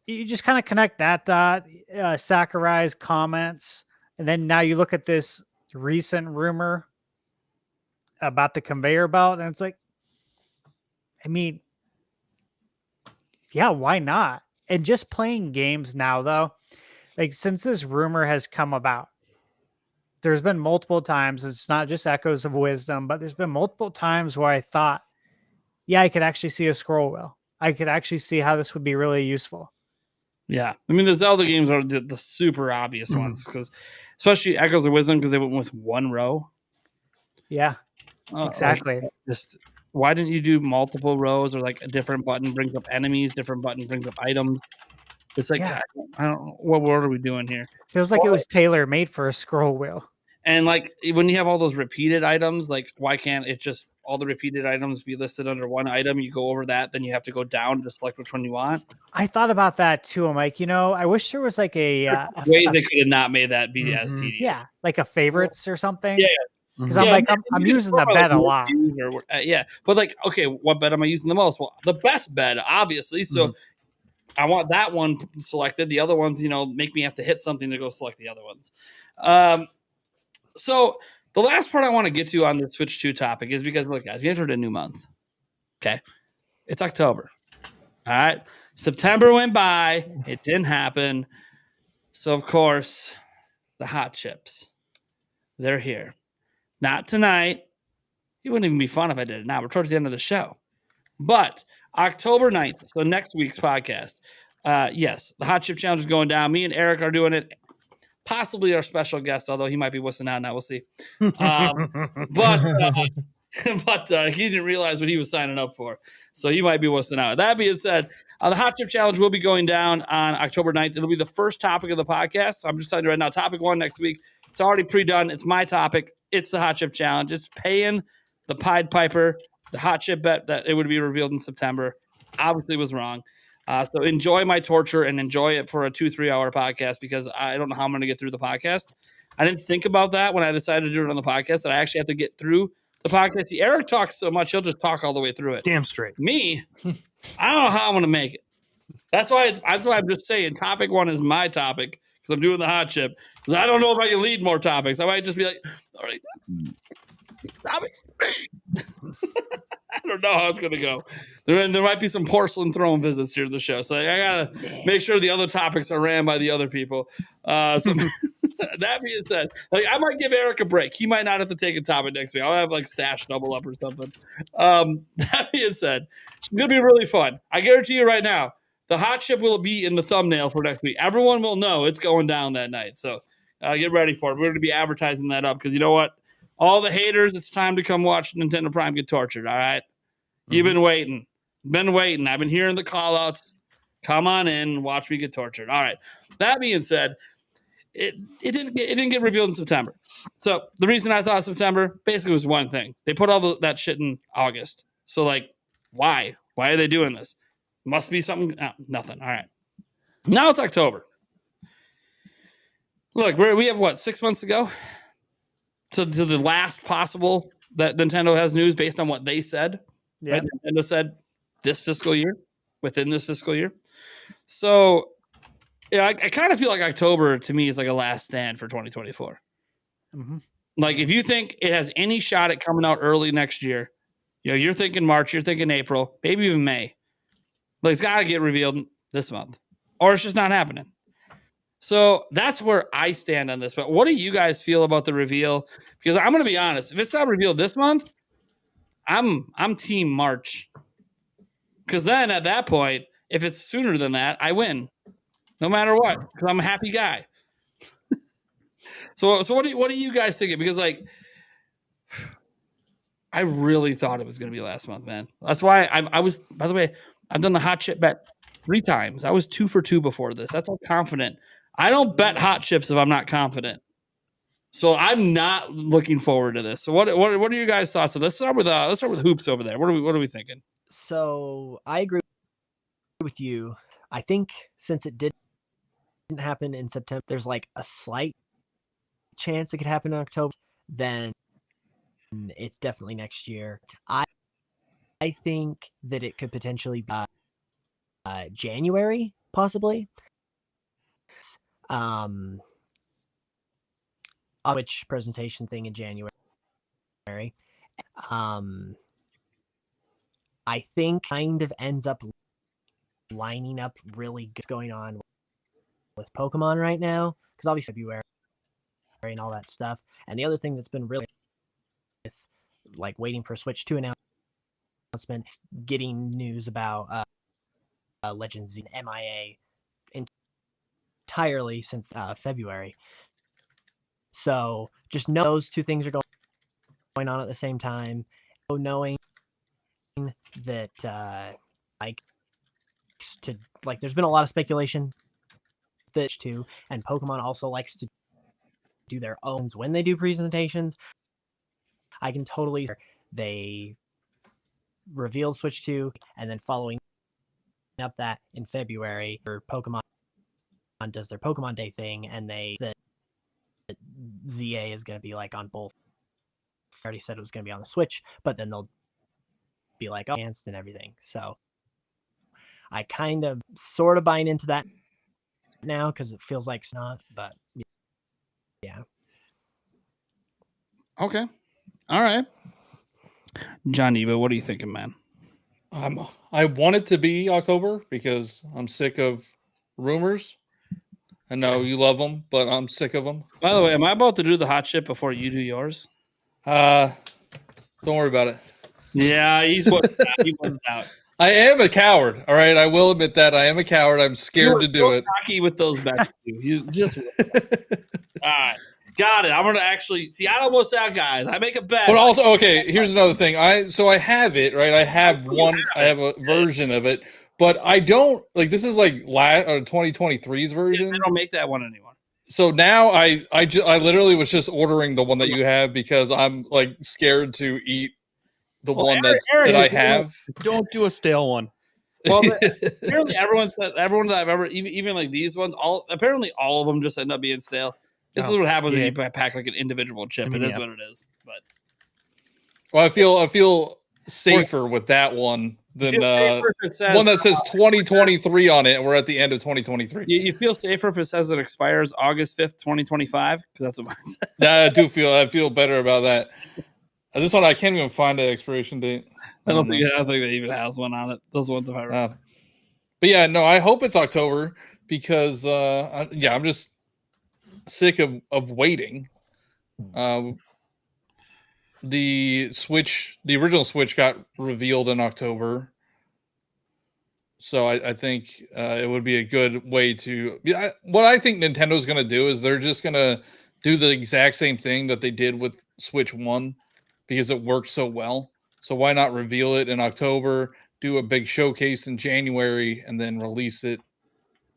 you just kind of connect that dot, Sakurai's comments, and then now you look at this recent rumor about the conveyor belt, and it's like, I mean, yeah, why not? And just playing games now, though, like since this rumor has come about, there's been multiple times, it's not just echoes of wisdom, but there's been multiple times where I thought, yeah, I could actually see a scroll wheel. I could actually see how this would be really useful. Yeah. I mean, the Zelda games are the super obvious ones, because especially Echoes of Wisdom, because they went with one row. Yeah, exactly. Just why didn't you do multiple rows, or like a different button brings up enemies, different button brings up items? It's like, I don't know. What are we doing here? Feels like it was tailor made for a scroll wheel. And like when you have all those repeated items, like why can't it just all the repeated items be listed under one item? You go over that, then you have to go down to select which one you want. I thought about that too. I'm like, I wish there was like a ways they could have not made that be as tedious. Yeah, like a favorites or something. Yeah. Because I'm using the bed a lot. But like, okay, what bed am I using the most? Well, the best bed, obviously. So I want that one selected. The other ones, make me have to hit something to go select the other ones. So the last part I want to get to on the Switch 2 topic is because, look, guys, we entered a new month. Okay. It's October. All right. September went by. It didn't happen. So, of course, the hot chips, they're here. Not tonight. It wouldn't even be fun if I did it now. We're towards the end of the show. But October 9th, so next week's podcast, yes, the hot chip challenge is going down. Me and Eric are doing it. Possibly our special guest, although he might be wussing out now. We'll see. But he didn't realize what he was signing up for. So he might be wussing out. That being said, the Hot Chip Challenge will be going down on October 9th. It'll be the first topic of the podcast. So I'm just telling you right now, topic 1 next week. It's already pre-done. It's my topic. It's the Hot Chip Challenge. It's paying the Pied Piper, the hot chip bet that it would be revealed in September. Obviously was wrong. So enjoy my torture and enjoy it for a 2-3 hour podcast, because I don't know how I'm going to get through the podcast. I didn't think about that when I decided to do it on the podcast, that I actually have to get through the podcast. See, Eric talks so much, he'll just talk all the way through it. Damn straight. Me, I don't know how I'm going to make it. That's why I'm just saying topic 1 is my topic, because I'm doing the hot chip. Because I don't know if I can lead more topics. I might just be like, all right, topic 3. I don't know how it's going to go. There might be some porcelain throne visits here to the show. So I got to make sure the other topics are ran by the other people. So that being said, I might give Eric a break. He might not have to take a topic next week. I'll have stash double up or something. That being said, it's going to be really fun. I guarantee you right now, the hot chip will be in the thumbnail for next week. Everyone will know it's going down that night. So get ready for it. We're going to be advertising that up, because you know what? All the haters, it's time to come watch Nintendo Prime get tortured. All right. You've been waiting. I've been hearing the call outs. Come on in, watch me get tortured. All right. That being said, it didn't get revealed in September. So the reason I thought September basically was one thing. They put all that shit in August. So like, why? Why are they doing this? Must be something. Nothing. All right. Now it's October. Look, we have what, 6 months to go to the last possible that Nintendo has news based on what they said. Yeah. Right? Nintendo said this fiscal year, within this fiscal year. So, yeah, I kind of feel like October to me is like a last stand for 2024. Mm-hmm. Like if you think it has any shot at coming out early next year, you're thinking March, you're thinking April, maybe even May. Like it's got to get revealed this month, or it's just not happening. So that's where I stand on this. But what do you guys feel about the reveal? Because I'm going to be honest, if it's not revealed this month, I'm team March. Because then at that point, if it's sooner than that, I win, no matter what. Because I'm a happy guy. So what do you guys think? Because like, I really thought it was going to be last month, man. That's why I was. By the way, I've done the hot chip bet 3 times. I was 2 for 2 before this. That's how confident. I don't bet hot chips if I'm not confident. So I'm not looking forward to this. So what are your guys' thoughts? So let's start with Hoops over there. What are we thinking? So I agree with you. I think since it didn't happen in September, there's like a slight chance it could happen in October. Then it's definitely next year. I think that it could potentially be January, possibly. Which presentation thing in January. I think kind of ends up lining up really good going on with Pokemon right now, because obviously February and all that stuff. And the other thing that's been really like waiting for Switch 2 announcement, getting news about Legends Z and MIA entirely since February. So just know those 2 things are going on at the same time. Knowing that there's been a lot of speculation that too, and Pokemon also likes to do their own when they do presentations. I can totally. They revealed Switch 2, and then following up that in February, for Pokemon does their Pokemon Day thing, and that ZA is going to be like on both. I already said it was going to be on the Switch, but then they'll be like advanced and everything. So I kind of sort of buying into that now because it feels like it's not, but yeah. Okay. All right. John Eva, what are you thinking, man? I want it to be October because I'm sick of rumors. I know you love them, but I'm sick of them. By the way, am I about to do the hot shit before you do yours? Don't worry about it. Yeah, he was out. I am a coward. All right, I will admit that I am a coward. I'm scared to do it. Cocky with those bets. He's just all right. Got it. I'm gonna actually see. I almost out, guys. I make a bet. But also, okay. Here's another thing. I have it right. I have a version of it, but I don't like. This is like 2023's version. I don't make that one anymore. So now I literally was just ordering the one that you have because I'm like scared to eat the one that I have. Don't do a stale one. Well, apparently everyone that I've ever even like these ones, all of them just end up being stale. This is what happens when you pack like an individual chip. It is what it is. But well, I feel safer with that one than one that says 2023 on it, and we're at the end of 2023. You feel safer if it says it expires August 5th, 2025, because that's what mine says. Yeah, I feel better about that. This one I can't even find the expiration date. I don't think it even has one on it. Those ones have I read. But yeah, no, I hope it's October because I'm just sick of waiting. The original Switch got revealed in October, so I think it would be a good way to. What I think Nintendo's going to do is they're just going to do the exact same thing that they did with Switch 1 because it works so well. So why not reveal it in October, do a big showcase in January, and then release it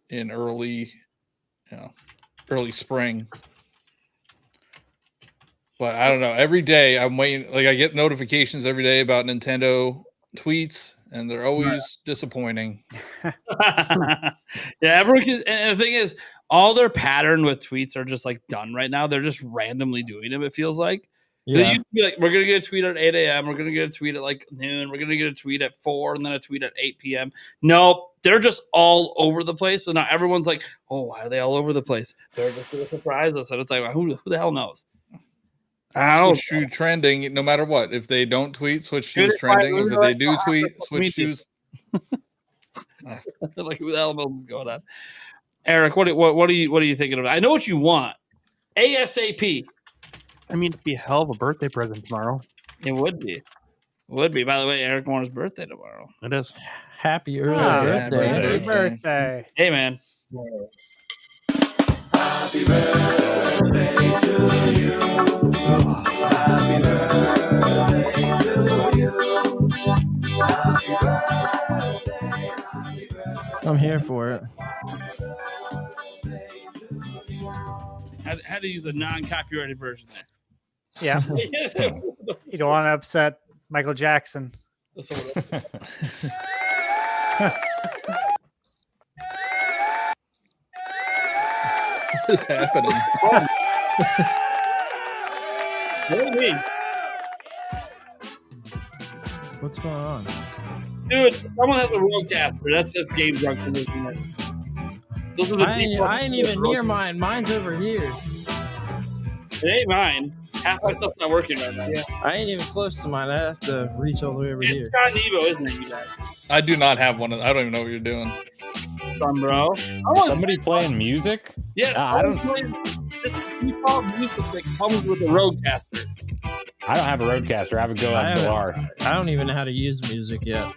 in early spring. But I don't know. Every day I'm waiting. Like I get notifications every day about Nintendo tweets, and they're always disappointing. Yeah, everyone can, and the thing is, all their pattern with tweets are just like done right now. They're just randomly doing them. It feels like. Yeah. They used to be like, we're gonna get a tweet at 8 a.m. We're gonna get a tweet at like noon. We're gonna get a tweet at 4, and then a tweet at 8 p.m. No, they're just all over the place. So now everyone's like, oh, why are they all over the place? They're just gonna surprise us. And it's like, who the hell knows? Switch 2 trending no matter what. If they don't tweet, Switch 2 is trending. If they do tweet, Switch 2's like who the hell knows what's going on? Eric, what are you thinking about? I know what you want. ASAP. I mean, it'd be a hell of a birthday present tomorrow. It would be. It would be. By the way, Eric Moore's birthday tomorrow. It is. Happy early birthday. Happy birthday. Hey, man. Happy birthday to you. Happy birthday to you. Happy birthday. I'm here for it. Had to use a non-copyrighted version there. Yeah. You don't want to upset Michael Jackson. What is happening? What do you mean? What's going on? Dude, someone has a roadcaster. That's just Game Drunk. Those are the I ain't even near mine. Mine's over here. It ain't mine. Half my stuff's not working right now. Yeah. I ain't even close to mine. I have to reach all the way over here. It's got an Evo, isn't it, you guys? I do not have one. I don't even know what you're doing. Some bro. Somebody playing music? Yes. I don't playing this default music that comes with a roadcaster. I don't have a roadcaster. I have a Go XLR. I don't even know how to use music yet.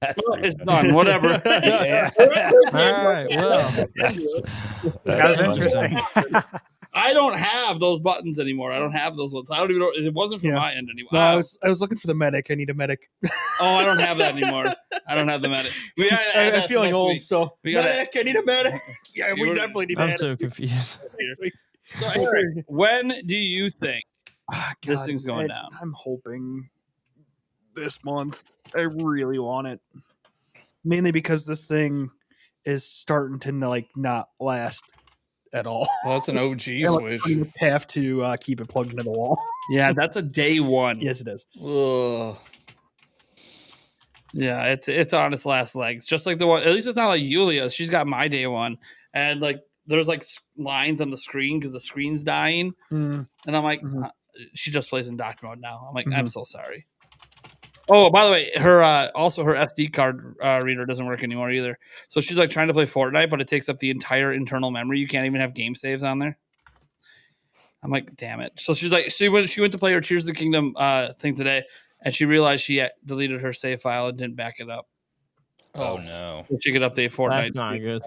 It's done. Whatever. Yeah. All right. Well, that was interesting. I don't have those buttons anymore. I don't have those ones. I don't even know. It wasn't from my end anymore. No, I was looking for the medic. I need a medic. Oh, I don't have that anymore. I don't have the medic. I'm feeling old, so we got medic. I need a medic. Yeah, we definitely need a medic. I'm so confused. So, Eric, when do you think this thing's going down? I'm hoping this month. I really want it, mainly because this thing is starting to not last at all. Well, that's an OG Switch. You have to keep it plugged into the wall. Yeah, that's a day one. Yes, it is. Ugh. Yeah, it's on its last legs. Just like the one. At least it's not like Yulia's. She's got my day one, and there's lines on the screen because the screen's dying, and I'm like, she just plays in dock mode now. I'm like, I'm so sorry. Oh, by the way, her SD card reader doesn't work anymore either. So she's trying to play Fortnite, but it takes up the entire internal memory. You can't even have game saves on there. I'm like, damn it. So she's she went to play her Tears of the Kingdom thing today, and she realized she deleted her save file and didn't back it up. Oh no! So she could update Fortnite. That's not good.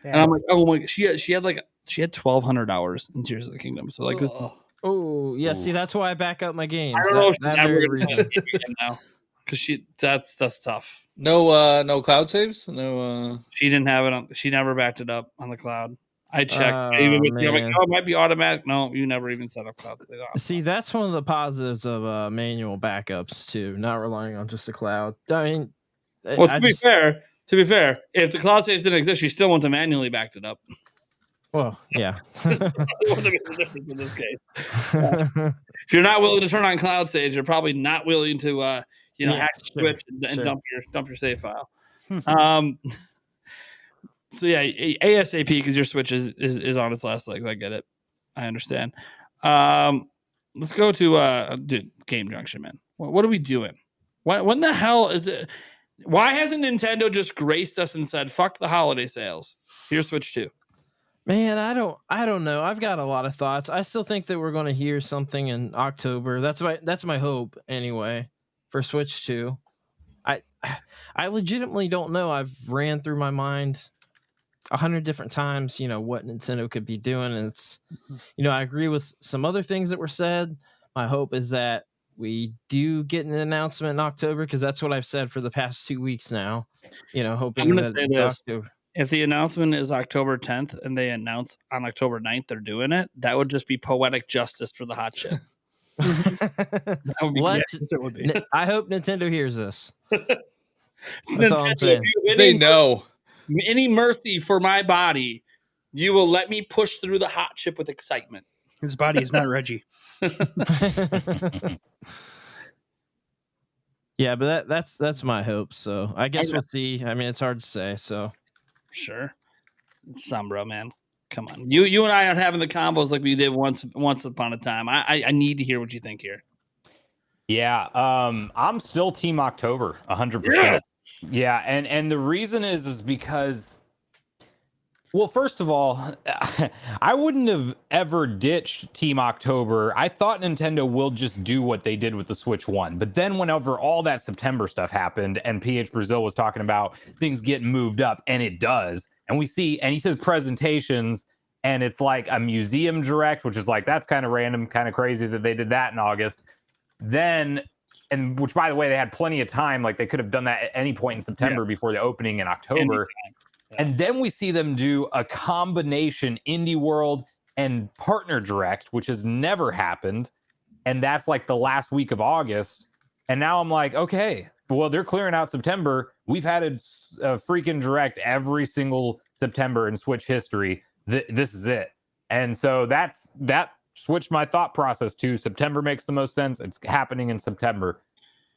And I'm like, oh my! She had 1,200 hours in Tears of the Kingdom. So this. Oh yeah, see that's why I back up my games. I don't know if she's ever going to play the game again now, because that's tough. No cloud saves. No. She didn't have it. She never backed it up on the cloud. I checked. I'm like, it might be automatic. No, you never even set up cloud. See, that's one of the positives of manual backups too. Not relying on just the cloud. I mean, well, to be fair, if the cloud saves didn't exist, you still wouldn't have manually backed it up. Well, yeah. It wouldn't have been a difference in this case. If you're not willing to turn on cloud saves, you're probably not willing to, hack Switch and dump your save file. So yeah, ASAP because your Switch is on its last legs. I get it. I understand. Let's go to Game Junction, man. What are we doing? When the hell is it? Why hasn't Nintendo just graced us and said, "Fuck the holiday sales"? Here's Switch 2. Man, I don't know. I've got a lot of thoughts. I still think that we're going to hear something in October. That's my hope anyway for Switch 2. I legitimately don't know. I've ran through my mind 100 different times, what Nintendo could be doing. And it's, I agree with some other things that were said. My hope is that we do get an announcement in October, because that's what I've said for the past 2 weeks now, hoping I'm that gonna say it's this. October. If the announcement is October 10th and they announce on October 9th they're doing it, that would just be poetic justice for the hot chip. That would be What? Yes, it would be. I hope Nintendo hears this. That's all I'm Nintendo, saying. if you have They know. any mercy for my body, you will let me push through the hot chip with excitement. His body is not Reggie. Yeah, but that's my hope. So I guess we'll see. I mean, it's hard to say. So Sure. It's Sombra, man. Come on. You and I aren't having the combos like we did once upon a time. I need to hear what you think here. Yeah, I'm still Team October, 100%. Yeah, and the reason is because, well, first of all, I wouldn't have ever ditched Team October. I thought Nintendo will just do what they did with the Switch 1. But then whenever all that September stuff happened and PH Brazil was talking about things getting moved up, and it does, and we see, and he says presentations, and it's like a museum direct, which is like, that's kind of random, kind of crazy that they did that in August. Then, and which, by the way, they had plenty of time. Like, they could have done that at any point in September before the opening in October. Yeah. And then we see them do a combination Indie World and Partner Direct, which has never happened. And that's like the last week of August. And now I'm like, okay, well, they're clearing out September. We've had a freaking Direct every single September in Switch history. This is it. And so that switched my thought process to September makes the most sense. It's happening in September.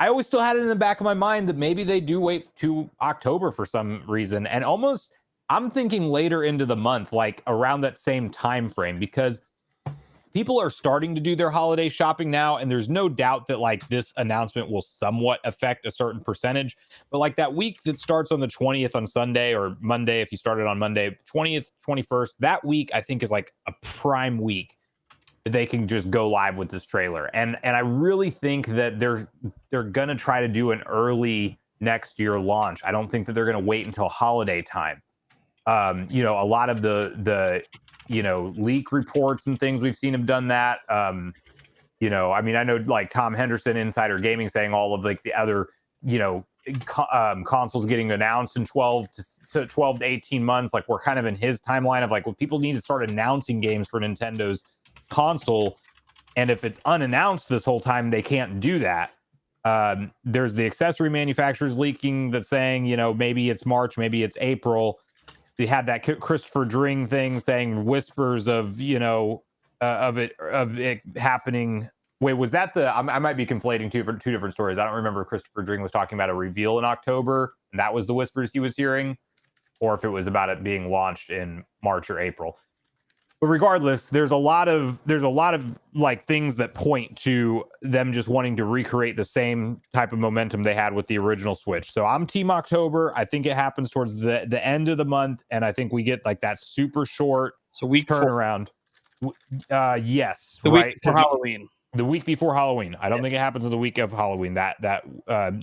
I always still had it in the back of my mind that maybe they do wait to October for some reason. And almost I'm thinking later into the month, like around that same time frame, because people are starting to do their holiday shopping now. And there's no doubt that like this announcement will somewhat affect a certain percentage. But like that week that starts on the 20th on Sunday, or Monday, if you started on Monday, 20th, 21st, that week, I think is like a prime week that they can just go live with this trailer. And I really think that they're going to try to do an early next year launch. I don't think that they're going to wait until holiday time. A lot of the leak reports and things we've seen have done that. I know like Tom Henderson, Insider Gaming, saying all of like the other, consoles getting announced in 12 to 18 months. Like we're kind of in his timeline of like, well, people need to start announcing games for Nintendo's console. And if it's unannounced this whole time, they can't do that. There's the accessory manufacturers leaking that's saying, maybe it's March, maybe it's April. We had that Christopher Dring thing saying whispers of, of it happening. Wait, was that I might be conflating two different stories. I don't remember if Christopher Dring was talking about a reveal in October, and that was the whispers he was hearing, or if it was about it being launched in March or April. But regardless, there's a lot of like things that point to them just wanting to recreate the same type of momentum they had with the original Switch. So I'm Team October. I think it happens towards the end of the month, and I think we get like that super short week turnaround. Yes, the right? week before Halloween. The week before Halloween. I don't think it happens on the week of Halloween. That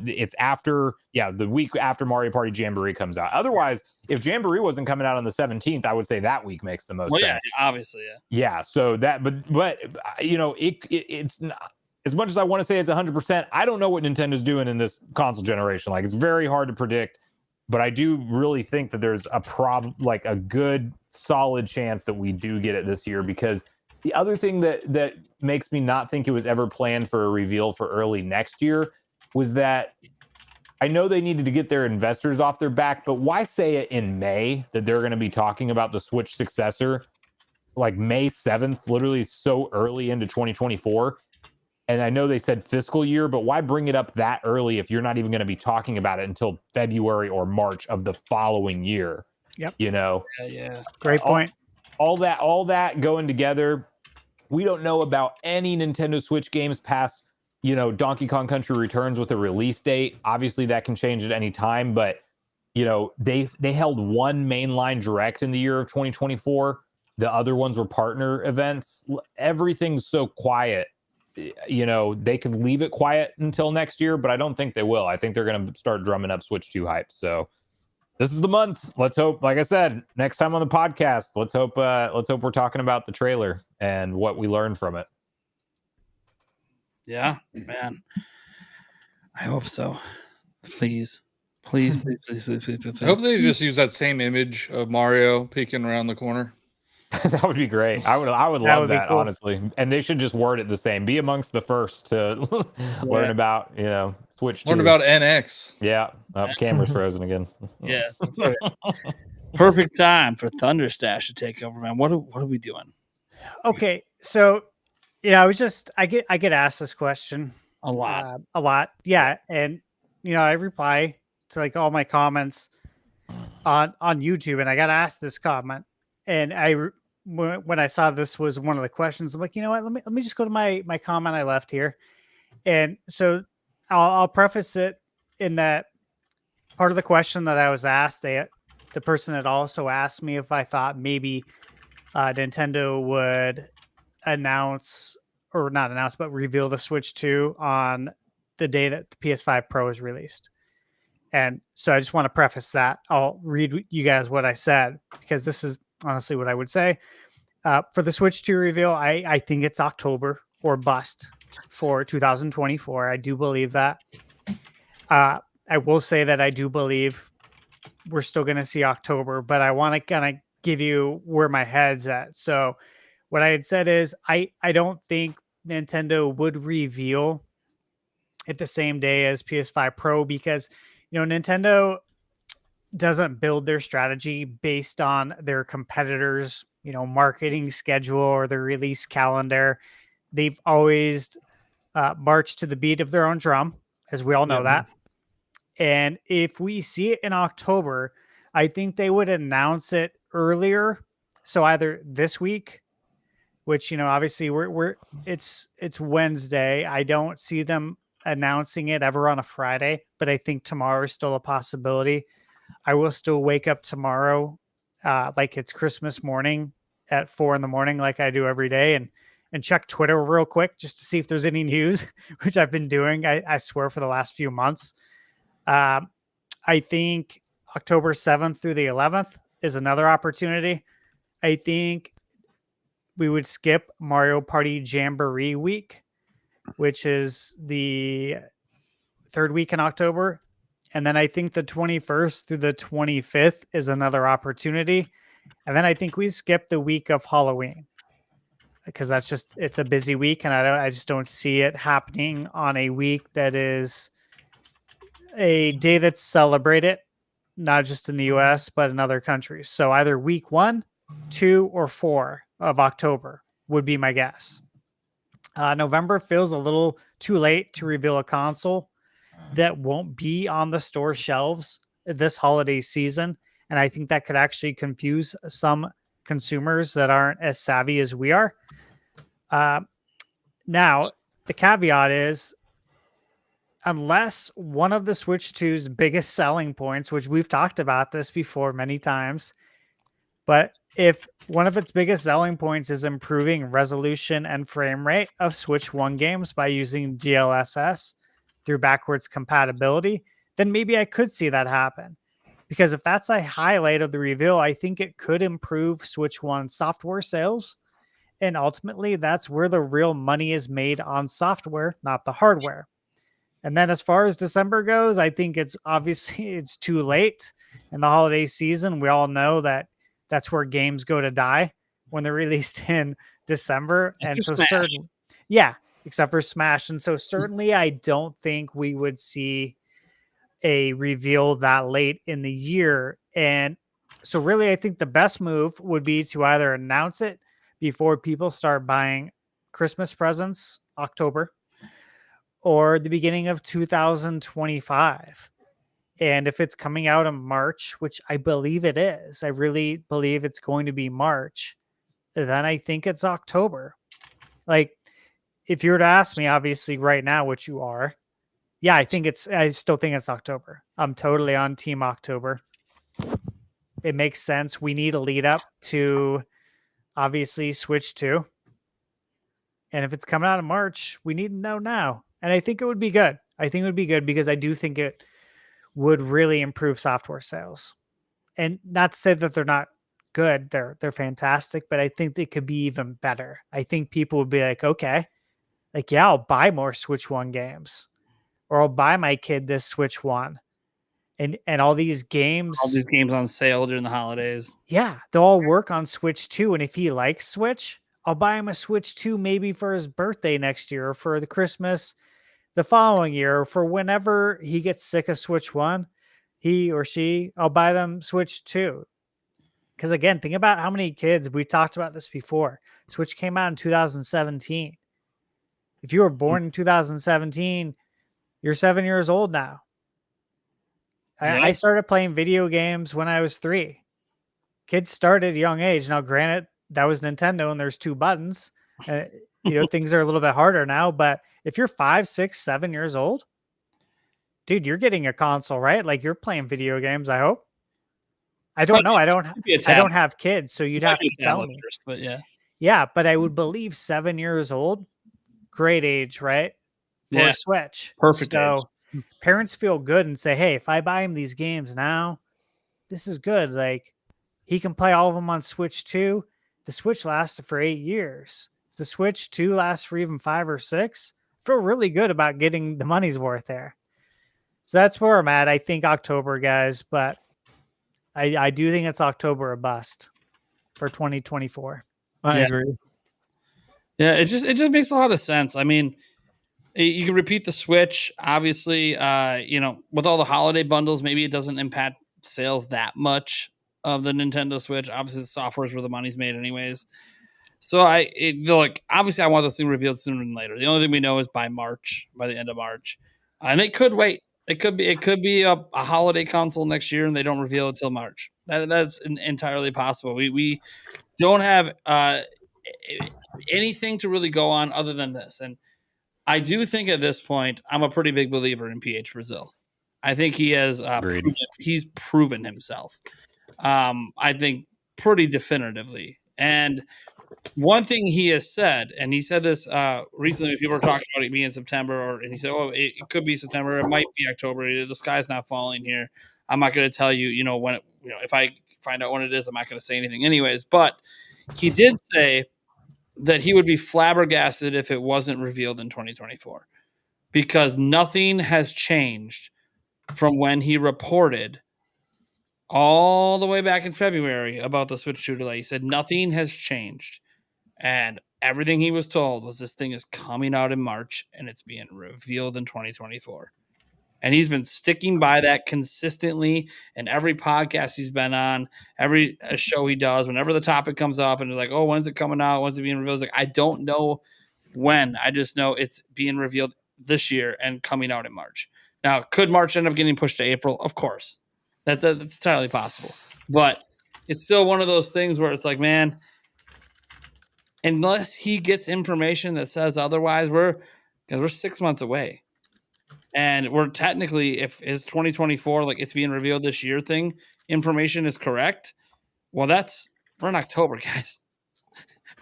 it's after, the week after Mario Party Jamboree comes out. Otherwise, if Jamboree wasn't coming out on the 17th, I would say that week makes the most sense. Yeah, obviously, yeah. So that, but it's not, as much as I want to say it's 100%. I don't know what Nintendo's doing in this console generation. Like, it's very hard to predict. But I do really think that there's a good solid chance that we do get it this year, because the other thing that makes me not think it was ever planned for a reveal for early next year was that I know they needed to get their investors off their back, but why say it in May that they're going to be talking about the Switch successor, like May 7th, literally so early into 2024? And I know they said fiscal year, but why bring it up that early if you're not even going to be talking about it until February or March of the following year? Yep. Yeah. Great point. All that going together. We don't know about any Nintendo Switch games past, Donkey Kong Country Returns with a release date. Obviously, that can change at any time, but they held one mainline direct in the year of 2024. The other ones were partner events. Everything's so quiet. They could leave it quiet until next year, but I don't think they will. I think they're going to start drumming up Switch 2 hype. So this is the month. Let's hope, like I said, next time on the podcast, let's hope we're talking about the trailer and what we learned from it. Yeah, man. I hope so. Please. Please. I hope they just use that same image of Mario peeking around the corner. That would be great. I would love that, cool. Honestly. And they should just word it the same. Be amongst the first to learn about, Switch. Learn about NX. Yeah. Camera's frozen again. Yeah, that's right. Perfect time for Thunderstash to take over, man. What are we doing? Okay, so I get asked this question a lot. Yeah, and I reply to like all my comments on YouTube, and I got asked this comment, and when I saw this was one of the questions, I'm like, you know what? Let me just go to my comment I left here, and so I'll preface it in that part of the question that I was asked. The person had also asked me if I thought maybe Nintendo would reveal the Switch 2 on the day that the PS5 Pro is released. And so I just want to preface that. I'll read you guys what I said, because this is honestly what I would say. For the Switch 2 reveal, I think it's October or bust for 2024. I do believe that. I will say that I do believe we're still going to see October, but I want to kind of give you where my head's at. So what I had said is I don't think Nintendo would reveal it the same day as PS5 Pro, because Nintendo doesn't build their strategy based on their competitors' marketing schedule or their release calendar. They've always marched to the beat of their own drum, as we all know that. And if we see it in October, I think they would announce it earlier. So either this week, which obviously it's Wednesday. I don't see them announcing it ever on a Friday, but I think tomorrow is still a possibility. I will still wake up tomorrow like it's Christmas morning at 4 a.m, like I do every day, and check Twitter real quick just to see if there's any news, which I've been doing, I swear, for the last few months. I think October 7th through the 11th is another opportunity. I think we would skip Mario Party Jamboree week, which is the third week in October. And then I think the 21st through the 25th is another opportunity. And then I think we skip the week of Halloween, because it's a busy week, and I just don't see it happening on a week that is a day that's celebrated, not just in the US, but in other countries. So either week 1, 2, or 4 of October would be my guess. November feels a little too late to reveal a console that won't be on the store shelves this holiday season. And I think that could actually confuse some consumers that aren't as savvy as we are. Now, the caveat is, unless one of the Switch 2's biggest selling points, which we've talked about this before many times, but if one of its biggest selling points is improving resolution and frame rate of Switch 1 games by using DLSS through backwards compatibility, then maybe I could see that happen. Because if that's a highlight of the reveal, I think it could improve Switch 1 software sales. And ultimately, that's where the real money is made, on software, not the hardware. And then as far as December goes, I think it's too late in the holiday season. We all know that that's where games go to die, when they're released in December. And so certainly, except for Smash. And so certainly I don't think we would see a reveal that late in the year. And so really, I think the best move would be to either announce it before people start buying Christmas presents, October, or the beginning of 2025. And if it's coming out in March, which I believe it is, I really believe it's going to be March, then I think it's October. Like, if you were to ask me, obviously right now, which you are, I still think it's October. I'm totally on team October. It makes sense. We need a lead up to, obviously, Switch 2. And if it's coming out in March, we need to know now. And I think it would be good. I think it would be good, because I do think it would really improve software sales. and not to say that they're not good, they're fantastic, but I think they could be even better. I think people would be like, okay, like, yeah, I'll buy more Switch 1 games, or I'll buy my kid this Switch 1. And all these games on sale during the holidays. Yeah, they'll all work on Switch 2. And if he likes Switch, I'll buy him a Switch 2 maybe for his birthday next year, or for the Christmas the following year, or for whenever he gets sick of Switch 1, he or she, I'll buy them Switch 2. Because again, think about how many kids, we talked about this before. Switch came out in 2017. If you were born in 2017, you're 7 years old now. I started playing video games when I was 3. Kids start at a young age. Now, granted, that was Nintendo and there's 2 buttons. Things are a little bit harder now, but if you're 5, 6, 7 years old, dude, you're getting a console, right? Like, you're playing video games, I hope. I don't know. I don't have kids, so you'd have to tell me. First, but yeah. Yeah, but I would believe 7 years old, great age, right? For a Switch. Perfect age. Parents feel good and say, hey, if I buy him these games now, this is good. Like, he can play all of them on Switch 2. The Switch lasted for 8 years. If the Switch 2 lasts for even 5 or 6, I feel really good about getting the money's worth there. So that's where I'm at. I think October, guys, but I do think it's October or bust for 2024. I agree. Yeah, it just makes a lot of sense. I mean, you can repeat the Switch, obviously. With all the holiday bundles, maybe it doesn't impact sales that much of the Nintendo Switch. Obviously, the software is where the money's made, anyways. So obviously, I want this thing revealed sooner than later. The only thing we know is by the end of March, and they could wait. It could be a holiday console next year, and they don't reveal it till March. That's entirely possible. We don't have anything to really go on other than this, and I do think at this point, I'm a pretty big believer in PH Brazil. I think he has he's proven himself. I think pretty definitively. And one thing he has said, and he said this recently, people were talking about it being in September, and he said, "Oh, it could be September. It might be October. The sky's not falling here. I'm not going to tell you, when if I find out when it is, I'm not going to say anything anyways." But he did say that he would be flabbergasted if it wasn't revealed in 2024, because nothing has changed from when he reported all the way back in February about the Switch 2 delay. He said nothing has changed, and everything he was told was this thing is coming out in March and it's being revealed in 2024. And he's been sticking by that consistently in every podcast he's been on, every show he does. Whenever the topic comes up and they're like, "Oh, when's it coming out? When's it being revealed?" It's like, I don't know when. I just know it's being revealed this year and coming out in March. Now, could March end up getting pushed to April? Of course. That's entirely possible. But it's still one of those things where it's like, man, unless he gets information that says otherwise, we're 6 months away. And we're technically, if his 2024, like it's being revealed this year thing, information is correct, well, we're in October, guys.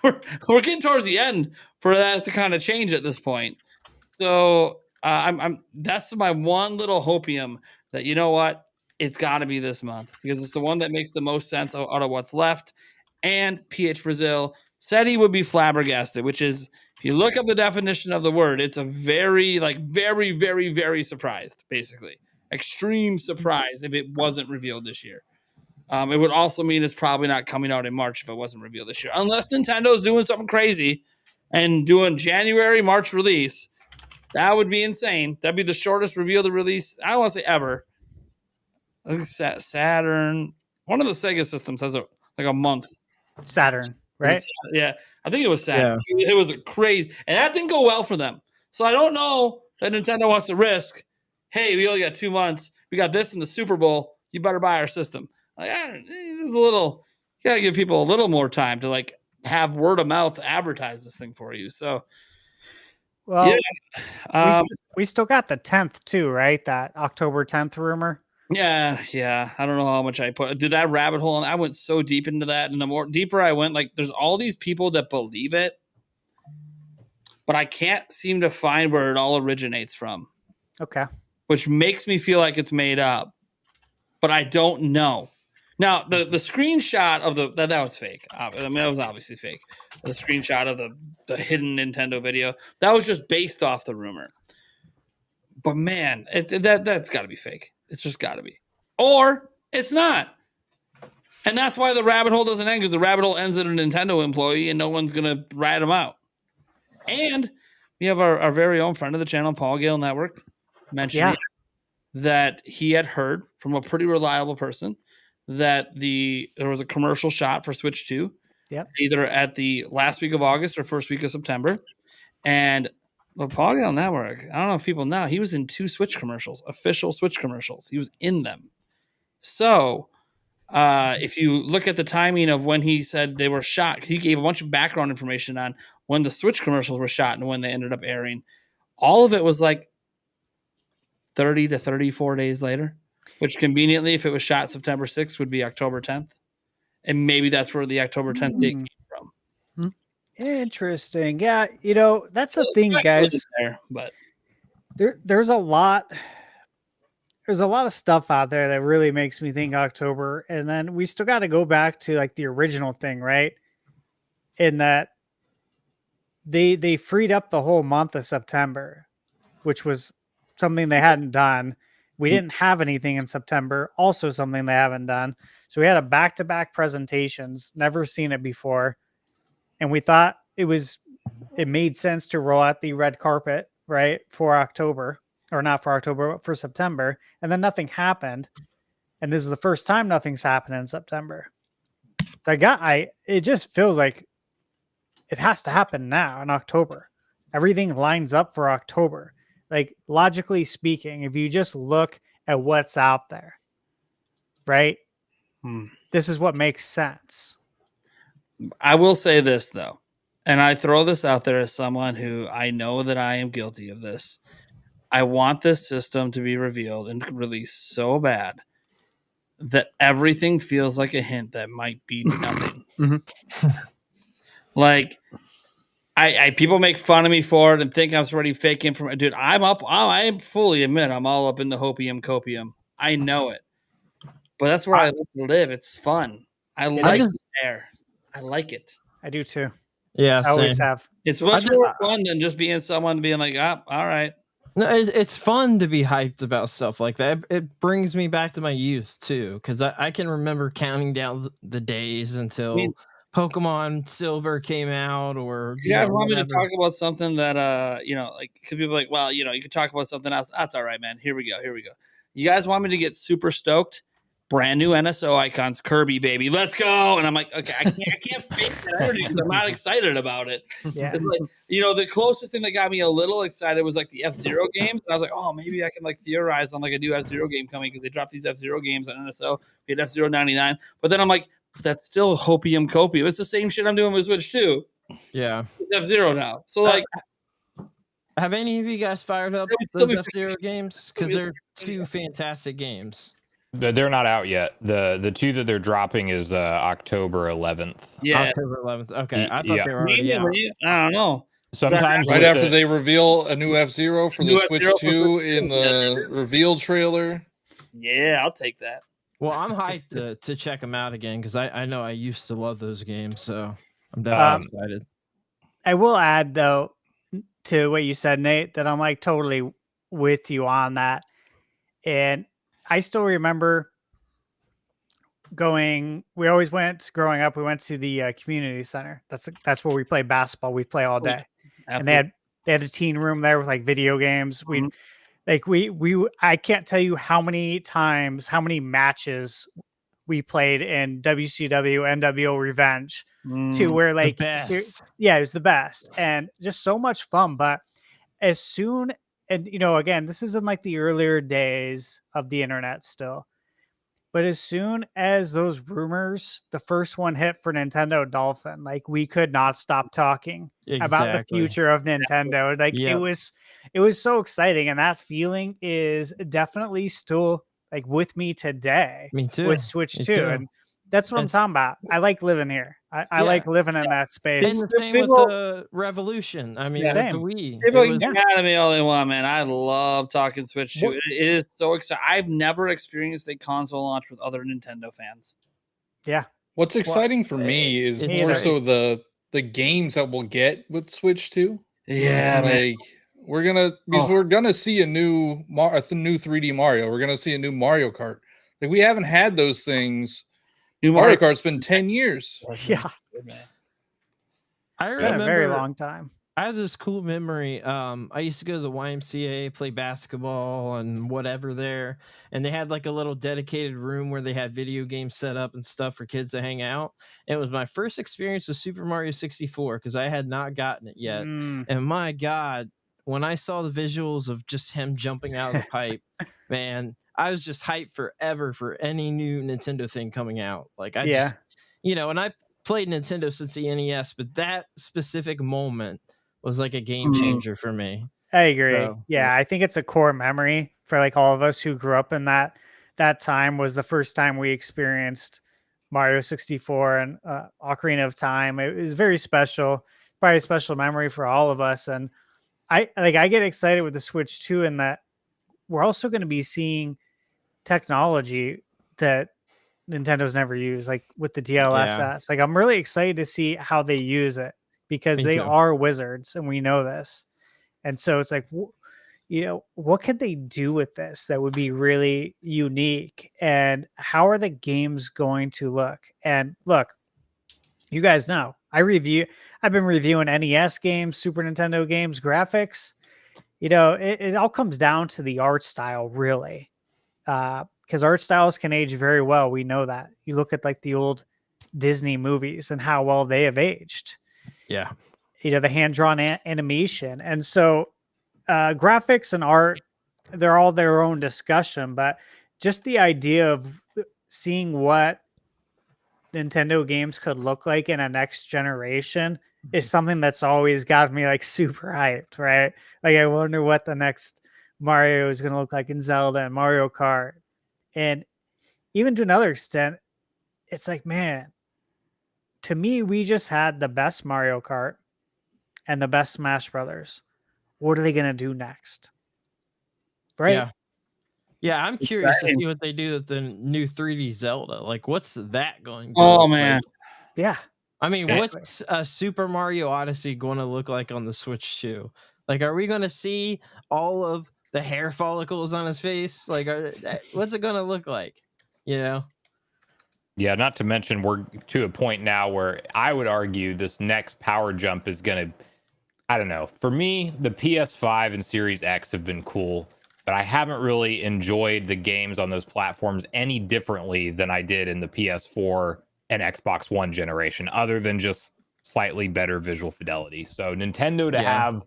We're getting towards the end for that to kind of change at this point. So that's my one little hopium that, you know what, it's got to be this month, because it's the one that makes the most sense out of what's left. And PH Brazil said he would be flabbergasted, which is, if you look up the definition of the word, it's a very, very, very, very surprised, basically. Extreme surprise if it wasn't revealed this year. It would also mean it's probably not coming out in March if it wasn't revealed this year. Unless Nintendo's doing something crazy and doing January, March release. That would be insane. That'd be the shortest reveal to release, I don't want to say ever. I think Saturn, one of the Sega systems has a month. Saturn, right? Yeah, I think it was Saturn. Yeah. It was crazy, and that didn't go well for them. So I don't know that Nintendo wants to risk, hey, we only got 2 months. We got this in the Super Bowl. You better buy our system. It's a little, you gotta give people a little more time to have word of mouth advertise this thing for you. So, well, yeah. We still got the 10th too, right? That October 10th rumor. Yeah. I don't know how much I did that rabbit hole, and I went so deep into that. And the more deeper I went, there's all these people that believe it, but I can't seem to find where it all originates from. Okay. Which makes me feel like it's made up, but I don't know. Now the screenshot of that was fake. I mean, that was obviously fake. The screenshot of the hidden Nintendo video, that was just based off the rumor. But man, that's got to be fake. It's just got to be, or it's not. And that's why the rabbit hole doesn't end, because the rabbit hole ends at a Nintendo employee, and no one's gonna rat him out. And we have our very own friend of the channel, Paul Gale Network, mentioning that he had heard from a pretty reliable person that there was a commercial shot for Switch 2, either at the last week of August or first week of September. And the Paul Gale Network, I don't know if people know, he was in 2 Switch commercials, official Switch commercials. He was in them. So if you look at the timing of when he said they were shot, he gave a bunch of background information on when the Switch commercials were shot and when they ended up airing. All of it was like 30 to 34 days later, which conveniently, if it was shot September 6th, would be October 10th. And maybe that's where the October 10th date came from. Interesting. Yeah, that's the thing, guys. But there's a lot of stuff out there that really makes me think October. And then we still got to go back to like the original thing, right? In that they freed up the whole month of September, which was something they hadn't done. We didn't have anything in September, also something they haven't done. So we had a back-to-back presentations, never seen it before. And we thought it made sense to roll out the red carpet, right, for October, or not for October, but for September. And then nothing happened. And this is the first time nothing's happened in September. So it just feels like it has to happen now in October. Everything lines up for October. Like, logically speaking, if you just look at what's out there, right? This is what makes sense. I will say this, though, and I throw this out there as someone who I know that I am guilty of this. I want this system to be revealed and released so bad that everything feels like a hint that might be nothing. Like, I people make fun of me for it and think I'm already faking from it. Dude, I fully admit I'm all up in the hopium copium. I know it. But that's where I live. It's fun. I like the air. I like it. I do too. Yeah, I always have. It's much more fun than just being someone being like, all right. No, it's fun to be hyped about stuff like that. It brings me back to my youth too, because I can remember counting down the days until Pokemon Silver came out. Or you guys want me to talk about something that like, because people are like, well, you could talk about something else. That's all right, man. Here we go. You guys want me to get super stoked? Brand new NSO icons, Kirby, baby, let's go! And I'm like, okay, I can't fake that energy because I'm not excited about it. Yeah, like, the closest thing that got me a little excited was like the F-Zero games. And I was like, oh, maybe I can like theorize on like a new F-Zero game coming because they dropped these F-Zero games on NSO. We had F-Zero 99, but then I'm like, that's still hopium copium. It's the same shit I'm doing with Switch 2. Yeah, it's F-Zero now. So like, have any of you guys fired up those F-Zero games? Because they're 2 fantastic games. They're not out yet. The 2 that they're dropping is October 11th. Yeah, October 11th. Okay, I thought they were already out. I don't know. Sometimes right after they reveal a new F-Zero for the Switch 2 in the reveal trailer. Yeah, I'll take that. Well, I'm hyped to check them out again because I know I used to love those games, so I'm definitely excited. I will add though to what you said, Nate, that I'm like totally with you on that, and I still remember we always went growing up. We went to the community center. That's where we play basketball. We play all day. And they had a teen room there with like video games. I can't tell you how many matches we played in WCW NWO Revenge to where like, it was the best and just so much fun. But as soon, and again, this is in like the earlier days of the internet still, but as soon as those rumors, the first one hit for Nintendo Dolphin, like we could not stop talking about the future of Nintendo. Like it was so exciting. And that feeling is definitely still like with me today. Me too. With Switch 2. And That's what I'm talking about. I like living here. I like living in that space. And the same with the Revolution. I mean, with the Wii. People can get mad at me all they want, man. I love talking Switch too. It is so exciting. I've never experienced a console launch with other Nintendo fans. Yeah. What's exciting for me is more so the games that we'll get with Switch 2. Yeah, like we're gonna see a new 3D Mario. We're gonna see a new Mario Kart. Like we haven't had those things. Mario Kart's been 10 years. Yeah. I remember a very long time. I have this cool memory. I used to go to the YMCA, play basketball and whatever there, and they had like a little dedicated room where they had video games set up and stuff for kids to hang out. And it was my first experience with Super Mario 64 because I had not gotten it yet. And my God, when I saw the visuals of just him jumping out of the pipe, man, I was just hyped forever for any new Nintendo thing coming out. Like I just, and I played Nintendo since the NES, but that specific moment was like a game changer for me. I agree. So, I think it's a core memory for like all of us who grew up in that time. Was the first time we experienced Mario 64 and Ocarina of Time. It was very special, probably a special memory for all of us. And I get excited with the Switch 2 in that we're also going to be seeing technology that Nintendo's never used, like with the DLSS. Like I'm really excited to see how they use it because they are wizards and we know this. And so it's like, what could they do with this that would be really unique? And how are the games going to look? And look, you guys know, I've been reviewing NES games, Super Nintendo games, graphics. It all comes down to the art style, really. Because art styles can age very well. We know that. You look at like the old Disney movies and how well they have aged. Yeah. The hand-drawn animation. And so graphics and art, they're all their own discussion, but just the idea of seeing what Nintendo games could look like in a next generation is something that's always got me like super hyped, right? Like I wonder what the next Mario is going to look like in Zelda and Mario Kart. And even to another extent, it's like, man, to me, we just had the best Mario Kart and the best Smash Brothers. What are they going to do next? Right? Yeah, I'm curious to see what they do with the new 3D Zelda. Like, what's that going to look man. Like? Yeah. I mean, what's a Super Mario Odyssey going to look like on the Switch 2? Like, are we going to see all of the hair follicles on his face? Like, what's it going to look like? Yeah, not to mention we're to a point now where I would argue this next power jump is going to, I don't know. For me, the PS5 and Series X have been cool, but I haven't really enjoyed the games on those platforms any differently than I did in the PS4 and Xbox One generation, other than just slightly better visual fidelity. So Nintendo to have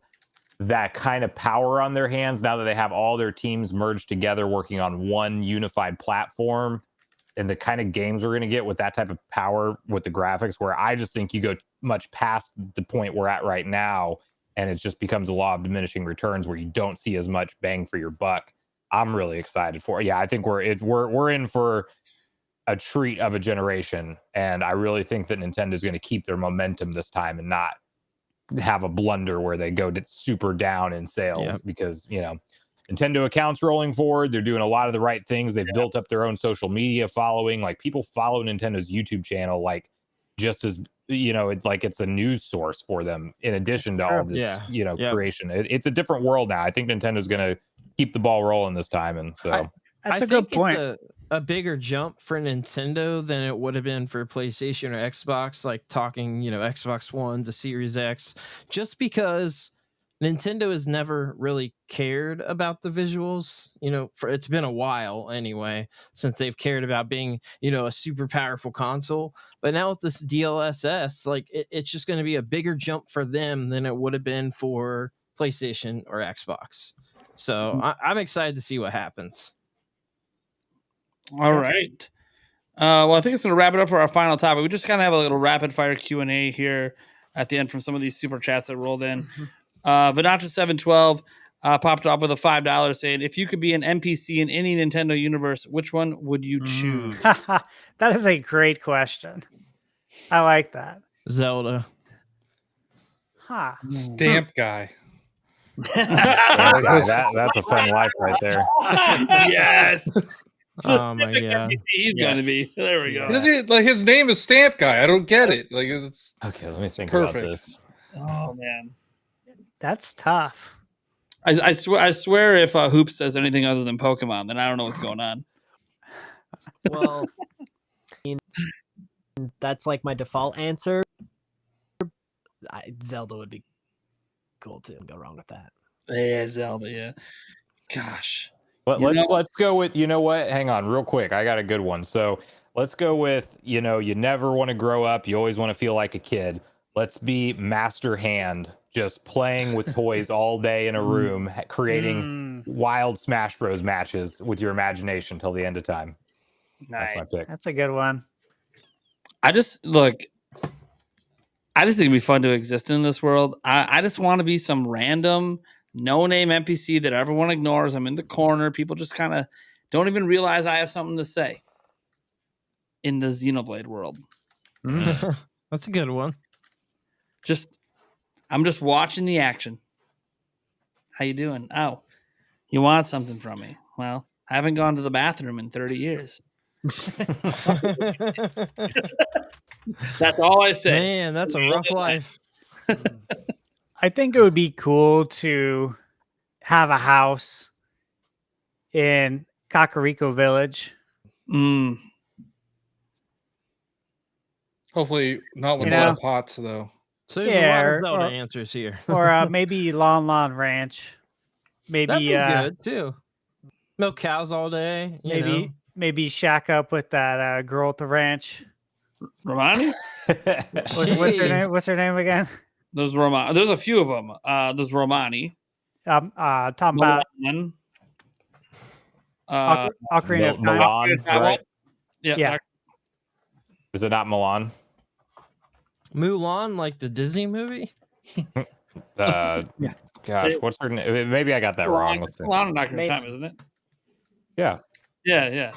that kind of power on their hands now that they have all their teams merged together working on one unified platform, and the kind of games we're going to get with that type of power with the graphics, where I just think you go much past the point we're at right now and it just becomes a law of diminishing returns where you don't see as much bang for your buck. I'm really excited for it. I think we're in for a treat of a generation, and I really think that Nintendo is going to keep their momentum this time and not have a blunder where they go super down in sales because Nintendo accounts rolling forward. They're doing a lot of the right things. They've built up their own social media following. Like people follow Nintendo's YouTube channel, like just as it's like it's a news source for them in addition to all this creation. It's a different world now. I think Nintendo's going to keep the ball rolling this time, and so that's a good point. It's a bigger jump for Nintendo than it would have been for PlayStation or Xbox, like talking, Xbox One to Series X, just because Nintendo has never really cared about the visuals, it's been a while anyway, since they've cared about being, a super powerful console. But now with this DLSS, like it's just going to be a bigger jump for them than it would have been for PlayStation or Xbox. So I'm excited to see what happens. All right. Well, I think it's going to wrap it up for our final topic. We just kind of have a little rapid fire Q&A here at the end from some of these super chats that rolled in. Vanatra712, popped up with a $5 saying, if you could be an NPC in any Nintendo universe, which one would you choose? That is a great question. I like that. Zelda. Huh. Stamp guy. That's a fun life right there. Yes. Oh my Specific god. NPC he's going to be. There we go. Does he, like, his name is Stamp Guy. I don't get it. Like, it's Okay, let me think perfect. about this. Oh, man. That's tough. I swear if Hoops says anything other than Pokemon, then I don't know what's going on. Well, that's like my default answer. Zelda would be cool too. Go wrong with that. Yeah, Zelda, yeah. Gosh. But let's go with, you know what? Hang on real quick. I got a good one. So let's go with, you never want to grow up. You always want to feel like a kid. Let's be Master Hand, just playing with toys all day in a room, creating wild Smash Bros matches with your imagination till the end of time. Nice. That's my pick. That's a good one. I just think it'd be fun to exist in this world. I just want to be some random, no-name NPC that everyone ignores. I'm in the corner. People just kind of don't even realize I have something to say in the Xenoblade world. That's a good one. I'm just watching the action. How you doing? Oh, you want something from me? Well, I haven't gone to the bathroom in 30 years. That's all I say. Man, that's a rough life. I think it would be cool to have a house in Kakariko Village. Hopefully not with a lot of pots, though. So there's a lot of Zelda answers here. Or maybe Lon Lon Ranch. Maybe that'd be good too. Milk cows all day. Maybe shack up with that girl at the ranch. Romani? What's her name? What's her name again? There's Romani. There's a few of them. There's Romani. Talking about Ocarina of Time. Milan, right? Yeah. Is it not Milan? Mulan, like the Disney movie? Gosh, what's her name? Maybe I got that wrong. Milan and Ocarina of Time, isn't it? Yeah. Yeah.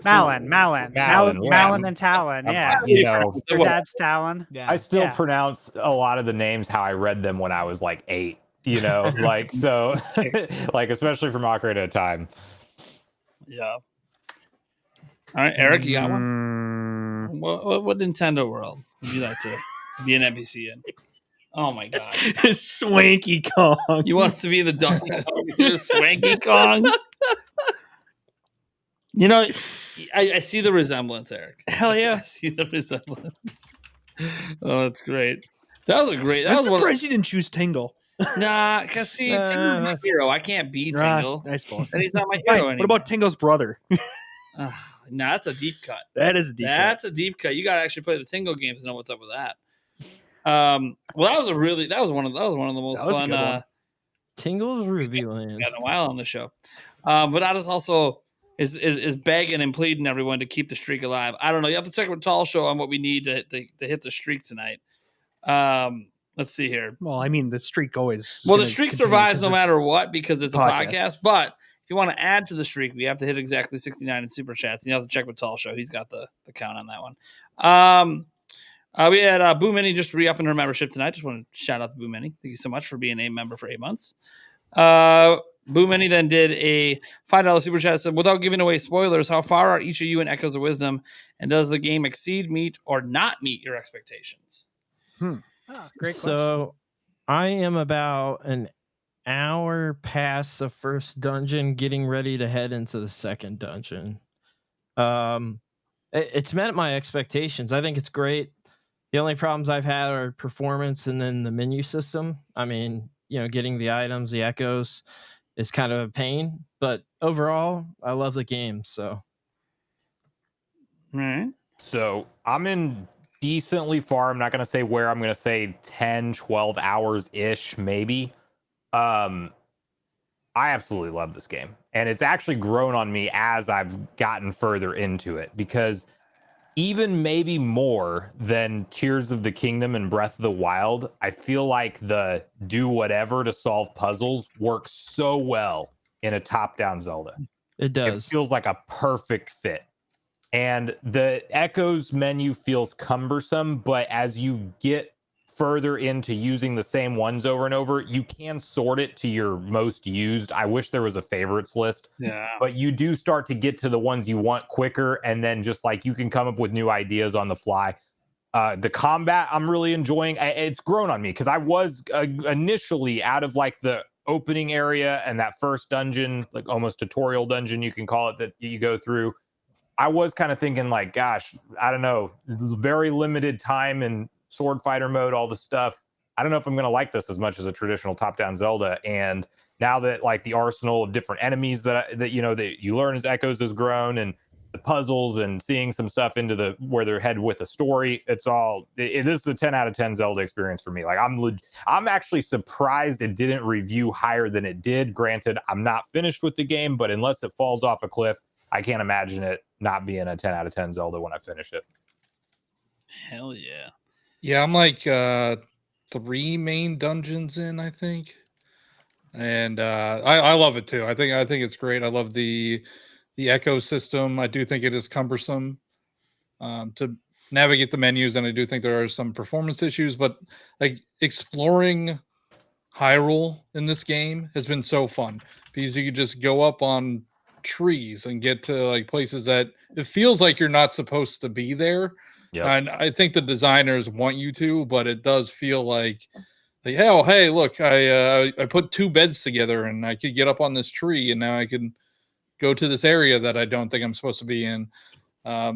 Malin and Talon. Yeah. Your dad's Talon. Yeah. I still pronounce a lot of the names how I read them when I was like 8. Like so, like especially from Ocarina of Time. Yeah. All right, Eric, you got one? What Nintendo world would you like to be an NPC in? Oh my god, Swanky Kong. You want to be the Swanky Kong? I see the resemblance, Eric. Hell yeah, I see the resemblance. Oh, that's great. That was I'm surprised you didn't choose Tingle. Nah, because Tingle's my hero. I can't be Tingle. I suppose. And he's not my hero anymore. What about Tingle's brother? Nah, that's a deep cut. That is a deep cut. That's a deep cut. You got to actually play the Tingle games to know what's up with that. Well, that was one of the most fun Tingle's Ruby Land. Got in a while on the show. But that is also is begging and pleading everyone to keep the streak alive. I don't know. You have to check with Tall Show on what we need to hit the streak tonight. Let's see here. Well, I mean, the streak always. Well, the streak survives no matter what because it's a podcast. But if you want to add to the streak, we have to hit exactly 69 in super chats. And you have to check with Tall Show. He's got the count on that one. We had Boo Mini just re-upping her membership tonight. Just want to shout out to Boo Mini. Thank you so much for being a member for 8 months. Boo Mini then did a $5 super chat. Said, without giving away spoilers, how far are each of you in Echoes of Wisdom? And does the game exceed, meet, or not meet your expectations? Oh, great question. So I am about an hour past the first dungeon, getting ready to head into the second dungeon. It's met my expectations. I think it's great. The only problems I've had are performance and then the menu system. I mean, getting the items, the echoes is kind of a pain, but overall, I love the game. So, All right. So I'm in decently far. I'm not going to say where. I'm going to say 10, 12 hours ish, maybe. I absolutely love this game. And it's actually grown on me as I've gotten further into it because even maybe more than Tears of the Kingdom and Breath of the Wild, I feel like the do whatever to solve puzzles works so well in a top-down Zelda. It does. It feels like a perfect fit. And the Echoes menu feels cumbersome, but as you get further into using the same ones over and over, you can sort it to your most used. I wish there was a favorites list. Yeah. But you do start to get to the ones you want quicker, and then just like you can come up with new ideas on the fly. The combat I'm really enjoying. It's grown on me because I was initially out of like the opening area and that first dungeon, like almost tutorial dungeon, you can call it, that you go through. I was kind of thinking like, gosh, I don't know, very limited time in sword fighter mode, all the stuff. I don't know if I'm going to like this as much as a traditional top-down Zelda. And now that like the arsenal of different enemies that you learn as Echoes has grown, and the puzzles and seeing some stuff into the where they're headed with the story, this is a 10 out of 10 Zelda experience for me. Like I'm actually surprised it didn't review higher than it did. Granted, I'm not finished with the game, but unless it falls off a cliff, I can't imagine it not being a 10 out of 10 Zelda when I finish it. Hell yeah. Yeah, I'm like 3 main dungeons in, I think. And I love it too. I think it's great. I love the Echo system. I do think it is cumbersome to navigate the menus, and I do think there are some performance issues, but like exploring Hyrule in this game has been so fun because you could just go up on trees and get to like places that it feels like you're not supposed to be there. Yep. And I think the designers want you to, but it does feel like hey, look, I put 2 beds together and I could get up on this tree, and now I can go to this area that I don't think I'm supposed to be in. I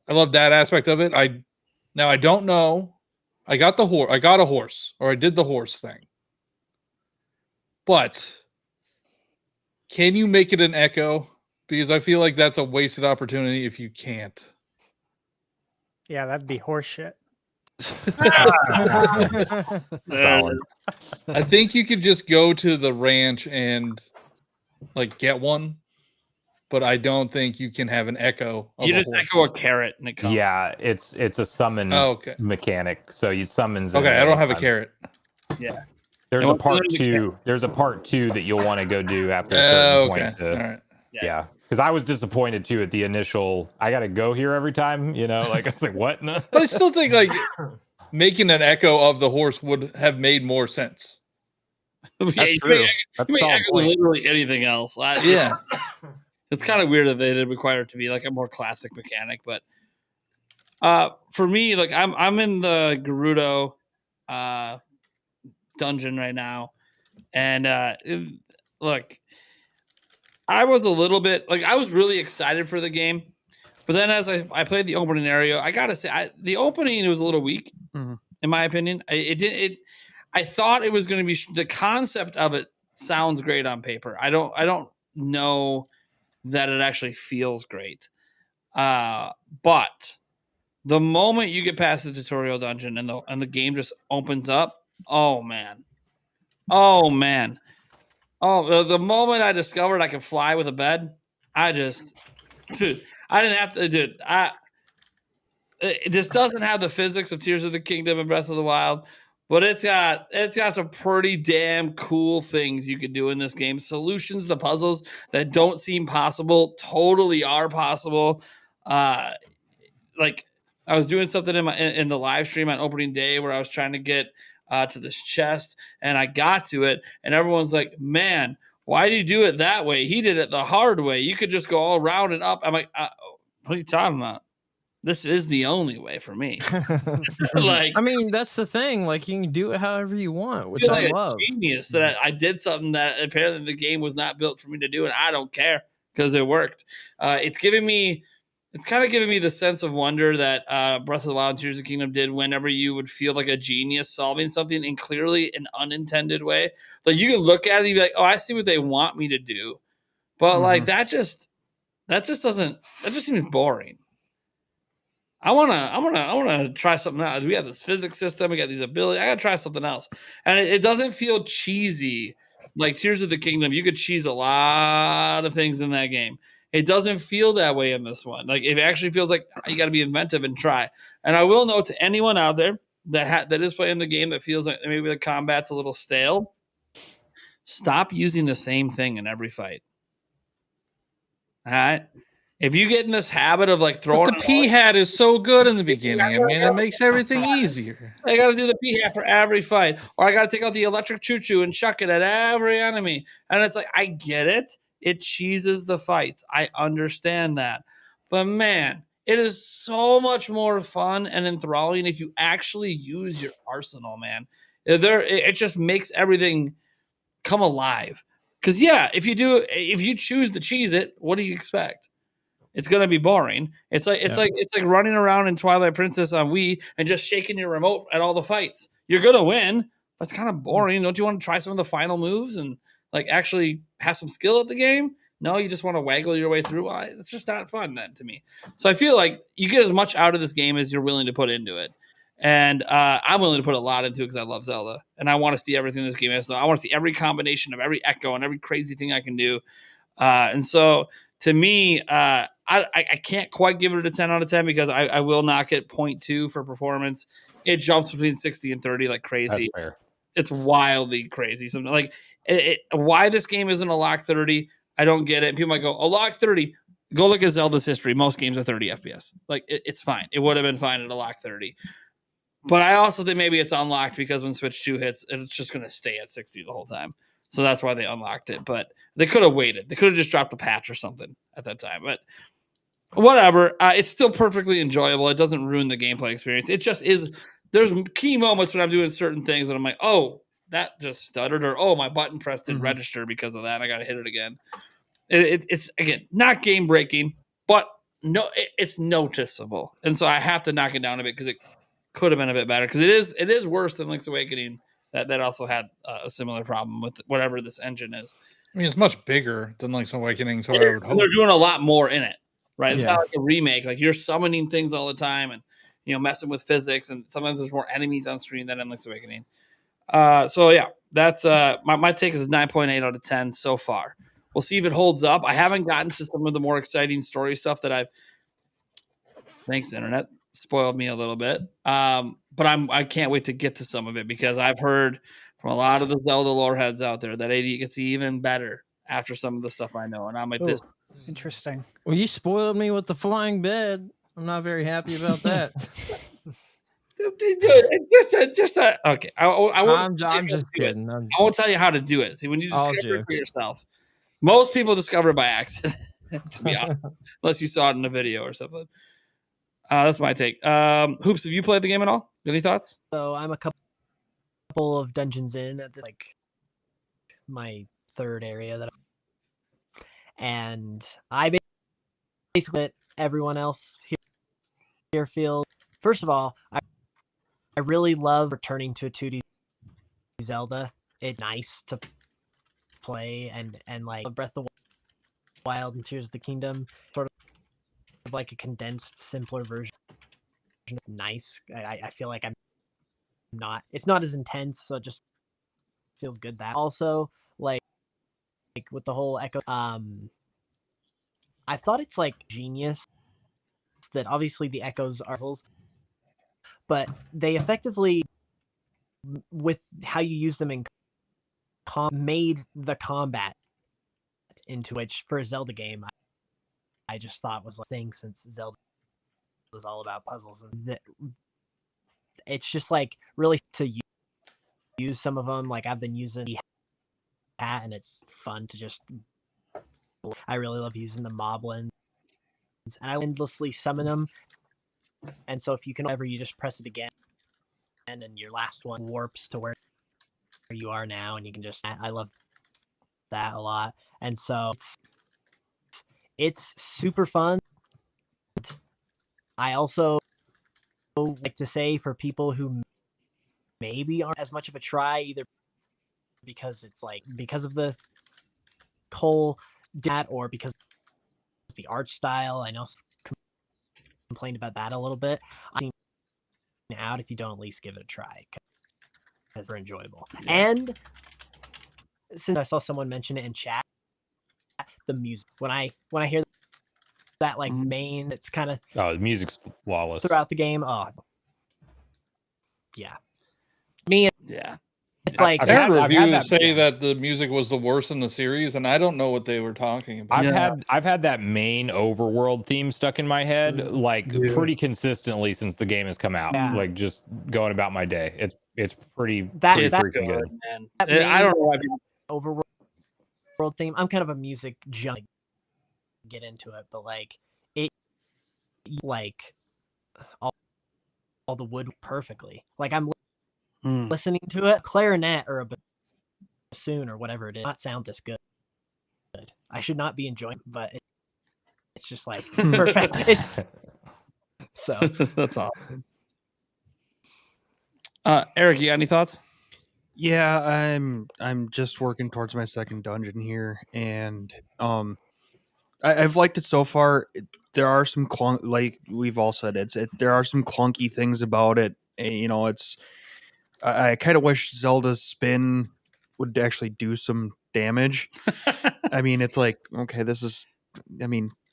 love that aspect of it. I don't know. I got a horse, or I did the horse thing. But can you make it an Echo? Because I feel like that's a wasted opportunity if you can't. Yeah, that'd be horseshit. I think you could just go to the ranch and like get one, but I don't think you can have an Echo. You just echo a carrot and it comes. Yeah, it's a summon mechanic. So you summons. Okay, I don't have a carrot. Yeah. There's a part 2. There's a part 2 that you'll want to go do after a certain point. All right. Yeah. Because I was disappointed too at the initial. I got to go here every time. Like I was like, what? No. But I still think like making an Echo of the horse would have made more sense. That's true. That's you may echo literally anything else. Yeah. It's kind of weird that they did require it to be like a more classic mechanic, but for me, like I'm in the Gerudo dungeon right now, and look, I was a little bit like I was really excited for the game, but then as I played the opening area, I gotta say the opening was a little weak, in my opinion. I thought it was going to be the concept of it sounds great on paper. I don't know that it actually feels great. But the moment you get past the tutorial dungeon and the game just opens up, oh man. Oh, the moment I discovered I could fly with a bed, I didn't have to, this doesn't have the physics of Tears of the Kingdom and Breath of the Wild, but it's got some pretty damn cool things you could do in this game. Solutions to puzzles that don't seem possible totally are possible. Like I was doing something in the live stream on opening day where I was trying to get to this chest, and I got to it, and everyone's like, "Man, why do you do it that way? He did it the hard way. You could just go all around and up." I'm like, "What are you talking about? This is the only way for me." Like, I mean, that's the thing. Like, you can do it however you want, which I love. Genius that I did something that apparently the game was not built for me to do, and I don't care because it worked. It's kind of giving me the sense of wonder that Breath of the Wild and Tears of the Kingdom did whenever you would feel like a genius solving something in clearly an unintended way. Like you can look at it and be like, "Oh, I see what they want me to do," but like that just seems boring. I wanna try something else. We have this physics system. We got these abilities. I gotta try something else, and it doesn't feel cheesy Like Tears of the Kingdom, you could cheese a lot of things in that game. It doesn't feel that way in this one. Like it actually feels like you got to be inventive and try. And I will note to anyone out there that is playing the game that feels like maybe the combat's a little stale, stop using the same thing in every fight. All right. If you get in this habit of like throwing the P hat is so good in the beginning. I mean, it makes everything easier. I got to do the P hat for every fight, or I got to take out the electric choo choo and chuck it at every enemy. And it's like, I get it. It cheeses the fights. I understand that. But man, it is so much more fun and enthralling if you actually use your arsenal, man. It just makes everything come alive. Because yeah, if you choose to cheese it, what do you expect? It's gonna be boring. It's like running around in Twilight Princess on Wii and just shaking your remote at all the fights. You're gonna win, but it's kind of boring. Don't you want to try some of the final moves and like actually have some skill at the game? No, you just want to waggle your way through. It's just not fun then to me. So I feel like you get as much out of this game as you're willing to put into it. And I'm willing to put a lot into it because I love Zelda. And I want to see everything this game has. So I want to see every combination of every echo and every crazy thing I can do. And so to me, I can't quite give it a 10 out of 10 because I will knock it 0.2 for performance. It jumps between 60 and 30 like crazy. That's fair. It's wildly crazy. Something like why this game isn't a lock 30, I don't get it. And people might go, a lock 30. Go look at Zelda's history. Most games are 30 FPS. Like it's fine. It would have been fine at a lock 30. But I also think maybe it's unlocked because when Switch 2 hits, it's just going to stay at 60 the whole time. So that's why they unlocked it. But they could have waited. They could have just dropped a patch or something at that time. But whatever. It's still perfectly enjoyable. It doesn't ruin the gameplay experience. It just is. There's key moments when I'm doing certain things and I'm like, oh, that just stuttered. Or, oh, my button press didn't register because of that. And I got to hit it again. It's, again, not game breaking, but it's noticeable. And so I have to knock it down a bit because it could have been a bit better because it is worse than Link's Awakening that also had a similar problem with whatever this engine is. I mean, it's much bigger than Link's Awakening, so I would hope. They're doing a lot more in it, right? It's not like a remake. Like you're summoning things all the time and messing with physics, and sometimes there's more enemies on screen than in Link's Awakening. So yeah, that's my take is 9.8 out of 10 so far. We'll see if it holds up. I haven't gotten to some of the more exciting story stuff that thanks internet, spoiled me a little bit. But I can't wait to get to some of it because I've heard from a lot of the Zelda lore heads out there that it gets even better after some of the stuff I know. And I'm like, this interesting. Well, you spoiled me with the flying bed. I'm not very happy about that. Dude, it's just a okay. I'm just kidding. I won't tell you how to do it. See, when you discover it for yourself, most people discover it by accident, to be honest, unless you saw it in a video or something. That's my take. Hoops, have you played the game at all? Any thoughts? So I'm a couple of dungeons in at like my third area and I basically let everyone else here feel. First of all, I really love returning to a 2D Zelda. It's nice to play and like Breath of the Wild and Tears of the Kingdom, sort of like a condensed, simpler version. Nice. I feel like it's not as intense, so it just feels good. That also like with the whole echo, I thought it's like genius that obviously the echoes are puzzles, but they effectively, with how you use them in made the combat into which for a Zelda game I just thought was like thing, since Zelda was all about puzzles, and it's just like really to use some of them. Like I've been using the hat and it's fun to just, I really love using the moblins and I endlessly summon them, and so if you can ever, you just press it again and your last one warps to where you are now, and you can just, I love that a lot. And so it's super fun. I also like to say, for people who maybe aren't as much of a try, either because it's like because of the whole that or because of the art style, I know complained about that a little bit. I think out if you don't at least give it a try because they're enjoyable. And since I saw someone mention it in chat, the music when I hear that like main, it's kind of the music's flawless throughout the game. Oh, yeah. Me, Yeah. it's like I heard reviews say that the music was the worst in the series, and I don't know what they were talking about. I've had that main overworld theme stuck in my head like pretty consistently since the game has come out. Yeah. Like just going about my day. It's pretty good, freaking good. man. That I don't know why overworld theme. I'm kind of a music junkie. Get into it, but like it, like all the wood perfectly. Like I'm listening to it, clarinet or a bassoon or whatever it is, not sound this good. I should not be enjoying, but it's just like perfect. So that's awesome. Eric, you got any thoughts? Yeah, I'm just working towards my second dungeon here, and I've liked it so far. There are some like we've all said, there are some clunky things about it. You know, I kind of wish Zelda's spin would actually do some damage. I mean, it's like, okay,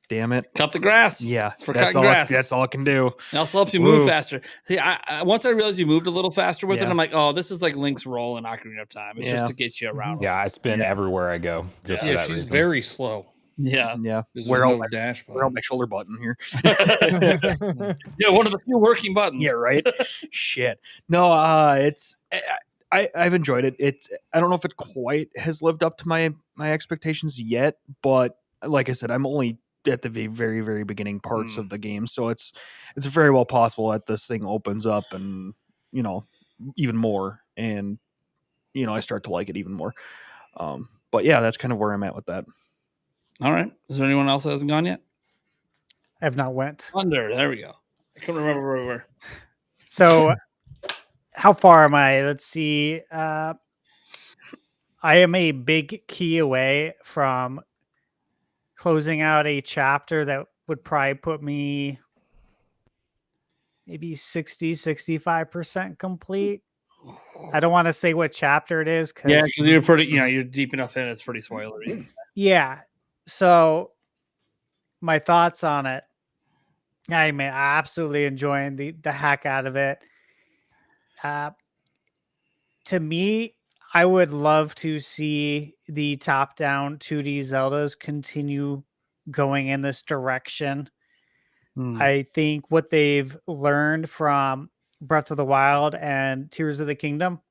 damn it. Cut the grass. Yeah, it's for cutting grass. That's all it can do. It also helps you move faster. See, once I realized you moved a little faster with it, Yeah. I'm like, oh, this is like Link's roll in Ocarina of Time. It's just to get you around. Yeah, I spin everywhere I go. Just for that she's reason. very slow. Yeah. Where no out my shoulder button here. Yeah, one of the few working buttons. Yeah, right. Shit. No, I've enjoyed it. I don't know if it quite has lived up to my expectations yet, but like I said, I'm only at the very, very beginning parts of the game, so it's very well possible that this thing opens up and even more, and I start to like it even more. But yeah, that's kind of where I'm at with that. All right. Is there anyone else that hasn't gone yet? I have not went. Thunder. There we go. I couldn't remember where we were. So how far am I? Let's see. I am a big key away from closing out a chapter that would probably put me maybe 65% complete. I don't want to say what chapter it is because you're pretty, you're deep enough in. It's pretty spoilery. Yeah. So my thoughts on it. I'm absolutely enjoying the heck out of it. To me, I would love to see the top-down 2D Zeldas continue going in this direction. I think what they've learned from Breath of the Wild and Tears of the Kingdom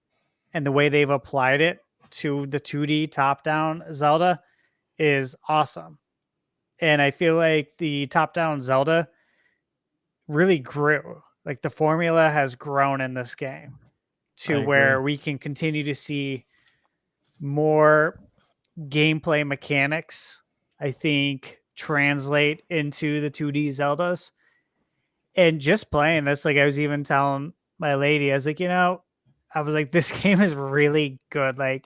and the way they've applied it to the 2D top-down Zelda is awesome. And I feel like the top-down Zelda really grew. Like the formula has grown in this game to where we can continue to see more gameplay mechanics, I think, translate into the 2D Zeldas. And just playing this, like I was even telling my lady, I was like, this game is really good. Like,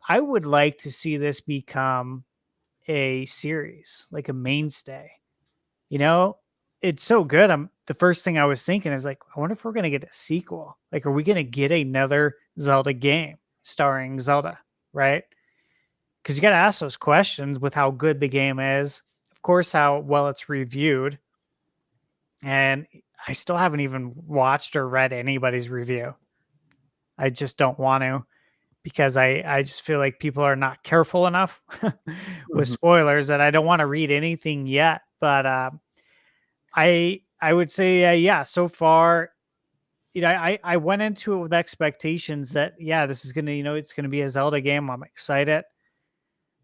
I would like to see this become a series, like a mainstay. It's so good. The first thing I was thinking is like, I wonder if we're going to get a sequel. Like, are we going to get another Zelda game starring Zelda, right? Because you got to ask those questions with how good the game is, of course, how well it's reviewed. And I still haven't even watched or read anybody's review. I just don't want to, because I just feel like people are not careful enough with spoilers that I don't want to read anything yet. But I would say, so far, I went into it with expectations that, this is going to, it's going to be a Zelda game. I'm excited.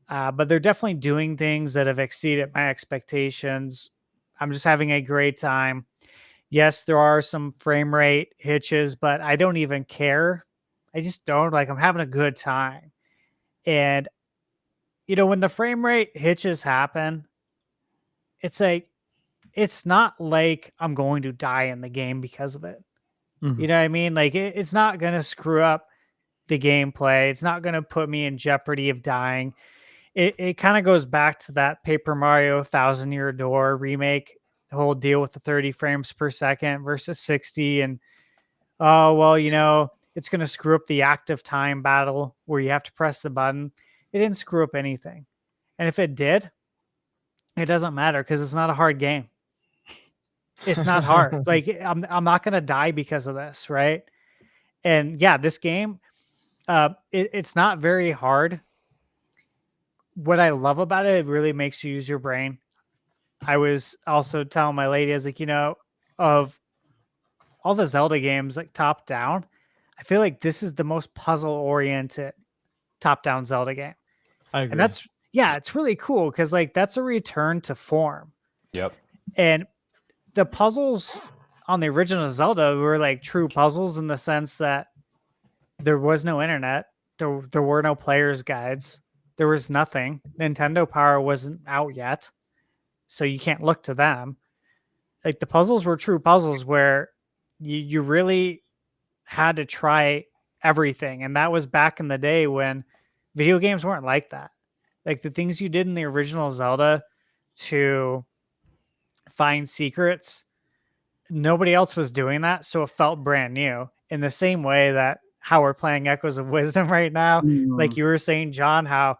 But they're definitely doing things that have exceeded my expectations. I'm just having a great time. Yes, there are some frame rate hitches, but I don't even care. I just don't. Like, I'm having a good time. And, when the frame rate hitches happen, it's like, it's not like I'm going to die in the game because of it. You know what I mean? Like, it's not going to screw up the gameplay. It's not going to put me in jeopardy of dying. It kind of goes back to that Paper Mario Thousand Year Door remake, the whole deal with the 30 frames per second versus 60. And, it's it's going to screw up the active time battle where you have to press the button. It didn't screw up anything. And if it did, it doesn't matter because it's not a hard game. It's not hard. Like I'm not going to die because of this, right? And yeah, this game, it's not very hard. What I love about it, it really makes you use your brain. I was also telling my lady, I was like, of all the Zelda games, like top down, I feel like this is the most puzzle oriented top down Zelda game. I agree. And it's really cool because like that's a return to form. Yep. And the puzzles on the original Zelda were like true puzzles in the sense that there was no internet. There were no player's guides. There was nothing. Nintendo Power wasn't out yet. So you can't look to them. Like the puzzles were true puzzles where you really had to try everything. And that was back in the day when video games weren't like that. Like the things you did in the original Zelda to find secrets, nobody else was doing that. So it felt brand new in the same way that how we're playing Echoes of Wisdom right now. Like you were saying, John, how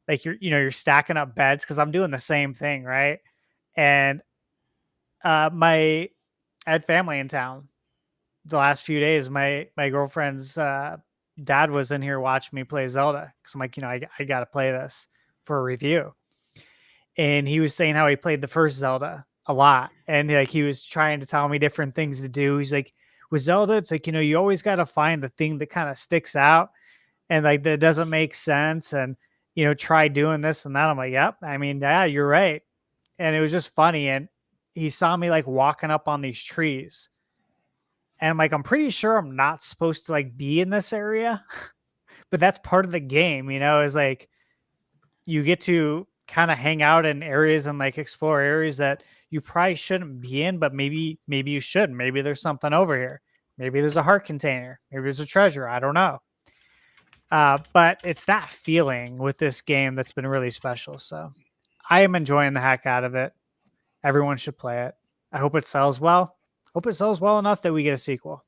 like you're stacking up beds because I'm doing the same thing, right? And I had family in town the last few days. My girlfriend's dad was in here watching me play Zelda because I'm like, I got to play this for a review. And he was saying how he played the first Zelda a lot. And like he was trying to tell me different things to do. He's like, with Zelda, it's like, you always got to find the thing that kind of sticks out and like that doesn't make sense. And, try doing this and that. I'm like, yep. I mean, yeah, you're right. And it was just funny. And he saw me like walking up on these trees. And I'm like, I'm pretty sure I'm not supposed to like be in this area, but that's part of the game, is like, you get to kind of hang out in areas and like explore areas that you probably shouldn't be in, but maybe you should. Maybe there's something over here. Maybe there's a heart container. Maybe there's a treasure. I don't know. But it's that feeling with this game that's been really special. So I am enjoying the heck out of it. Everyone should play it. I hope it sells well. Hope it sells well enough that we get a sequel.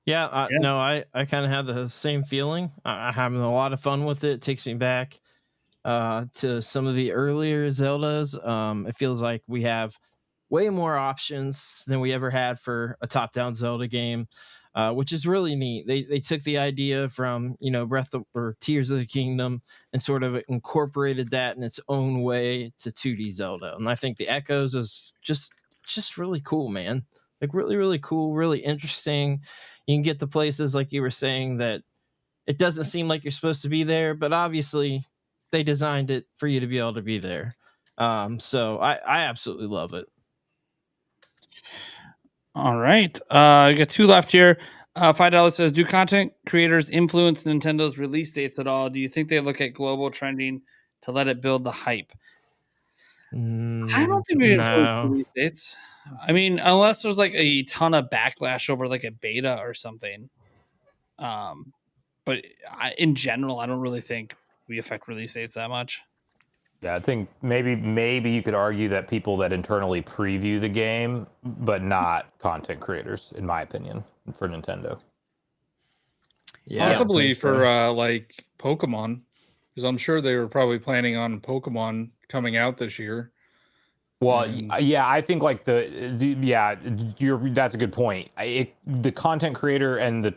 Yeah. No, I kind of have the same feeling. I'm having a lot of fun with it. It takes me back to some of the earlier Zeldas. It feels like we have way more options than we ever had for a top-down Zelda game, which is really neat. They took the idea from Tears of the Kingdom and sort of incorporated that in its own way to 2D Zelda. And I think the Echoes is just really cool, man. Like really, really cool, really interesting. You can get to places like you were saying that it doesn't seem like you're supposed to be there, but obviously they designed it for you to be able to be there. So I absolutely love it. All right. I got two left here. $5 says, do content creators influence Nintendo's release dates at all? Do you think they look at global trending to let it build the hype? I don't think we influence release dates. I mean, unless there's like a ton of backlash over like a beta or something. But in general, I don't really think we affect release dates that much. Yeah, I think maybe you could argue that people that internally preview the game, but not content creators, in my opinion, for Nintendo. Yeah, possibly for like Pokemon, because I'm sure they were probably planning on Pokemon coming out this year. Well, yeah, I think like that's a good point. The content creator and the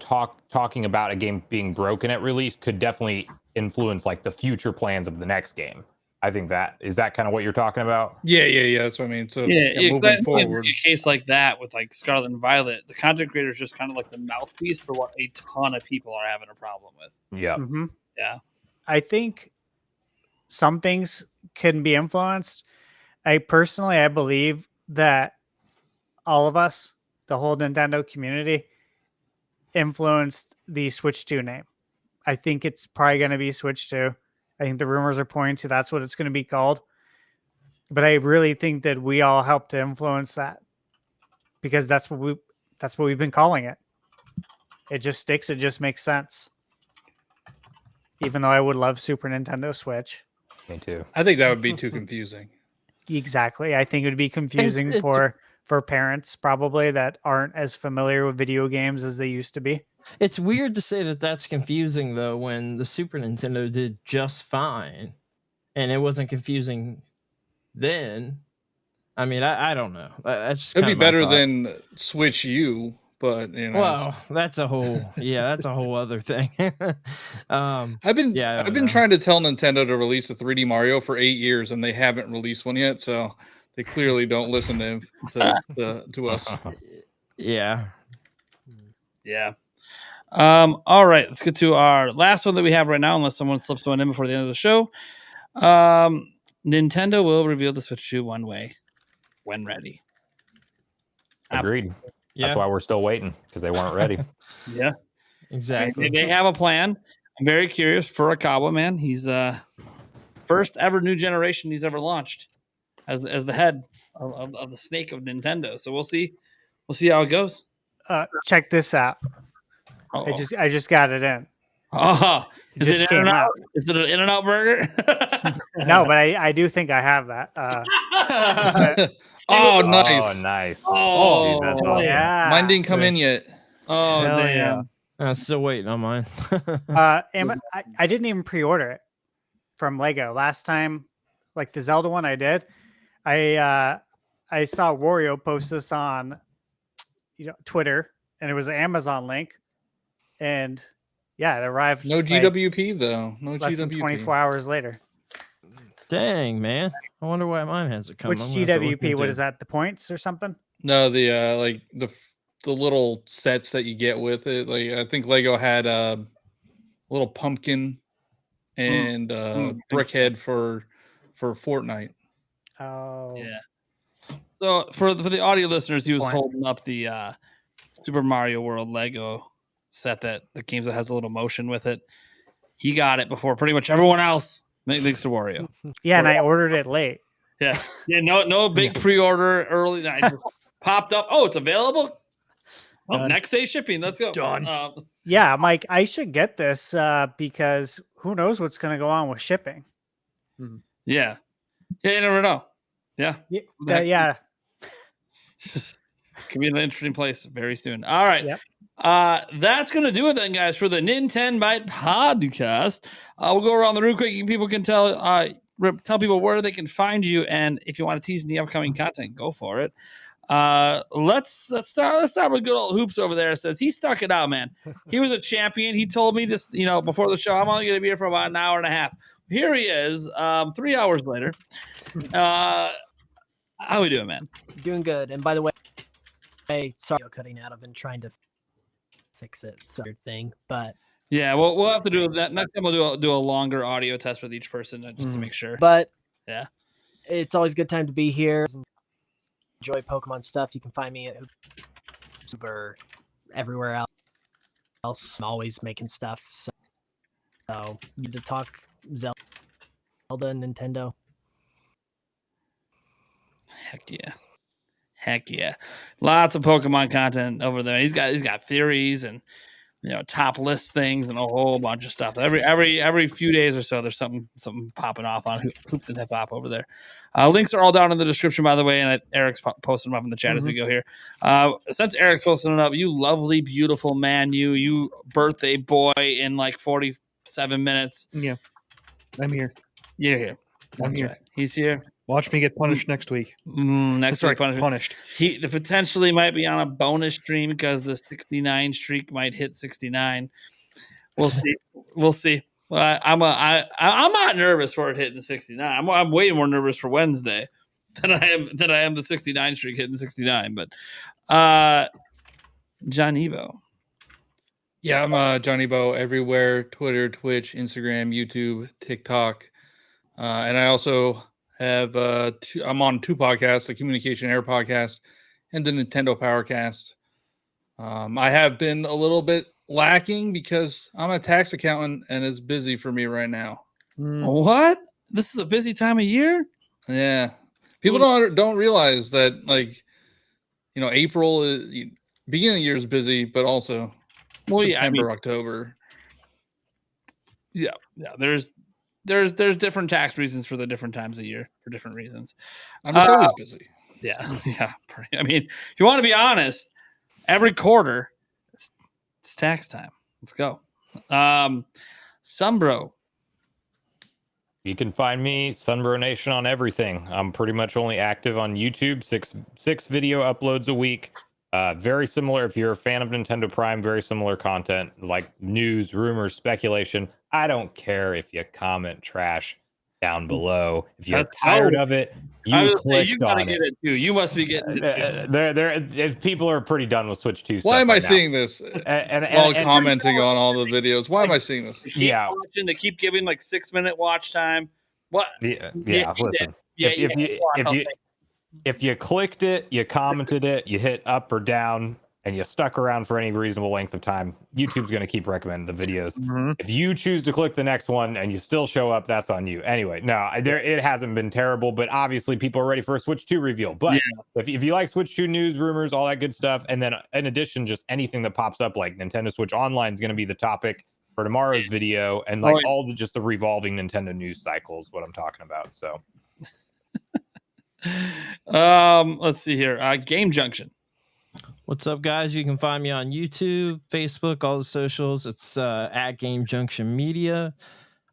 talking about a game being broken at release could definitely influence like the future plans of the next game. I think is that kind of what you're talking about? Yeah. That's what I mean. So moving forward, a case like that with like Scarlet and Violet, the content creator is just kind of like the mouthpiece for what a ton of people are having a problem with. Yeah, yeah. I think some things can be influenced. I believe that all of us, the whole Nintendo community, influenced the Switch 2 name. I think it's probably going to be Switch 2. I think the rumors are pointing to that's what it's going to be called. But I really think that we all helped to influence that because that's what we've been calling it. It just sticks. It just makes sense. Even though I would love Super Nintendo Switch. Me too. I think that would be too confusing. Exactly. I think it would be confusing for parents probably that aren't as familiar with video games as they used to be. It's weird to say that that's confusing though, when the Super Nintendo did just fine, and it wasn't confusing then. I mean, I don't know. That's just It'd be kinda my better thought. than Switch U, but Well, that's a whole that's a whole other thing. I've been I don't I've been know. trying to tell Nintendo to release a 3D Mario for 8 years, and they haven't released one yet. So they clearly don't listen to us. Yeah. Yeah. All right, let's get to our last one that we have right now, unless someone slips one in before the end of the show. Nintendo will reveal the Switch 2 one way when ready. Agreed. Yeah. That's why we're still waiting, because they weren't ready. Yeah. Exactly. They have a plan. I'm very curious. Furukawa, man, he's first ever new generation he's ever launched as the head of the snake of Nintendo. So we'll see how it goes. Check this out. Uh-oh. I just got it in. Oh, It just came out. Is it an In-N-Out burger? No, but I do think I have that. Oh, nice. Oh, nice. Oh, Dude, that's awesome. Yeah. Mine didn't come in yet. Oh, Hell damn. yeah. I'm still waiting on mine. I didn't even pre-order it from Lego last time. Like the Zelda one, I did. I saw Wario post this on Twitter, and it was an Amazon link, and yeah, it arrived. No like, GWP though. No less than GWP. 24 hours later. Dang, man. I wonder why mine hasn't come. Which I'm gonna have to look GWP? What into is that? The points or something? No, the like the little sets that you get with it. Like I think Lego had a little pumpkin and brickhead for Fortnite. Oh, Yeah. So for the audio listeners, he was holding up the Super Mario World Lego set that the games that has a little motion with it. He got it before pretty much everyone else, thanks to Wario. yeah, and I ordered it late. Yeah. No big pre-order early. I just popped up. Oh, it's available. Oh, Done. next day shipping. Let's go. Done. Yeah, I'm like, I should get this because who knows what's going to go on with shipping. Yeah. Yeah, you never know. Yeah. Yeah. Could be an interesting place very soon. All right. Yep. That's going to do it then, guys, for the Nintenbyte Podcast. We'll go around the room quick. People can tell people where they can find you, and if you want to tease the upcoming content, go for it. Let's start with good old Hoops over there. Says he stuck it out, man. He was a champion. He told me this, before the show, I'm only going to be here for about an hour and a half. Here he is, 3 hours later. How we doing, man? Doing good. And by the way, sorry, cutting out. I've been trying to fix it. So thing, but yeah, we'll have to do that next time. We'll do a longer audio test with each person just to make sure. But yeah, it's always a good time to be here. Enjoy Pokemon stuff. You can find me at Super everywhere else. I'm always making stuff. So need to talk Zelda, Nintendo. Heck yeah. Lots of Pokemon content over there. He's got theories and top list things and a whole bunch of stuff. Every few days or so, there's something popping off on Hoops and Hip Hop over there. Links are all down in the description, by the way, and Eric's posting them up in the chat as we go here. Since Eric's posting it up, you lovely, beautiful man, you birthday boy in like 47 minutes. Yeah, I'm here. You're here. That's here. right. He's here. Watch me get punished next week. Next week, punished. He potentially might be on a bonus stream because the 69 streak might hit 69. We'll see. We'll see. Well, I'm not nervous for it hitting 69. I'm way more nervous for Wednesday than I am the 69 streak hitting 69. But John Evo. Yeah, I'm Johnny Bo everywhere: Twitter, Twitch, Instagram, YouTube, TikTok, and I also have I'm on two podcasts: the Communication Air Podcast and the Nintendo Powercast. I have been a little bit lacking because I'm a tax accountant and it's busy for me right now. What? This is a busy time of year? Yeah, people don't realize that, like, April is beginning of the year is busy, but also September, October. Yeah. There's different tax reasons for the different times of year for different reasons. I'm just always busy. Yeah. I mean, if you want to be honest, every quarter It's tax time. Let's go. Sunbro. You can find me, Sunbro Nation, on everything. I'm pretty much only active on YouTube, six video uploads a week. Very similar, if you're a fan of Nintendo Prime, very similar content, like news, rumors, speculation. I don't care if you comment trash down below. If you're tired of it, you clicked on it. Get it too. You must be getting it too. People are pretty done with Switch 2 stuff. Why am I right now. seeing this while commenting on all the videos? Why am I seeing this? Watching, they keep giving like 6-minute watch time. What? Yeah, listen. If you clicked it, you commented it, you hit up or down, and you stuck around for any reasonable length of time, YouTube's going to keep recommending the videos. Mm-hmm. If you choose to click the next one and you still show up, that's on you. Anyway, no, it hasn't been terrible, but obviously people are ready for a Switch 2 reveal. But if you like Switch 2 news, rumors, all that good stuff, and then in addition, just anything that pops up, like Nintendo Switch Online is going to be the topic for tomorrow's video, and like all the revolving Nintendo news cycle is what I'm talking about. So, let's see here. Game Junction. What's up, guys? You can find me on YouTube, Facebook, all the socials. It's at Game Junction Media.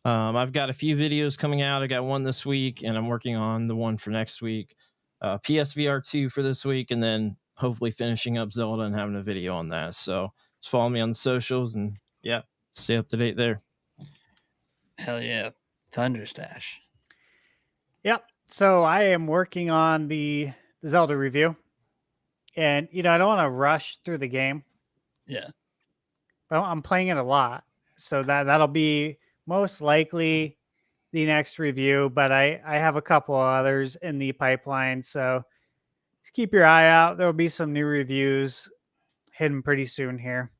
I've got a few videos coming out. I got one this week, and I'm working on the one for next week. PSVR 2 for this week, and then hopefully finishing up Zelda and having a video on that. So just follow me on the socials, and stay up to date there. Hell yeah. Thunderstash. Yep. So I am working on the Zelda review. And, I don't want to rush through the game. Yeah. But I'm playing it a lot. So that'll be most likely the next review. But I have a couple others in the pipeline. So just keep your eye out. There'll be some new reviews hidden pretty soon here.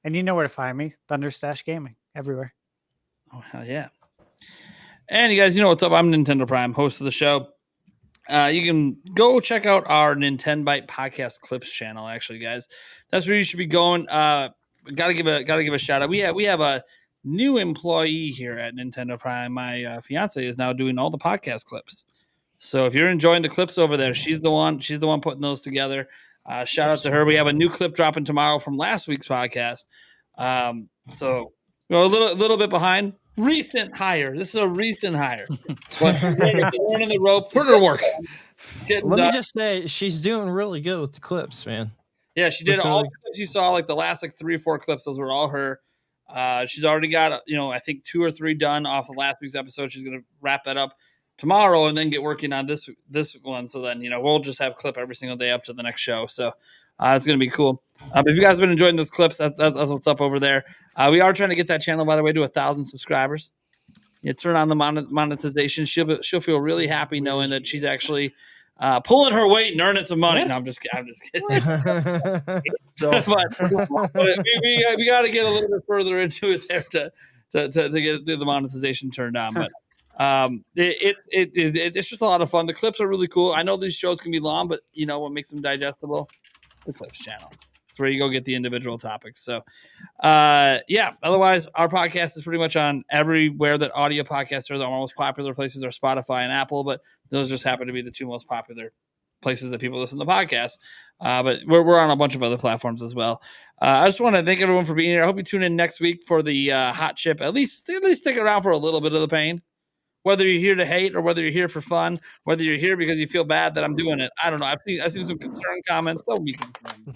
And you know where to find me. Thunderstash Gaming. Everywhere. Oh, hell yeah. And you guys, you know what's up? I'm Nintendo Prime, host of the show. You can go check out our Nintenbyte Podcast Clips channel. Actually, guys, that's where you should be going. Gotta give a shout out. We have a new employee here at Nintendo Prime. My fiance is now doing all the podcast clips. So if you're enjoying the clips over there, she's the one putting those together. Shout out to her. We have a new clip dropping tomorrow from last week's podcast. So we're a little bit behind. Recent hire. This is a recent hire. But learning the ropes. Put her to work. Let me just say, she's doing really good with the clips, man. Yeah, she did all the clips you saw, like the last 3 or 4 clips. Those were all her. She's already got, I think 2 or 3 done off of last week's episode. She's going to wrap that up tomorrow and then get working on this one. So then, we'll just have clip every single day up to the next show. So it's going to be cool. If you guys have been enjoying those clips, that's what's up over there. We are trying to get that channel, by the way, to 1,000 subscribers. You turn on the monetization. She'll feel really happy knowing that she's actually pulling her weight and earning some money. No, I'm just kidding. So, but we got to get a little bit further into it there to get the monetization turned on. But it's just a lot of fun. The clips are really cool. I know these shows can be long, but what makes them digestible? The Clips channel. It's where you go get the individual topics. So, otherwise, our podcast is pretty much on everywhere that audio podcasts are. The most popular places are Spotify and Apple, but those just happen to be the 2 most popular places that people listen to podcasts. But we're on a bunch of other platforms as well. I just want to thank everyone for being here. I hope you tune in next week for the hot chip. At least stick around for a little bit of the pain. Whether you're here to hate or whether you're here for fun, whether you're here because you feel bad that I'm doing it, I don't know. I've seen some concerned comments. Don't be concerned.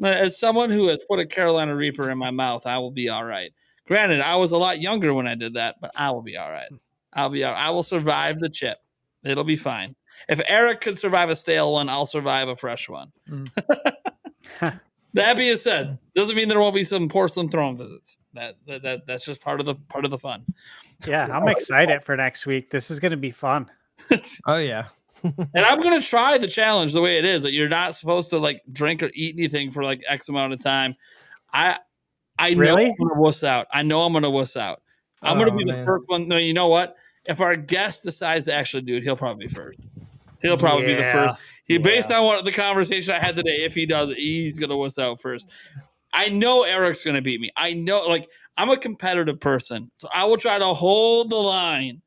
As someone who has put a Carolina Reaper in my mouth, I will be all right. Granted, I was a lot younger when I did that, but I will be all right. I will survive the chip. It'll be fine. If Eric could survive a stale one, I'll survive a fresh one. That being said, doesn't mean there won't be some porcelain throne visits. That's just part of the fun. Yeah, I'm excited for next week. This is going to be fun. Oh yeah. And I'm going to try the challenge the way it is, that you're not supposed to drink or eat anything for X amount of time. I know I'm going to wuss out. I'm going to be the first one. No, you know what? If our guest decides to actually do it, he'll probably be first. He'll probably be the first. Based on the conversation I had today, if he does it, he's going to wuss out first. I know Eric's going to beat me. I know, I'm a competitive person, so I will try to hold the line.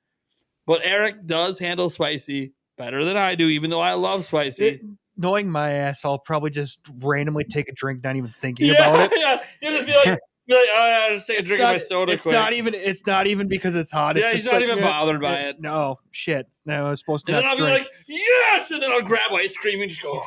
But Eric does handle spicy better than I do, even though I love spicy. knowing my ass, I'll probably just randomly take a drink, not even thinking about it. Yeah, you just be like, oh, yeah, just take a drink of my soda quick. It's not even because it's hot. Yeah, It's he's just not like, even bothered by it. No, shit. No, I was supposed to And then not I'll be drink. like, yes! And then I'll grab ice cream and just go,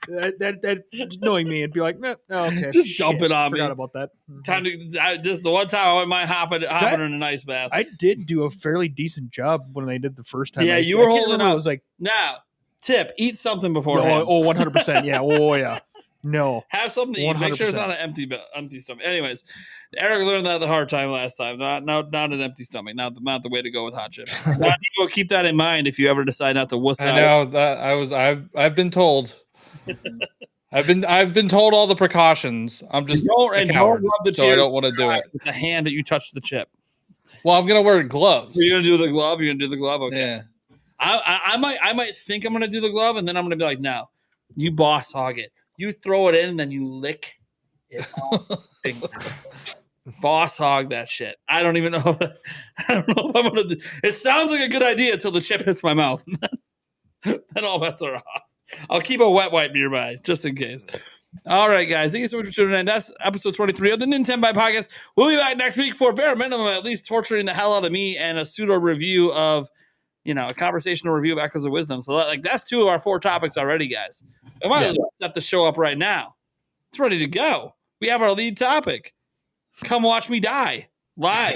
that knowing me, it'd be like, no, okay. Just dump it on me. Forgot about that. Time to. This is the one time I wouldn't mind hopping in an ice bath. I did do a fairly decent job when I did the first time. Yeah, you I were can't holding remember, up. I was like, Now, tip: eat something beforehand. 100%. Yeah. Oh, yeah. No. Have something to eat. Make sure it's not an empty stomach. Anyways, Eric learned that the hard time last time. Not an empty stomach. Not the way to go with hot chips. People keep that in mind if you ever decide not to wuss out. I know that I've been told. I've been told all the precautions. I'm just a coward, so I don't want to do it with the hand that you touch the chip. Well, I'm gonna wear gloves. You're gonna do the glove. You're gonna do the glove. Okay. Yeah. I might think I'm gonna do the glove, and then I'm gonna be like, no, you boss hog it. You throw it in, and then you lick it off. Boss hog that shit. I don't even know. I don't know if I'm gonna do. It sounds like a good idea until the chip hits my mouth. Then all bets are off. I'll keep a wet wipe nearby just in case. All right, guys. Thank you so much for tuning in. That's episode 23 of the Nintenbyte Podcast. We'll be back next week for bare minimum, at least torturing the hell out of me and a pseudo review of, a conversational review of Echoes of Wisdom. So that's 2 of our 4 topics already, guys. I might as well set the show up right now. It's ready to go. We have our lead topic. Come watch me die live.